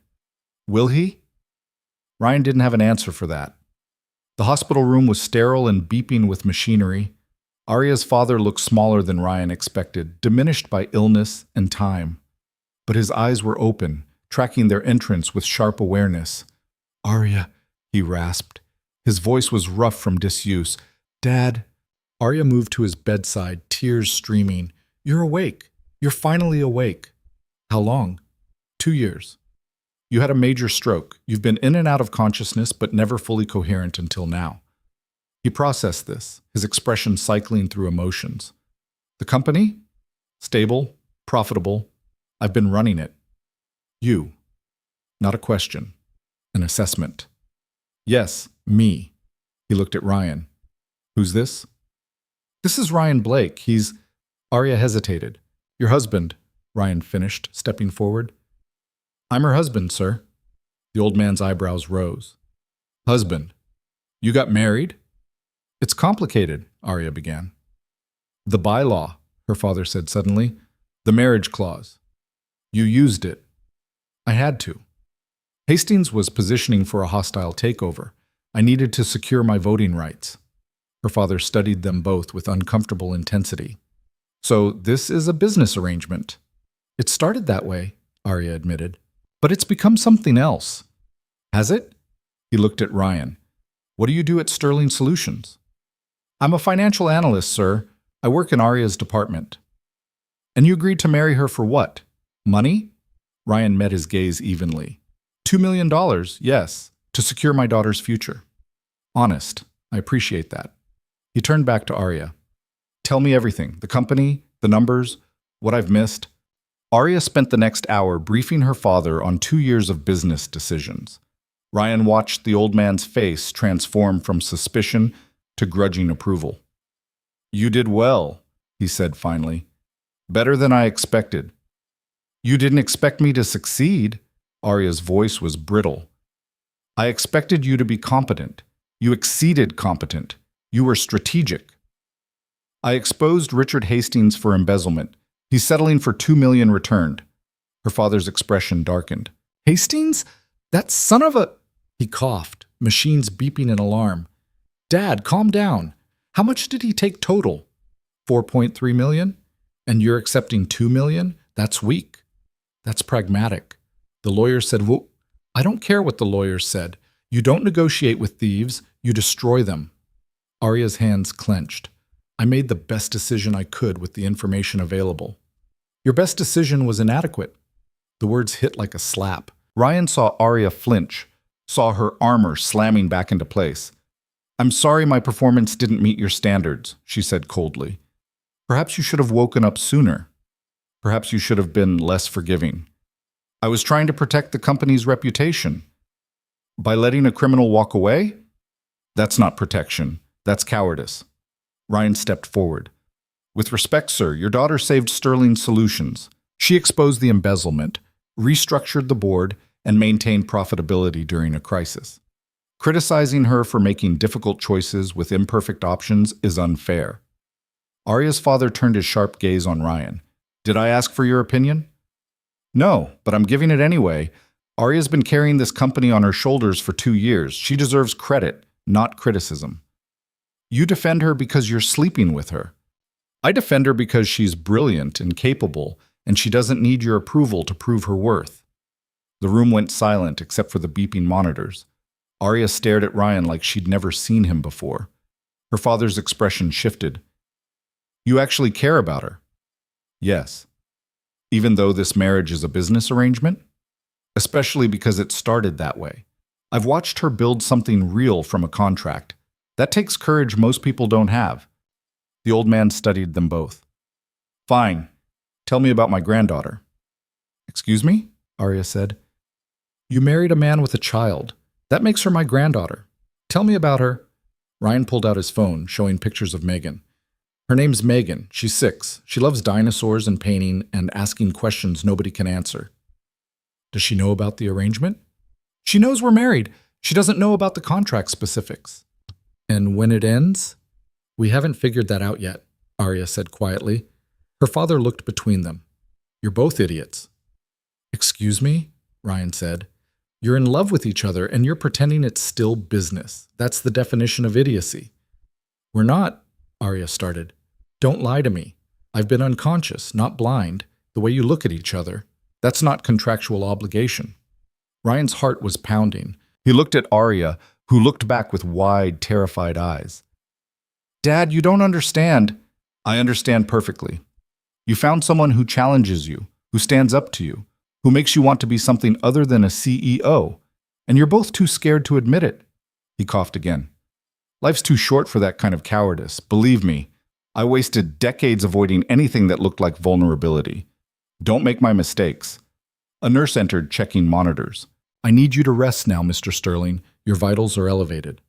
Will he? Ryan didn't have an answer for that. The hospital room was sterile and beeping with machinery. Arya's father looked smaller than Ryan expected, diminished by illness and time. But his eyes were open, tracking their entrance with sharp awareness. Arya, he rasped. His voice was rough from disuse. Dad. Arya moved to his bedside, tears streaming. You're awake. You're finally awake. How long? 2 years. You had a major stroke. You've been in and out of consciousness, but never fully coherent until now. He processed this, his expression cycling through emotions. The company? Stable, profitable. I've been running it. You. Not a question. An assessment. Yes, me. He looked at Ryan. Who's this? This is Ryan Blake. He's... Arya hesitated. Your husband, Ryan finished, stepping forward. I'm her husband, sir. The old man's eyebrows rose. Husband. You got married? It's complicated, Arya began. The bylaw, her father said suddenly. The marriage clause. You used it. I had to. Hastings was positioning for a hostile takeover. I needed to secure my voting rights. Her father studied them both with uncomfortable intensity. So this is a business arrangement. It started that way, Arya admitted. But it's become something else. Has it? He looked at Ryan. What do you do at Sterling Solutions? I'm a financial analyst, sir. I work in Arya's department. And you agreed to marry her for what? Money? Ryan met his gaze evenly. $2 million, yes, to secure my daughter's future. Honest, I appreciate that. He turned back to Arya. Tell me everything, the company, the numbers, what I've missed. Arya spent the next hour briefing her father on 2 years of business decisions. Ryan watched the old man's face transform from suspicion to grudging approval. You did well, he said finally. Better than I expected. You didn't expect me to succeed? Arya's voice was brittle. I expected you to be competent. You exceeded competent. You were strategic. I exposed Richard Hastings for embezzlement. He's settling for $2 million returned. Her father's expression darkened. Hastings? That son of a... He coughed, machines beeping in alarm. Dad, calm down. How much did he take total? 4.3 million? And you're accepting 2 million? That's weak. That's pragmatic. The lawyer said, well, I don't care what the lawyer said. You don't negotiate with thieves, you destroy them. Arya's hands clenched. I made the best decision I could with the information available. Your best decision was inadequate. The words hit like a slap. Ryan saw Arya flinch, saw her armor slamming back into place. "I'm sorry my performance didn't meet your standards," she said coldly. "Perhaps you should have woken up sooner. Perhaps you should have been less forgiving. I was trying to protect the company's reputation. By letting a criminal walk away? That's not protection. That's cowardice." Ryan stepped forward. "With respect, sir, your daughter saved Sterling Solutions. She exposed the embezzlement, restructured the board, and maintained profitability during a crisis. Criticizing her for making difficult choices with imperfect options is unfair." Arya's father turned his sharp gaze on Ryan. "Did I ask for your opinion?" "No, but I'm giving it anyway. Arya's been carrying this company on her shoulders for 2 years. She deserves credit, not criticism. You defend her because you're sleeping with her. I defend her because she's brilliant and capable, and she doesn't need your approval to prove her worth." The room went silent except for the beeping monitors. Arya stared at Ryan like she'd never seen him before. Her father's expression shifted. "You actually care about her?" "Yes. Even though this marriage is a business arrangement? Especially because it started that way. I've watched her build something real from a contract. That takes courage most people don't have." The old man studied them both. "Fine. Tell me about my granddaughter." "Excuse me?" Arya said. "You married a man with a child. That makes her my granddaughter. Tell me about her." Ryan pulled out his phone, showing pictures of Megan. "Her name's Megan. She's 6. She loves dinosaurs and painting and asking questions nobody can answer." "Does she know about the arrangement?" "She knows we're married. She doesn't know about the contract specifics." "And when it ends?" "We haven't figured that out yet," Arya said quietly. Her father looked between them. "You're both idiots." "Excuse me?" Ryan said. "You're in love with each other and you're pretending it's still business. That's the definition of idiocy." "We're not," Arya started. "Don't lie to me. I've been unconscious, not blind. The way you look at each other, that's not contractual obligation." Ryan's heart was pounding. He looked at Arya, who looked back with wide, terrified eyes. "Dad, you don't understand." "I understand perfectly. You found someone who challenges you, who stands up to you, who makes you want to be something other than a CEO, and you're both too scared to admit it." He coughed again. "Life's too short for that kind of cowardice. Believe me, I wasted decades avoiding anything that looked like vulnerability. Don't make my mistakes." A nurse entered, checking monitors. "I need you to rest now, Mr. Sterling. Your vitals are elevated."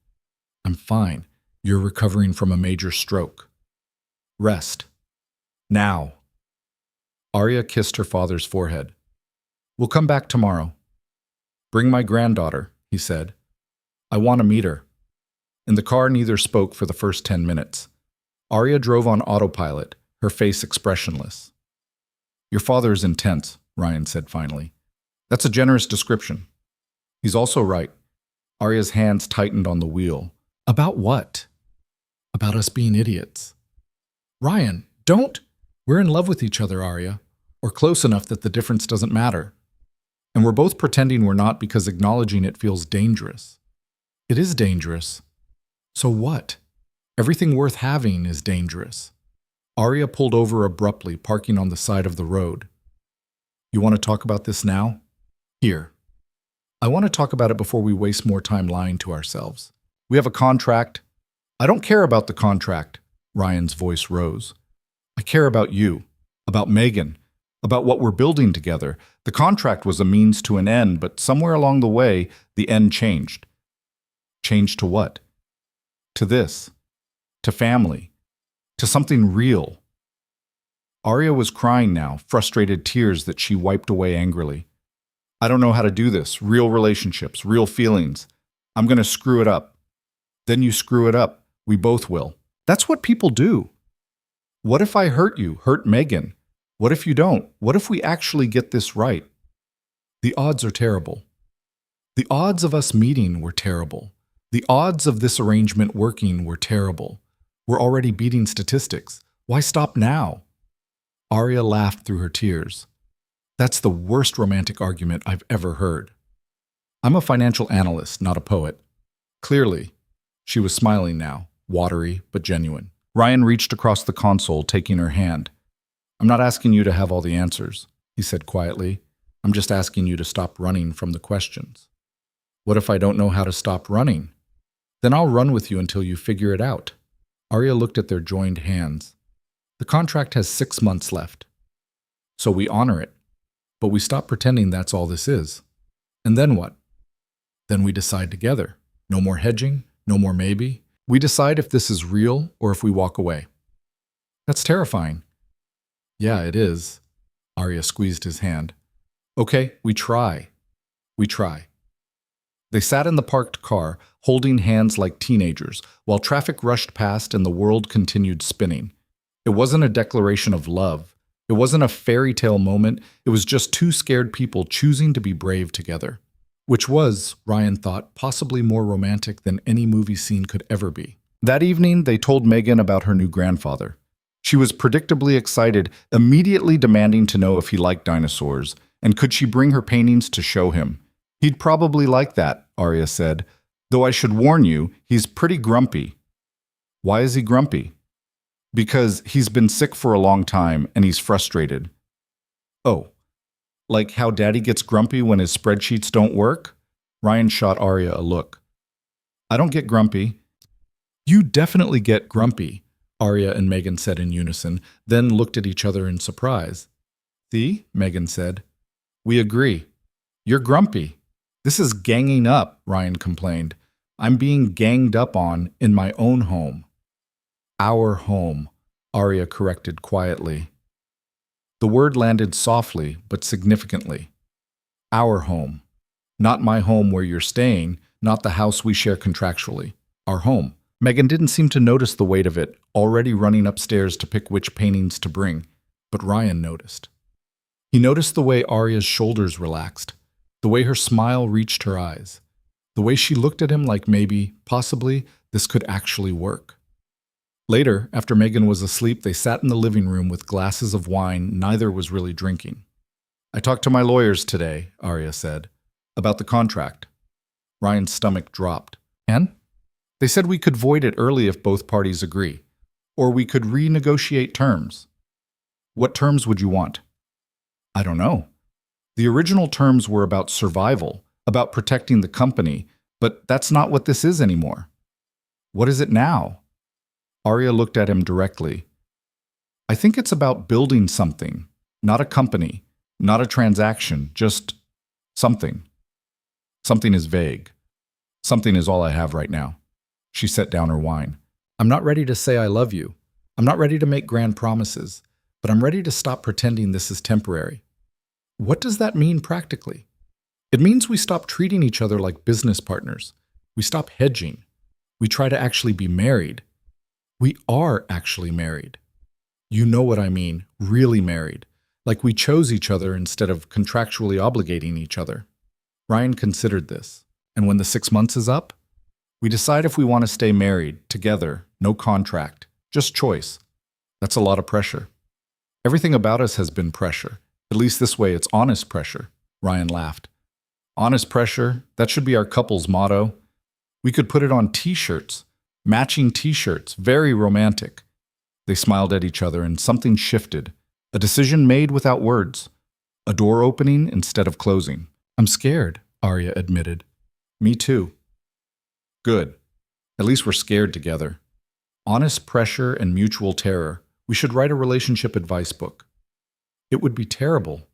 "I'm fine. You're recovering from a major stroke." "Rest. Now." Arya kissed her father's forehead. "We'll come back tomorrow." "Bring my granddaughter," he said. "I want to meet her." In the car, neither spoke for the first 10 minutes. Arya drove on autopilot, her face expressionless. "Your father is intense," Ryan said finally. "That's a generous description." "He's also right." Arya's hands tightened on the wheel. "About what?" "About us being idiots." "Ryan, don't!" "We're in love with each other, Arya, or close enough that the difference doesn't matter. And we're both pretending we're not because acknowledging it feels dangerous." "It is dangerous." "So what? Everything worth having is dangerous." Arya pulled over abruptly, parking on the side of the road. "You want to talk about this now?" "Here. I want to talk about it before we waste more time lying to ourselves. We have a contract." "I don't care about the contract." Ryan's voice rose. "I care about you, about Megan, about what we're building together. The contract was a means to an end, but somewhere along the way, the end changed." "Changed to what?" "To this. To family. To something real." Arya was crying now, frustrated tears that she wiped away angrily. "I don't know how to do this. Real relationships, real feelings. I'm going to screw it up." "Then you screw it up. We both will. That's what people do." "What if I hurt you, hurt Megan? What if you don't? What if we actually get this right?" "The odds are terrible." "The odds of us meeting were terrible. The odds of this arrangement working were terrible. We're already beating statistics. Why stop now?" Arya laughed through her tears. "That's the worst romantic argument I've ever heard. I'm a financial analyst, not a poet." Clearly, she was smiling now, watery but genuine. Ryan reached across the console, taking her hand. "I'm not asking you to have all the answers," he said quietly. I'm just asking you to stop running from the questions. What if I don't know how to stop running? Then I'll run with you until you figure it out. Arya looked at their joined hands. The contract has 6 months left. So we honor it. But we stop pretending that's all this is. And then what? Then we decide together. No more hedging, no more maybe. We decide if this is real or if we walk away. That's terrifying. Yeah, it is. Arya squeezed his hand. Okay, we try. We try. They sat in the parked car, holding hands like teenagers, while traffic rushed past and the world continued spinning. It wasn't a declaration of love. It wasn't a fairy tale moment. It was just two scared people choosing to be brave together. Which was, Ryan thought, possibly more romantic than any movie scene could ever be. That evening, they told Megan about her new grandfather. She was predictably excited, immediately demanding to know if he liked dinosaurs, and could she bring her paintings to show him. He'd probably like that, Arya said, though I should warn you, he's pretty grumpy. Why is he grumpy? Because he's been sick for a long time and he's frustrated. Oh, like how Daddy gets grumpy when his spreadsheets don't work? Ryan shot Arya a look. I don't get grumpy. You definitely get grumpy, Arya and Megan said in unison, then looked at each other in surprise. See, Megan said. We agree. You're grumpy. This is ganging up, Ryan complained. I'm being ganged up on in my own home. Our home, Arya corrected quietly. The word landed softly but significantly. Our home. Not my home where you're staying, not the house we share contractually. Our home. Megan didn't seem to notice the weight of it, already running upstairs to pick which paintings to bring, but Ryan noticed. He noticed the way Arya's shoulders relaxed, the way her smile reached her eyes, the way she looked at him like maybe, possibly, this could actually work. Later, after Megan was asleep, they sat in the living room with glasses of wine neither was really drinking. I talked to my lawyers today, Arya said, about the contract. Ryan's stomach dropped. And? They said we could void it early if both parties agree, or we could renegotiate terms. What terms would you want? I don't know. The original terms were about survival, about protecting the company, but that's not what this is anymore. What is it now? Arya looked at him directly. I think it's about building something, not a company, not a transaction, just something. Something is vague. Something is all I have right now. She set down her wine. I'm not ready to say I love you. I'm not ready to make grand promises, but I'm ready to stop pretending this is temporary. What does that mean practically? It means we stop treating each other like business partners. We stop hedging. We try to actually be married. We are actually married. You know what I mean, really married. Like we chose each other instead of contractually obligating each other. Ryan considered this, and when the 6 months is up, we decide if we want to stay married, together, no contract, just choice. That's a lot of pressure. Everything about us has been pressure. At least this way it's honest pressure, Ryan laughed. Honest pressure, that should be our couple's motto. We could put it on t-shirts, matching t-shirts, very romantic. They smiled at each other and something shifted, a decision made without words, a door opening instead of closing. I'm scared, Arya admitted. Me too. Good. At least we're scared together. Honest pressure and mutual terror. We should write a relationship advice book. It would be terrible.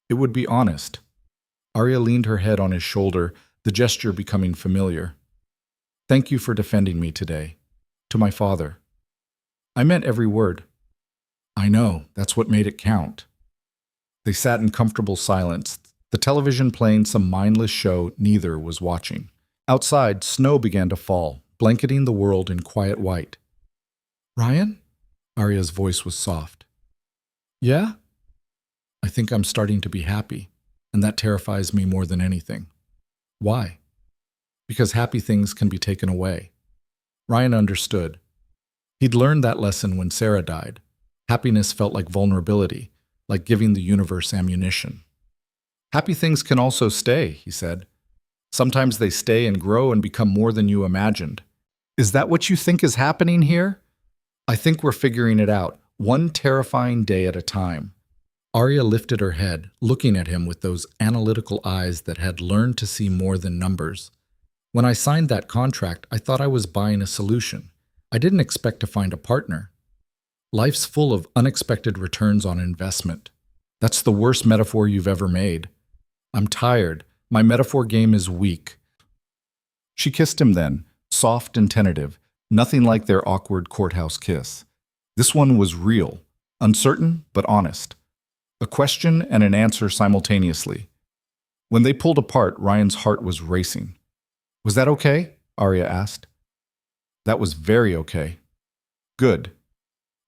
It would be honest. Arya leaned her head on his shoulder, the gesture becoming familiar. Thank you for defending me today. To my father. I meant every word. I know, that's what made it count. They sat in comfortable silence, the television playing some mindless show neither was watching. Outside, snow began to fall, blanketing the world in quiet white. Ryan? Arya's voice was soft. Yeah? I think I'm starting to be happy, and that terrifies me more than anything. Why? Because happy things can be taken away. Ryan understood. He'd learned that lesson when Sarah died. Happiness felt like vulnerability, like giving the universe ammunition. Happy things can also stay, he said. Sometimes they stay and grow and become more than you imagined. Is that what you think is happening here? I think we're figuring it out, one terrifying day at a time. Arya lifted her head, looking at him with those analytical eyes that had learned to see more than numbers. When I signed that contract, I thought I was buying a solution. I didn't expect to find a partner. Life's full of unexpected returns on investment. That's the worst metaphor you've ever made. I'm tired. My metaphor game is weak. She kissed him then, soft and tentative, nothing like their awkward courthouse kiss. This one was real, uncertain but honest. A question and an answer simultaneously. When they pulled apart, Ryan's heart was racing. Was that okay? Arya asked. That was very okay. Good.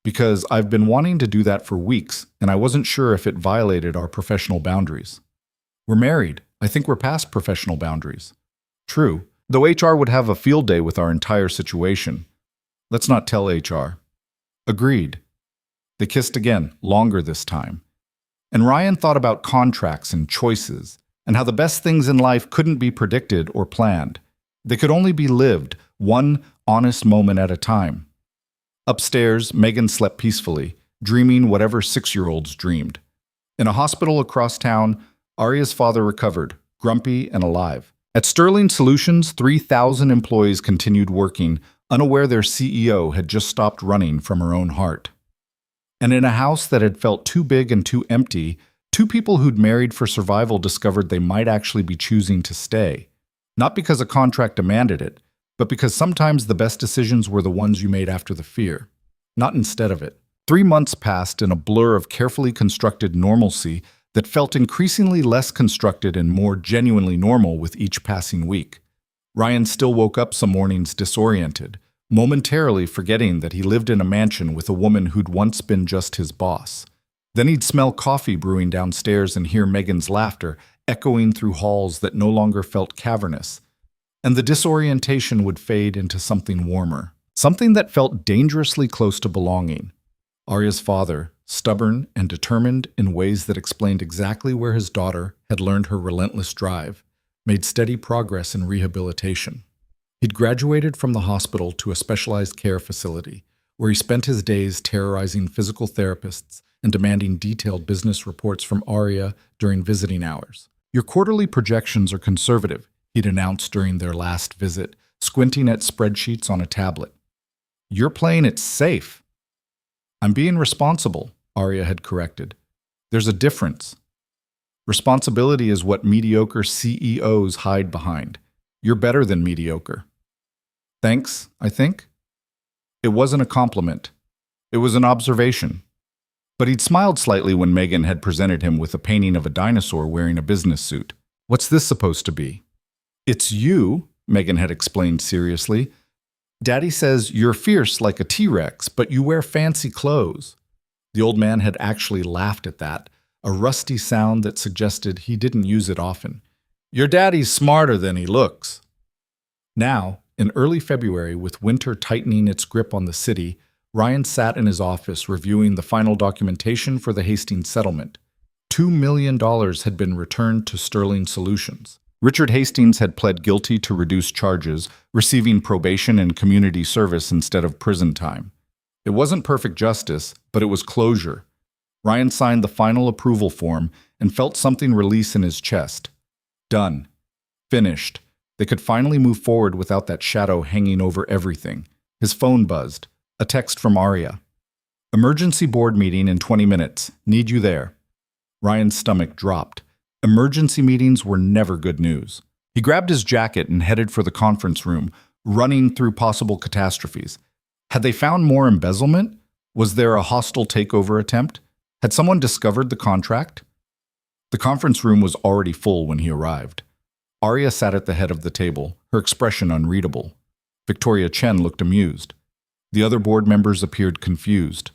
Because I've been wanting to do that for weeks, and I wasn't sure if it violated our professional boundaries. We're married. I think we're past professional boundaries. True, though HR would have a field day with our entire situation. Let's not tell HR. Agreed. They kissed again, longer this time. And Ryan thought about contracts and choices, and how the best things in life couldn't be predicted or planned. They could only be lived, one honest moment at a time. Upstairs, Megan slept peacefully, dreaming whatever 6-year-olds dreamed. In a hospital across town, Arya's father recovered, grumpy and alive. At Sterling Solutions, 3,000 employees continued working, unaware their CEO had just stopped running from her own heart. And in a house that had felt too big and too empty, 2 people who'd married for survival discovered they might actually be choosing to stay. Not because a contract demanded it, but because sometimes the best decisions were the ones you made after the fear, not instead of it. 3 months passed in a blur of carefully constructed normalcy that felt increasingly less constructed and more genuinely normal with each passing week. Ryan still woke up some mornings disoriented, momentarily forgetting that he lived in a mansion with a woman who'd once been just his boss. Then he'd smell coffee brewing downstairs and hear Megan's laughter echoing through halls that no longer felt cavernous. And the disorientation would fade into something warmer, something that felt dangerously close to belonging. Arya's father, stubborn and determined in ways that explained exactly where his daughter had learned her relentless drive, made steady progress in rehabilitation. He'd graduated from the hospital to a specialized care facility, where he spent his days terrorizing physical therapists and demanding detailed business reports from Arya during visiting hours. Your quarterly projections are conservative, he'd announced during their last visit, squinting at spreadsheets on a tablet. You're playing it safe. I'm being responsible, Arya had corrected. There's a difference. Responsibility is what mediocre CEOs hide behind. You're better than mediocre. Thanks, I think. It wasn't a compliment. It was an observation. But he'd smiled slightly when Megan had presented him with a painting of a dinosaur wearing a business suit. What's this supposed to be? It's you, Megan had explained seriously. Daddy says you're fierce like a T-Rex, but you wear fancy clothes. The old man had actually laughed at that, a rusty sound that suggested he didn't use it often. Your daddy's smarter than he looks. Now, in early February, with winter tightening its grip on the city, Ryan sat in his office reviewing the final documentation for the Hastings settlement. $2 million had been returned to Sterling Solutions. Richard Hastings had pled guilty to reduced charges, receiving probation and community service instead of prison time. It wasn't perfect justice, but it was closure. Ryan signed the final approval form and felt something release in his chest. Done. Finished. They could finally move forward without that shadow hanging over everything. His phone buzzed. A text from Arya. Emergency board meeting in 20 minutes. Need you there. Ryan's stomach dropped. Emergency meetings were never good news. He grabbed his jacket and headed for the conference room, running through possible catastrophes. Had they found more embezzlement? Was there a hostile takeover attempt? Had someone discovered the contract? The conference room was already full when he arrived. Arya sat at the head of the table, her expression unreadable. Victoria Chen looked amused. The other board members appeared confused.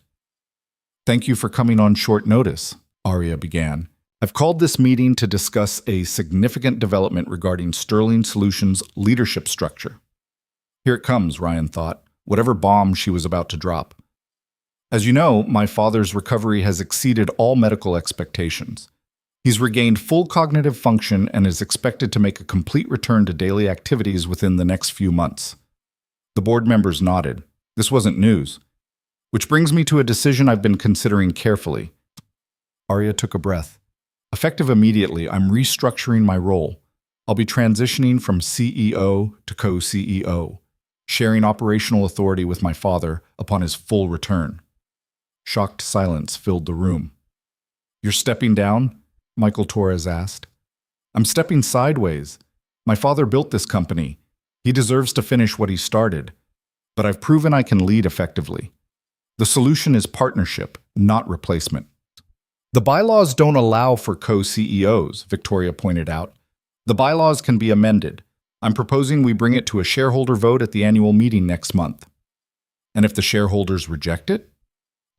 Thank you for coming on short notice, Arya began. I've called this meeting to discuss a significant development regarding Sterling Solutions' leadership structure. Here it comes, Ryan thought, whatever bomb she was about to drop. As you know, my father's recovery has exceeded all medical expectations. He's regained full cognitive function and is expected to make a complete return to daily activities within the next few months. The board members nodded. This wasn't news. Which brings me to a decision I've been considering carefully. Arya took a breath. Effective immediately, I'm restructuring my role. I'll be transitioning from CEO to co-CEO, sharing operational authority with my father upon his full return. Shocked silence filled the room. You're stepping down? Michael Torres asked. I'm stepping sideways. My father built this company. He deserves to finish what he started. But I've proven I can lead effectively. The solution is partnership, not replacement. The bylaws don't allow for co-CEOs, Victoria pointed out. The bylaws can be amended. I'm proposing we bring it to a shareholder vote at the annual meeting next month. And if the shareholders reject it,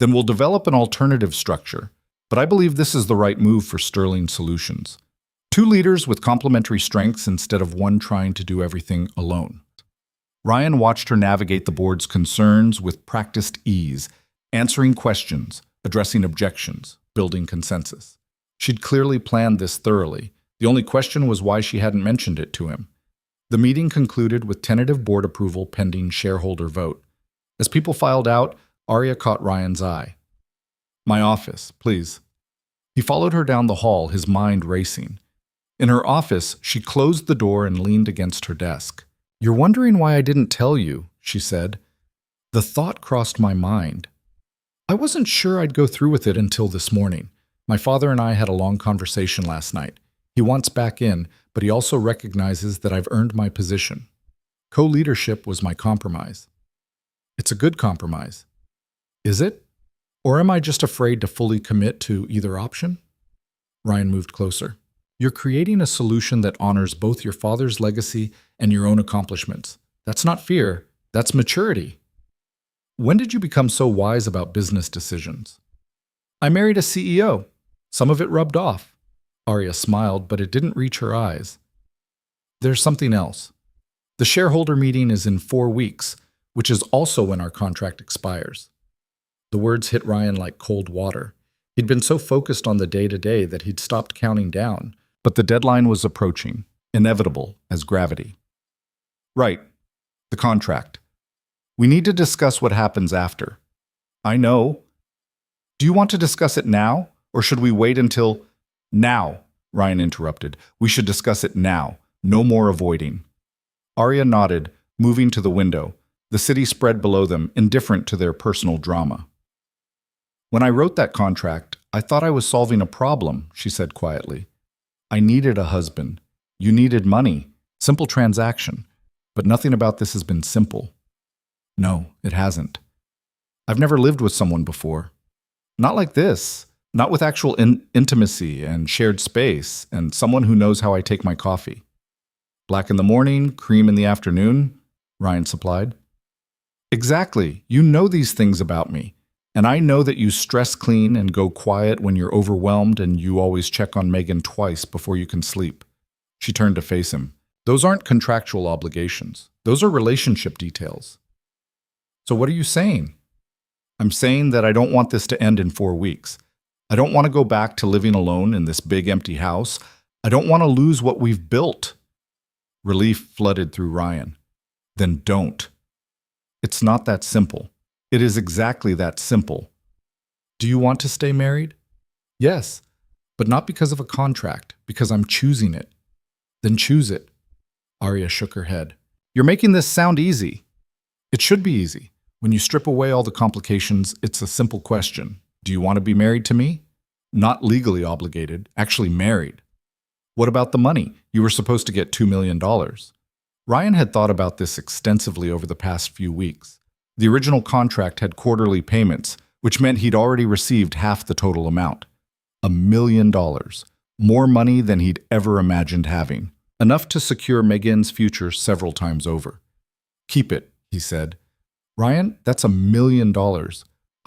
then we'll develop an alternative structure. But I believe this is the right move for Sterling Solutions. Two leaders with complementary strengths instead of one trying to do everything alone. Ryan watched her navigate the board's concerns with practiced ease, answering questions, addressing objections, building consensus. She'd clearly planned this thoroughly. The only question was why she hadn't mentioned it to him. The meeting concluded with tentative board approval pending shareholder vote. As people filed out, Arya caught Ryan's eye. My office, please. He followed her down the hall, his mind racing. In her office, she closed the door and leaned against her desk. You're wondering why I didn't tell you, she said. The thought crossed my mind. I wasn't sure I'd go through with it until this morning. My father and I had a long conversation last night. He wants back in, but he also recognizes that I've earned my position. Co-leadership was my compromise. It's a good compromise. Is it? Or am I just afraid to fully commit to either option? Ryan moved closer. You're creating a solution that honors both your father's legacy and your own accomplishments. That's not fear, that's maturity. When did you become so wise about business decisions? I married a CEO. Some of it rubbed off. Arya smiled, but it didn't reach her eyes. There's something else. The shareholder meeting is in 4 weeks, which is also when our contract expires. The words hit Ryan like cold water. He'd been so focused on the day-to-day that he'd stopped counting down. But the deadline was approaching, inevitable as gravity. Right. The contract. We need to discuss what happens after. I know. Do you want to discuss it now, or should we wait until... Now, Ryan interrupted. We should discuss it now. No more avoiding. Arya nodded, moving to the window. The city spread below them, indifferent to their personal drama. When I wrote that contract, I thought I was solving a problem, she said quietly. I needed a husband. You needed money. Simple transaction. But nothing about this has been simple. No, it hasn't. I've never lived with someone before. Not like this. Not with actual intimacy and shared space and someone who knows how I take my coffee. Black in the morning, cream in the afternoon, Ryan supplied. Exactly. You know these things about me. And I know that you stress clean and go quiet when you're overwhelmed and you always check on Megan twice before you can sleep. She turned to face him. Those aren't contractual obligations. Those are relationship details. So what are you saying? I'm saying that I don't want this to end in 4 weeks. I don't want to go back to living alone in this big empty house. I don't want to lose what we've built. Relief flooded through Ryan. Then don't. It's not that simple. It is exactly that simple. Do you want to stay married? Yes, but not because of a contract, because I'm choosing it. Then choose it. Arya shook her head. You're making this sound easy. It should be easy. When you strip away all the complications, it's a simple question. Do you want to be married to me? Not legally obligated, actually married. What about the money? You were supposed to get $2 million. Ryan had thought about this extensively over the past few weeks. The original contract had quarterly payments, which meant he'd already received half the total amount. $1 million. More money than he'd ever imagined having. Enough to secure Megan's future several times over. Keep it, he said. Ryan, that's $1 million.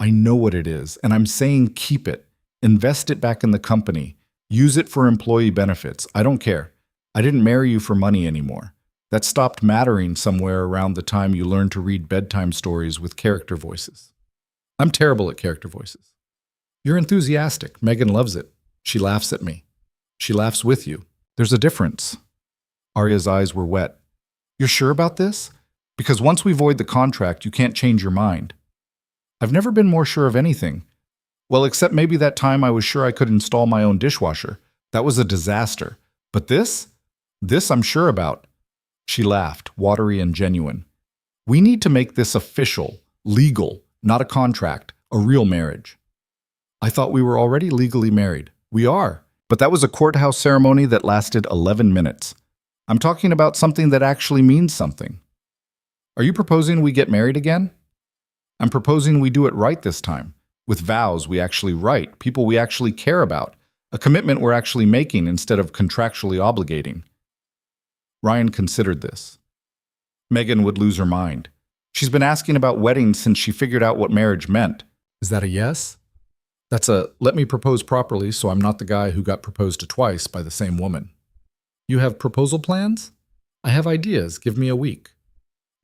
I know what it is, and I'm saying keep it. Invest it back in the company. Use it for employee benefits. I don't care. I didn't marry you for money anymore. That stopped mattering somewhere around the time you learned to read bedtime stories with character voices. I'm terrible at character voices. You're enthusiastic. Megan loves it. She laughs at me. She laughs with you. There's a difference. Arya's eyes were wet. You're sure about this? Because once we void the contract, you can't change your mind. I've never been more sure of anything. Well, except maybe that time I was sure I could install my own dishwasher. That was a disaster. But this I'm sure about. She laughed, watery and genuine. We need to make this official, legal, not a contract, a real marriage. I thought we were already legally married. We are. But that was a courthouse ceremony that lasted 11 minutes. I'm talking about something that actually means something. Are you proposing we get married again? I'm proposing we do it right this time, with vows we actually write, people we actually care about, a commitment we're actually making instead of contractually obligating. Ryan considered this. Megan would lose her mind. She's been asking about weddings since she figured out what marriage meant. Is that a yes? That's a let me propose properly so I'm not the guy who got proposed to twice by the same woman. You have proposal plans? I have ideas. Give me a week.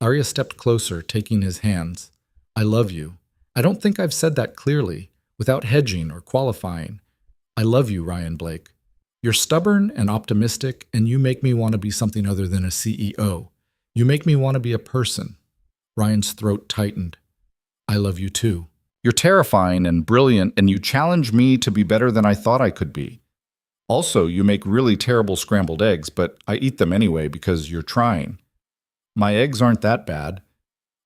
Arya stepped closer, taking his hands. I love you. I don't think I've said that clearly, without hedging or qualifying. I love you, Ryan Blake. You're stubborn and optimistic, and you make me want to be something other than a CEO. You make me want to be a person. Ryan's throat tightened. I love you too. You're terrifying and brilliant, and you challenge me to be better than I thought I could be. Also, you make really terrible scrambled eggs, but I eat them anyway because you're trying. My eggs aren't that bad.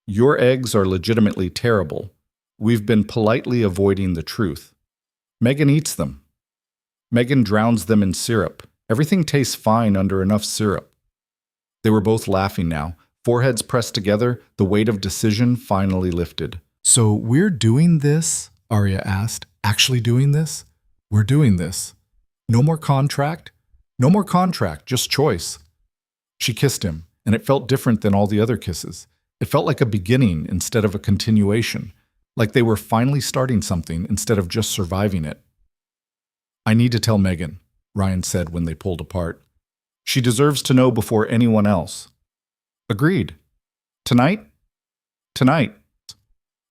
Your eggs are legitimately terrible. We've been politely avoiding the truth. Megan eats them. Megan drowns them in syrup. Everything tastes fine under enough syrup. They were both laughing now. Foreheads pressed together, the weight of decision finally lifted. So we're doing this? Arya asked. Actually doing this? We're doing this. No more contract? No more contract, just choice. She kissed him, and it felt different than all the other kisses. It felt like a beginning instead of a continuation, like they were finally starting something instead of just surviving it. I need to tell Megan, Ryan said when they pulled apart. She deserves to know before anyone else. Agreed. Tonight? Tonight.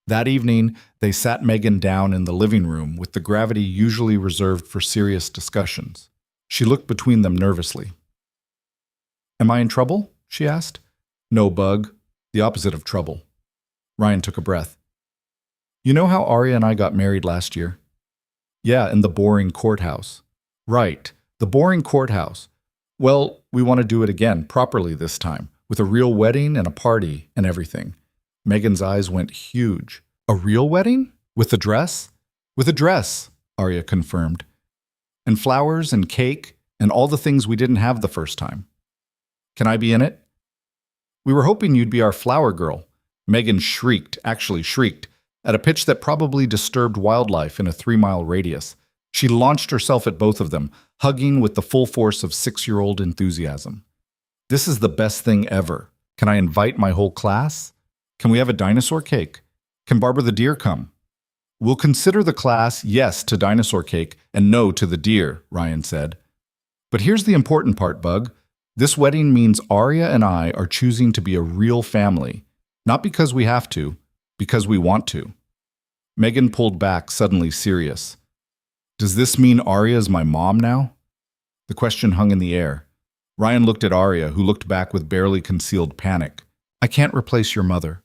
That evening, they sat Megan down in the living room with the gravity usually reserved for serious discussions. She looked between them nervously. Am I in trouble? She asked. No, Bug. The opposite of trouble. Ryan took a breath. You know how Arya and I got married last year? Yeah, in the boring courthouse. Right, the boring courthouse. Well, we want to do it again, properly this time, with a real wedding and a party and everything. Megan's eyes went huge. A real wedding? With a dress? With a dress, Arya confirmed. And flowers and cake and all the things we didn't have the first time. Can I be in it? We were hoping you'd be our flower girl. Megan shrieked, actually shrieked, at a pitch that probably disturbed wildlife in a 3-mile radius. She launched herself at both of them, hugging with the full force of 6-year-old enthusiasm. This is the best thing ever. Can I invite my whole class? Can we have a dinosaur cake? Can Barbara the deer come? We'll consider the class yes to dinosaur cake and no to the deer, Ryan said. But here's the important part, Bug. This wedding means Arya and I are choosing to be a real family, not because we have to, because we want to. Megan pulled back, suddenly serious. Does this mean Arya is my mom now? The question hung in the air. Ryan looked at Arya, who looked back with barely concealed panic. I can't replace your mother,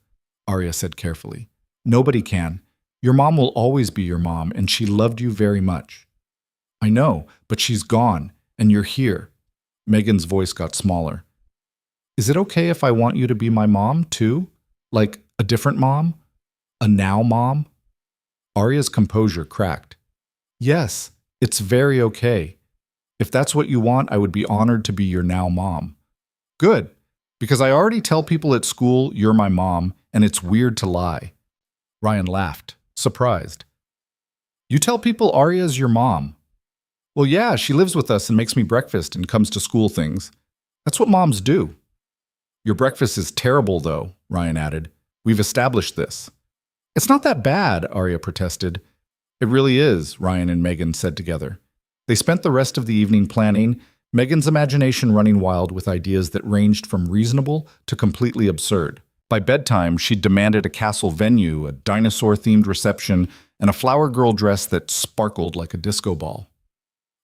Arya said carefully. Nobody can. Your mom will always be your mom, and she loved you very much. I know, but she's gone, and you're here. Megan's voice got smaller. Is it okay if I want you to be my mom, too? Like a different mom? A now mom? Arya's composure cracked. Yes, it's very okay. If that's what you want, I would be honored to be your now mom. Good, because I already tell people at school you're my mom, and it's weird to lie. Ryan laughed, surprised. You tell people Arya's your mom. Well, yeah, she lives with us and makes me breakfast and comes to school things. That's what moms do. Your breakfast is terrible, though, Ryan added. We've established this. It's not that bad, Arya protested. It really is, Ryan and Megan said together. They spent the rest of the evening planning, Megan's imagination running wild with ideas that ranged from reasonable to completely absurd. By bedtime, she'd demanded a castle venue, a dinosaur-themed reception, and a flower girl dress that sparkled like a disco ball.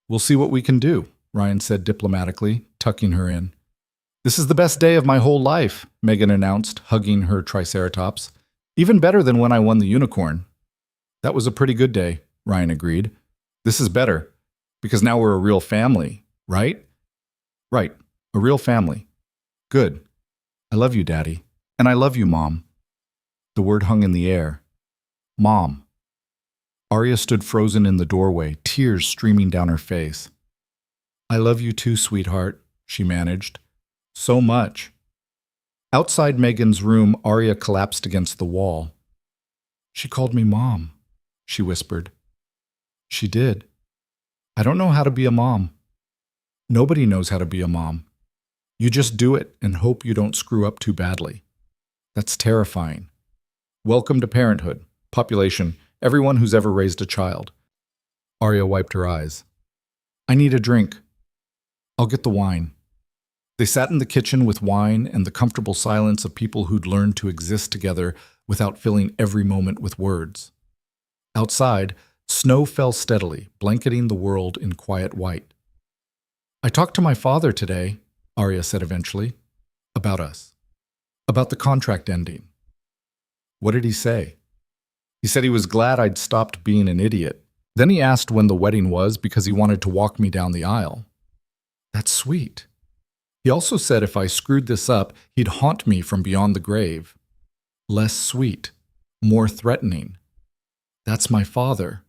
We'll see what we can do, Ryan said diplomatically, tucking her in. This is the best day of my whole life, Megan announced, hugging her triceratops. Even better than when I won the unicorn. That was a pretty good day, Ryan agreed. This is better, because now we're a real family, right? Right, a real family. Good. I love you, Daddy. And I love you, Mom. The word hung in the air. Mom. Arya stood frozen in the doorway, tears streaming down her face. I love you too, sweetheart, she managed. So much. Outside Megan's room, Arya collapsed against the wall. She called me Mom, she whispered. She did. I don't know how to be a mom. Nobody knows how to be a mom. You just do it and hope you don't screw up too badly. That's terrifying. Welcome to parenthood. Population, everyone who's ever raised a child. Arya wiped her eyes. I need a drink. I'll get the wine. They sat in the kitchen with wine and the comfortable silence of people who'd learned to exist together without filling every moment with words. Outside, snow fell steadily, blanketing the world in quiet white. I talked to my father today, Arya said eventually, about us, about the contract ending. What did he say? He said he was glad I'd stopped being an idiot. Then he asked when the wedding was because he wanted to walk me down the aisle. That's sweet. He also said if I screwed this up, he'd haunt me from beyond the grave. Less sweet, more threatening. That's my father.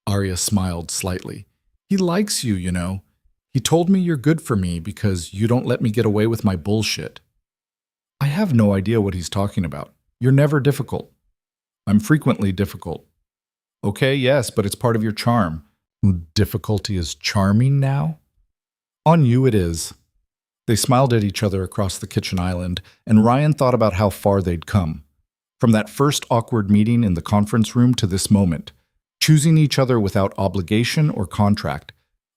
Arya smiled slightly. He likes you, you know. He told me you're good for me because you don't let me get away with my bullshit. I have no idea what he's talking about. You're never difficult. I'm frequently difficult. Okay, yes, but it's part of your charm. Difficulty is charming now? On you it is. They smiled at each other across the kitchen island, and Ryan thought about how far they'd come. From that first awkward meeting in the conference room to this moment, choosing each other without obligation or contract,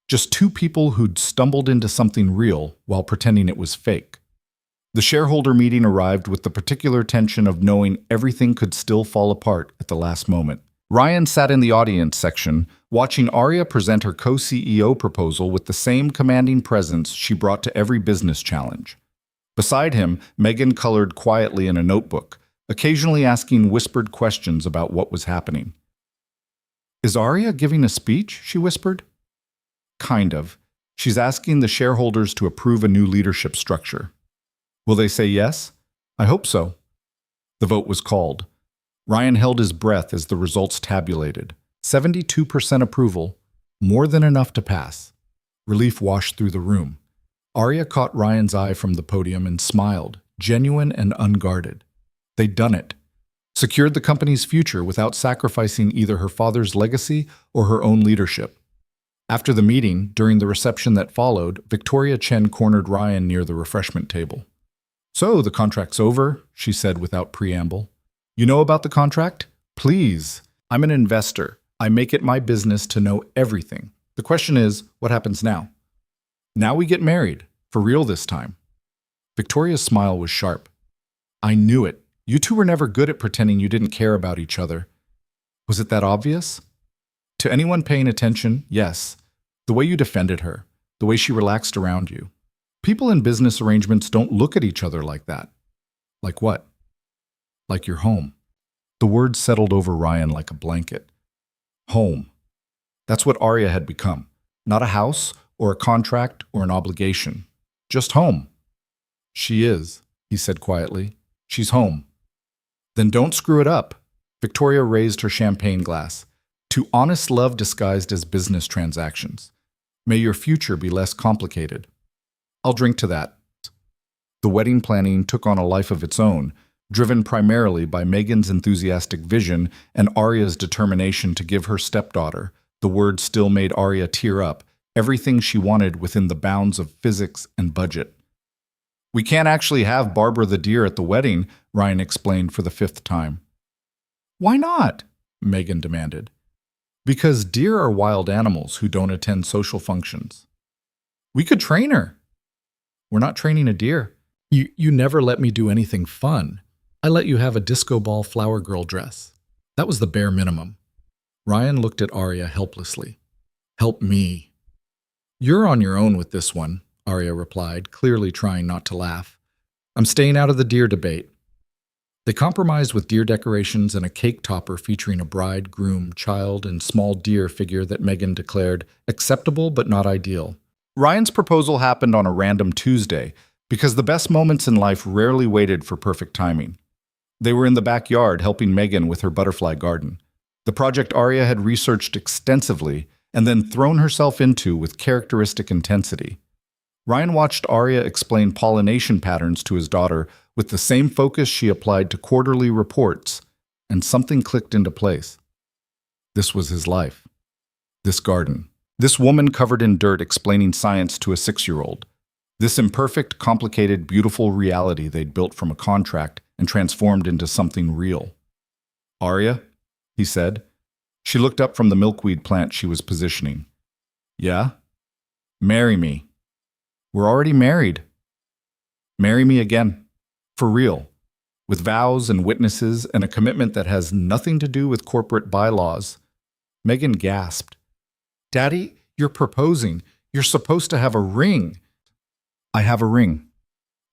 just two people who'd stumbled into something real while pretending it was fake. The shareholder meeting arrived with the particular tension of knowing everything could still fall apart at the last moment. Ryan sat in the audience section, watching Arya present her co-CEO proposal with the same commanding presence she brought to every business challenge. Beside him, Megan colored quietly in a notebook, occasionally asking whispered questions about what was happening. Is Arya giving a speech? She whispered. Kind of. She's asking the shareholders to approve a new leadership structure. Will they say yes? I hope so. The vote was called. Ryan held his breath as the results tabulated. 72% approval, more than enough to pass. Relief washed through the room. Arya caught Ryan's eye from the podium and smiled, genuine and unguarded. They'd done it. Secured the company's future without sacrificing either her father's legacy or her own leadership. After the meeting, during the reception that followed, Victoria Chen cornered Ryan near the refreshment table. So, the contract's over, she said without preamble. You know about the contract? Please. I'm an investor. I make it my business to know everything. The question is, what happens now? Now we get married. For real this time. Victoria's smile was sharp. I knew it. You two were never good at pretending you didn't care about each other. Was it that obvious? To anyone paying attention, yes. The way you defended her. The way she relaxed around you. People in business arrangements don't look at each other like that. Like what? Like your home. The word settled over Ryan like a blanket. Home. That's what Arya had become. Not a house, or a contract, or an obligation. Just home. She is, he said quietly. She's home. Then don't screw it up. Victoria raised her champagne glass. To honest love disguised as business transactions. May your future be less complicated. I'll drink to that. The wedding planning took on a life of its own, driven primarily by Megan's enthusiastic vision and Arya's determination to give her stepdaughter, the word still made Arya tear up, everything she wanted within the bounds of physics and budget. We can't actually have Barbara the deer at the wedding, Ryan explained for the 5th time. Why not? Megan demanded. Because deer are wild animals who don't attend social functions. We could train her. We're not training a deer. You never let me do anything fun. I let you have a disco ball flower girl dress. That was the bare minimum. Ryan looked at Arya helplessly. Help me. You're on your own with this one, Arya replied, clearly trying not to laugh. I'm staying out of the deer debate. They compromised with deer decorations and a cake topper featuring a bride, groom, child, and small deer figure that Megan declared acceptable but not ideal. Ryan's proposal happened on a random Tuesday because the best moments in life rarely waited for perfect timing. They were in the backyard helping Megan with her butterfly garden. The project Arya had researched extensively and then thrown herself into with characteristic intensity. Ryan watched Arya explain pollination patterns to his daughter with the same focus she applied to quarterly reports, and something clicked into place. This was his life. This garden. This woman covered in dirt explaining science to a 6-year-old. This imperfect, complicated, beautiful reality they'd built from a contract and transformed into something real. "Arya," he said. She looked up from the milkweed plant she was positioning. "Yeah?" "Marry me." "We're already married." "Marry me again. For real. With vows and witnesses and a commitment that has nothing to do with corporate bylaws." Megan gasped. "Daddy, you're proposing. You're supposed to have a ring." "I have a ring."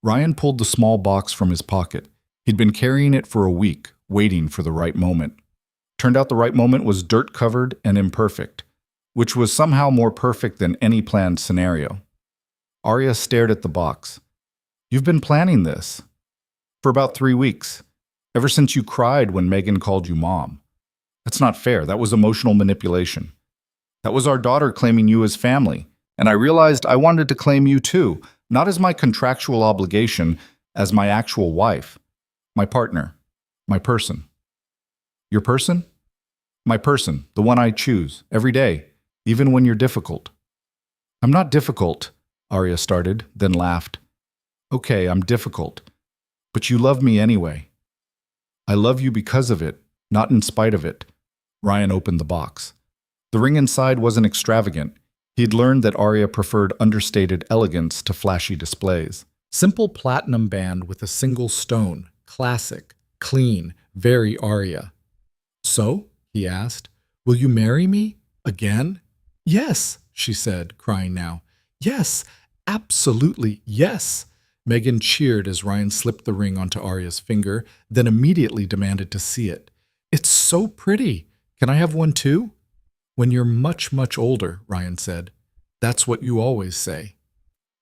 Ryan pulled the small box from his pocket. He'd been carrying it for a week, waiting for the right moment. Turned out the right moment was dirt-covered and imperfect, which was somehow more perfect than any planned scenario. Arya stared at the box. "You've been planning this." "For about 3 weeks. Ever since you cried when Megan called you mom." "That's not fair. That was emotional manipulation." "That was our daughter claiming you as family. And I realized I wanted to claim you too, not as my contractual obligation, as my actual wife. My partner. My person." "Your person?" "My person. The one I choose. Every day. Even when you're difficult." "I'm not difficult," Arya started, then laughed. "Okay, I'm difficult. But you love me anyway." "I love you because of it, not in spite of it." Ryan opened the box. The ring inside wasn't extravagant. He'd learned that Arya preferred understated elegance to flashy displays. Simple platinum band with a single stone. Classic. Clean. Very Arya. "So?" he asked. "Will you marry me? Again?" "Yes," she said, crying now. "Yes, absolutely yes." Megan cheered as Ryan slipped the ring onto Arya's finger, then immediately demanded to see it. "It's so pretty. Can I have one too?" "When you're much, much older," Ryan said. "That's what you always say."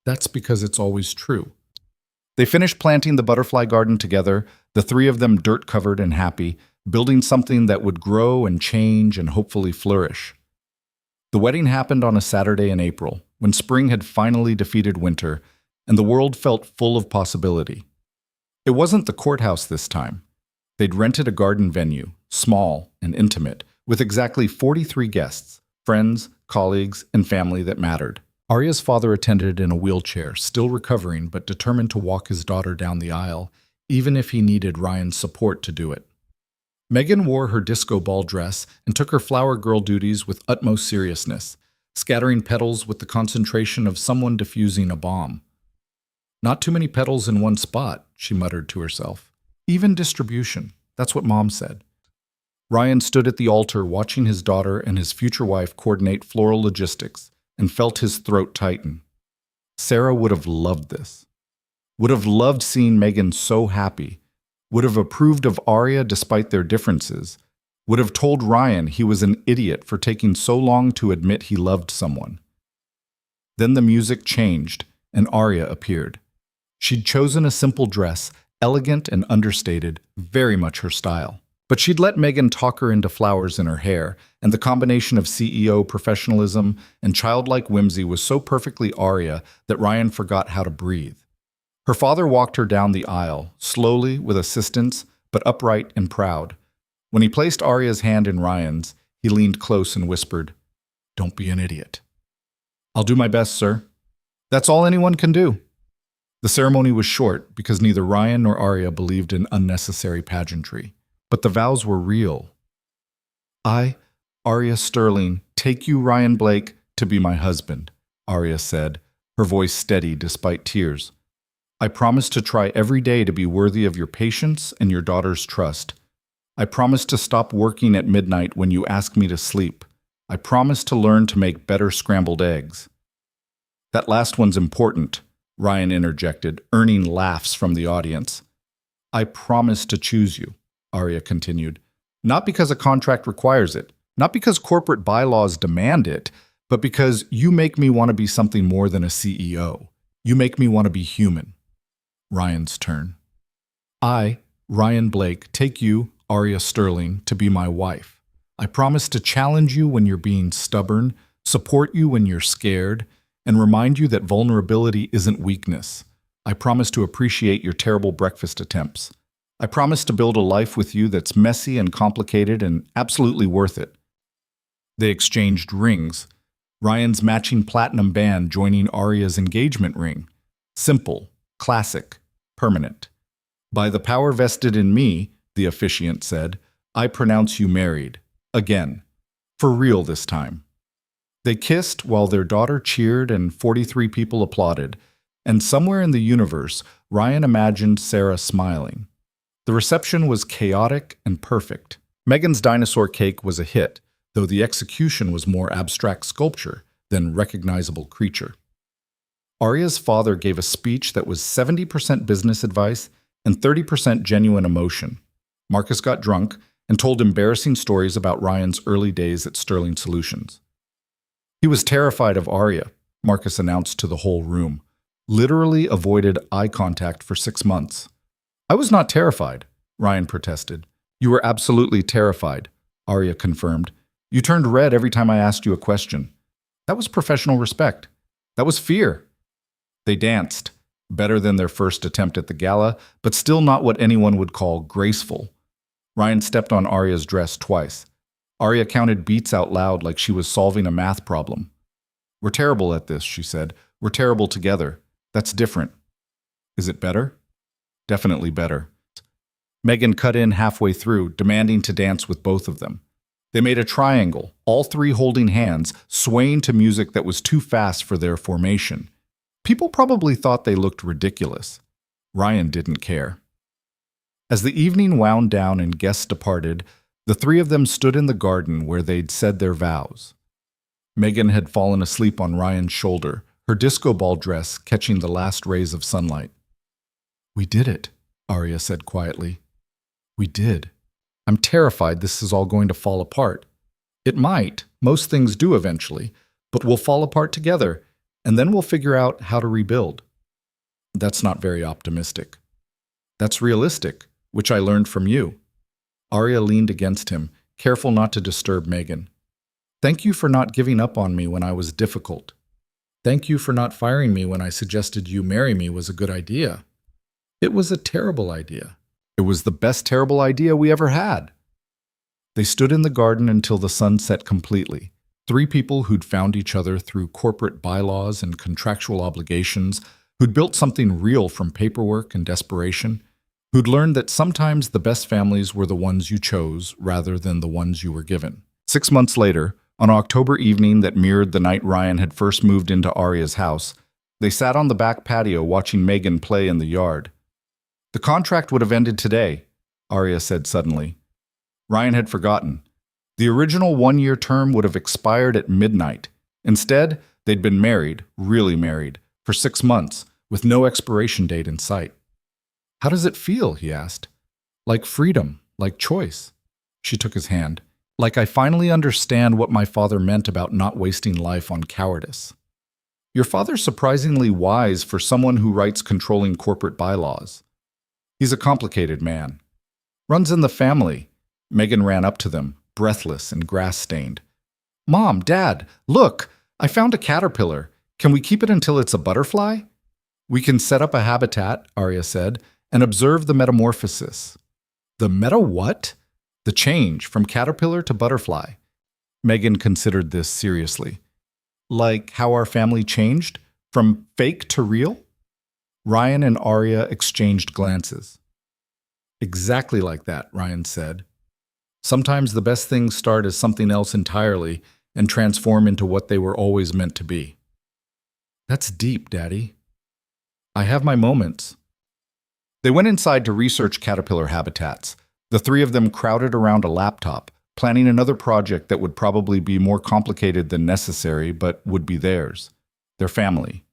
"That's because it's always true." They finished planting the butterfly garden together, the three of them dirt-covered and happy, building something that would grow and change and hopefully flourish. The wedding happened on a Saturday in April, when spring had finally defeated winter, and the world felt full of possibility. It wasn't the courthouse this time. They'd rented a garden venue, small and intimate, with exactly 43 guests, friends, colleagues, and family that mattered. Arya's father attended in a wheelchair, still recovering but determined to walk his daughter down the aisle, even if he needed Ryan's support to do it. Megan wore her disco ball dress and took her flower girl duties with utmost seriousness, scattering petals with the concentration of someone defusing a bomb. "Not too many petals in one spot," she muttered to herself. "Even distribution. That's what Mom said." Ryan stood at the altar watching his daughter and his future wife coordinate floral logistics and felt his throat tighten. Sarah would have loved this. Would have loved seeing Megan so happy. Would have approved of Arya despite their differences. Would have told Ryan he was an idiot for taking so long to admit he loved someone. Then the music changed, and Arya appeared. She'd chosen a simple dress, elegant and understated, very much her style. But she'd let Megan talk her into flowers in her hair, and the combination of CEO professionalism and childlike whimsy was so perfectly Arya that Ryan forgot how to breathe. Her father walked her down the aisle, slowly, with assistance, but upright and proud. When he placed Arya's hand in Ryan's, he leaned close and whispered, "Don't be an idiot." "I'll do my best, sir." "That's all anyone can do." The ceremony was short because neither Ryan nor Arya believed in unnecessary pageantry. But the vows were real. "I, Arya Sterling, take you, Ryan Blake, to be my husband," Arya said, her voice steady despite tears. "I promise to try every day to be worthy of your patience and your daughter's trust. I promise to stop working at midnight when you ask me to sleep. I promise to learn to make better scrambled eggs." "That last one's important," Ryan interjected, earning laughs from the audience. I promise to choose you, Arya continued. Not because a contract requires it, not because corporate bylaws demand it, but because you make me want to be something more than a CEO. You make me want to be human. Ryan's turn. I, Ryan Blake, take you, Arya Sterling, to be my wife. I promise to challenge you when you're being stubborn, support you when you're scared, and remind you that vulnerability isn't weakness. I promise to appreciate your terrible breakfast attempts. I promise to build a life with you that's messy and complicated and absolutely worth it. They exchanged rings, Ryan's matching platinum band joining Arya's engagement ring. Simple, classic, permanent. By the power vested in me, the officiant said, I pronounce you married. Again. For real this time. They kissed while their daughter cheered and 43 people applauded, and somewhere in the universe, Ryan imagined Sarah smiling. The reception was chaotic and perfect. Meghan's dinosaur cake was a hit, though the execution was more abstract sculpture than recognizable creature. Arya's father gave a speech that was 70% business advice and 30% genuine emotion. Marcus got drunk and told embarrassing stories about Ryan's early days at Sterling Solutions. He was terrified of Arya, Marcus announced to the whole room. Literally avoided eye contact for 6 months. I was not terrified, Ryan protested. You were absolutely terrified, Arya confirmed. You turned red every time I asked you a question. That was professional respect. That was fear. They danced, better than their first attempt at the gala, but still not what anyone would call graceful. Ryan stepped on Arya's dress twice. Arya counted beats out loud like she was solving a math problem. We're terrible at this, she said. We're terrible together. That's different. Is it better? Definitely better. Meghan cut in halfway through, demanding to dance with both of them. They made a triangle, all three holding hands, swaying to music that was too fast for their formation. People probably thought they looked ridiculous. Ryan didn't care. As the evening wound down and guests departed, the three of them stood in the garden where they'd said their vows. Meghan had fallen asleep on Ryan's shoulder, her disco ball dress catching the last rays of sunlight. We did it, Arya said quietly. We did. I'm terrified this is all going to fall apart. It might. Most things do eventually. But we'll fall apart together, and then we'll figure out how to rebuild. That's not very optimistic. That's realistic, which I learned from you. Arya leaned against him, careful not to disturb Meghan. Thank you for not giving up on me when I was difficult. Thank you for not firing me when I suggested you marry me was a good idea. It was a terrible idea. It was the best terrible idea we ever had. They stood in the garden until the sun set completely. Three people who'd found each other through corporate bylaws and contractual obligations, who'd built something real from paperwork and desperation, who'd learned that sometimes the best families were the ones you chose rather than the ones you were given. 6 months later, on an October evening that mirrored the night Ryan had first moved into Arya's house, they sat on the back patio watching Meghan play in the yard. The contract would have ended today, Arya said suddenly. Ryan had forgotten. The original 1-year term would have expired at midnight. Instead, they'd been married, really married, for 6 months, with no expiration date in sight. How does it feel? He asked. Like freedom, like choice. She took his hand. Like I finally understand what my father meant about not wasting life on cowardice. Your father's surprisingly wise for someone who writes controlling corporate bylaws. He's a complicated man. Runs in the family. Meghan ran up to them, breathless and grass-stained. Mom, Dad, look! I found a caterpillar. Can we keep it until it's a butterfly? We can set up a habitat, Arya said, and observe the metamorphosis. The meta what? The change from caterpillar to butterfly. Meghan considered this seriously. Like how our family changed? From fake to real? Ryan and Arya exchanged glances. Exactly like that, Ryan said. Sometimes the best things start as something else entirely and transform into what they were always meant to be. That's deep, Daddy. I have my moments. They went inside to research caterpillar habitats. The three of them crowded around a laptop, planning another project that would probably be more complicated than necessary, but would be theirs. Their family.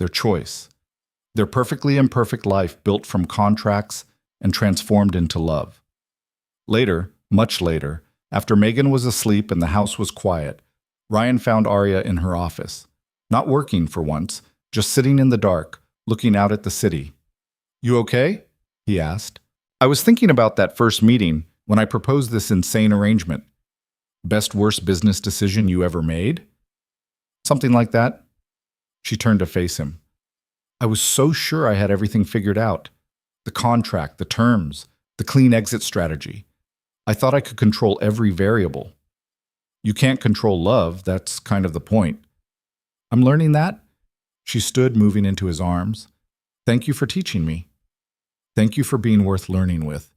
Their choice. Their perfectly imperfect life built from contracts and transformed into love. Later, much later, after Megan was asleep and the house was quiet, Ryan found Arya in her office. Not working for once, just sitting in the dark, looking out at the city. "You okay?" he asked. "I was thinking about that first meeting when I proposed this insane arrangement. Best worst business decision you ever made?" "Something like that." She turned to face him. "I was so sure I had everything figured out. The contract, the terms, the clean exit strategy. I thought I could control every variable." "You can't control love, that's kind of the point." "I'm learning that." She stood, moving into his arms. "Thank you for teaching me. Thank you for being worth learning with."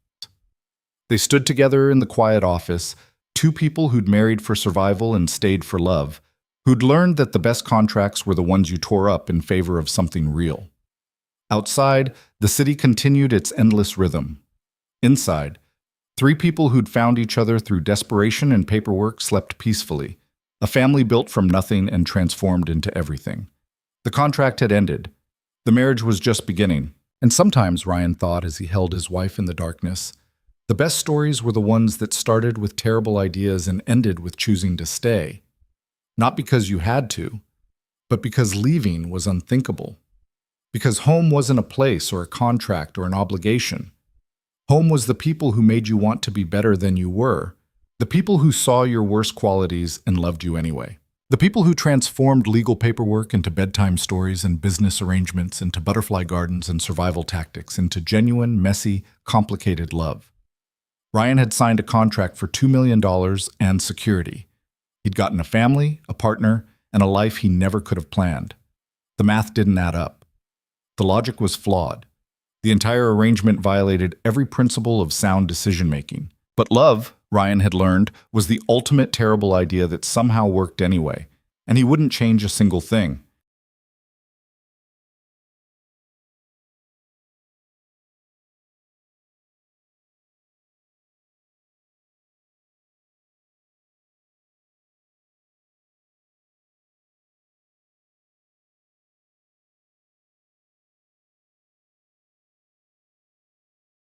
They stood together in the quiet office, two people who'd married for survival and stayed for love, who'd learned that the best contracts were the ones you tore up in favor of something real. Outside, the city continued its endless rhythm. Inside, three people who'd found each other through desperation and paperwork slept peacefully, a family built from nothing and transformed into everything. The contract had ended. The marriage was just beginning. And sometimes, Ryan thought as he held his wife in the darkness, the best stories were the ones that started with terrible ideas and ended with choosing to stay. Not because you had to, but because leaving was unthinkable. Because home wasn't a place or a contract or an obligation. Home was the people who made you want to be better than you were, the people who saw your worst qualities and loved you anyway. The people who transformed legal paperwork into bedtime stories and business arrangements into butterfly gardens and survival tactics into genuine, messy, complicated love. Ryan had signed a contract for $2 million and security. He'd gotten a family, a partner, and a life he never could have planned. The math didn't add up. The logic was flawed. The entire arrangement violated every principle of sound decision-making. But love, Ryan had learned, was the ultimate terrible idea that somehow worked anyway, and he wouldn't change a single thing.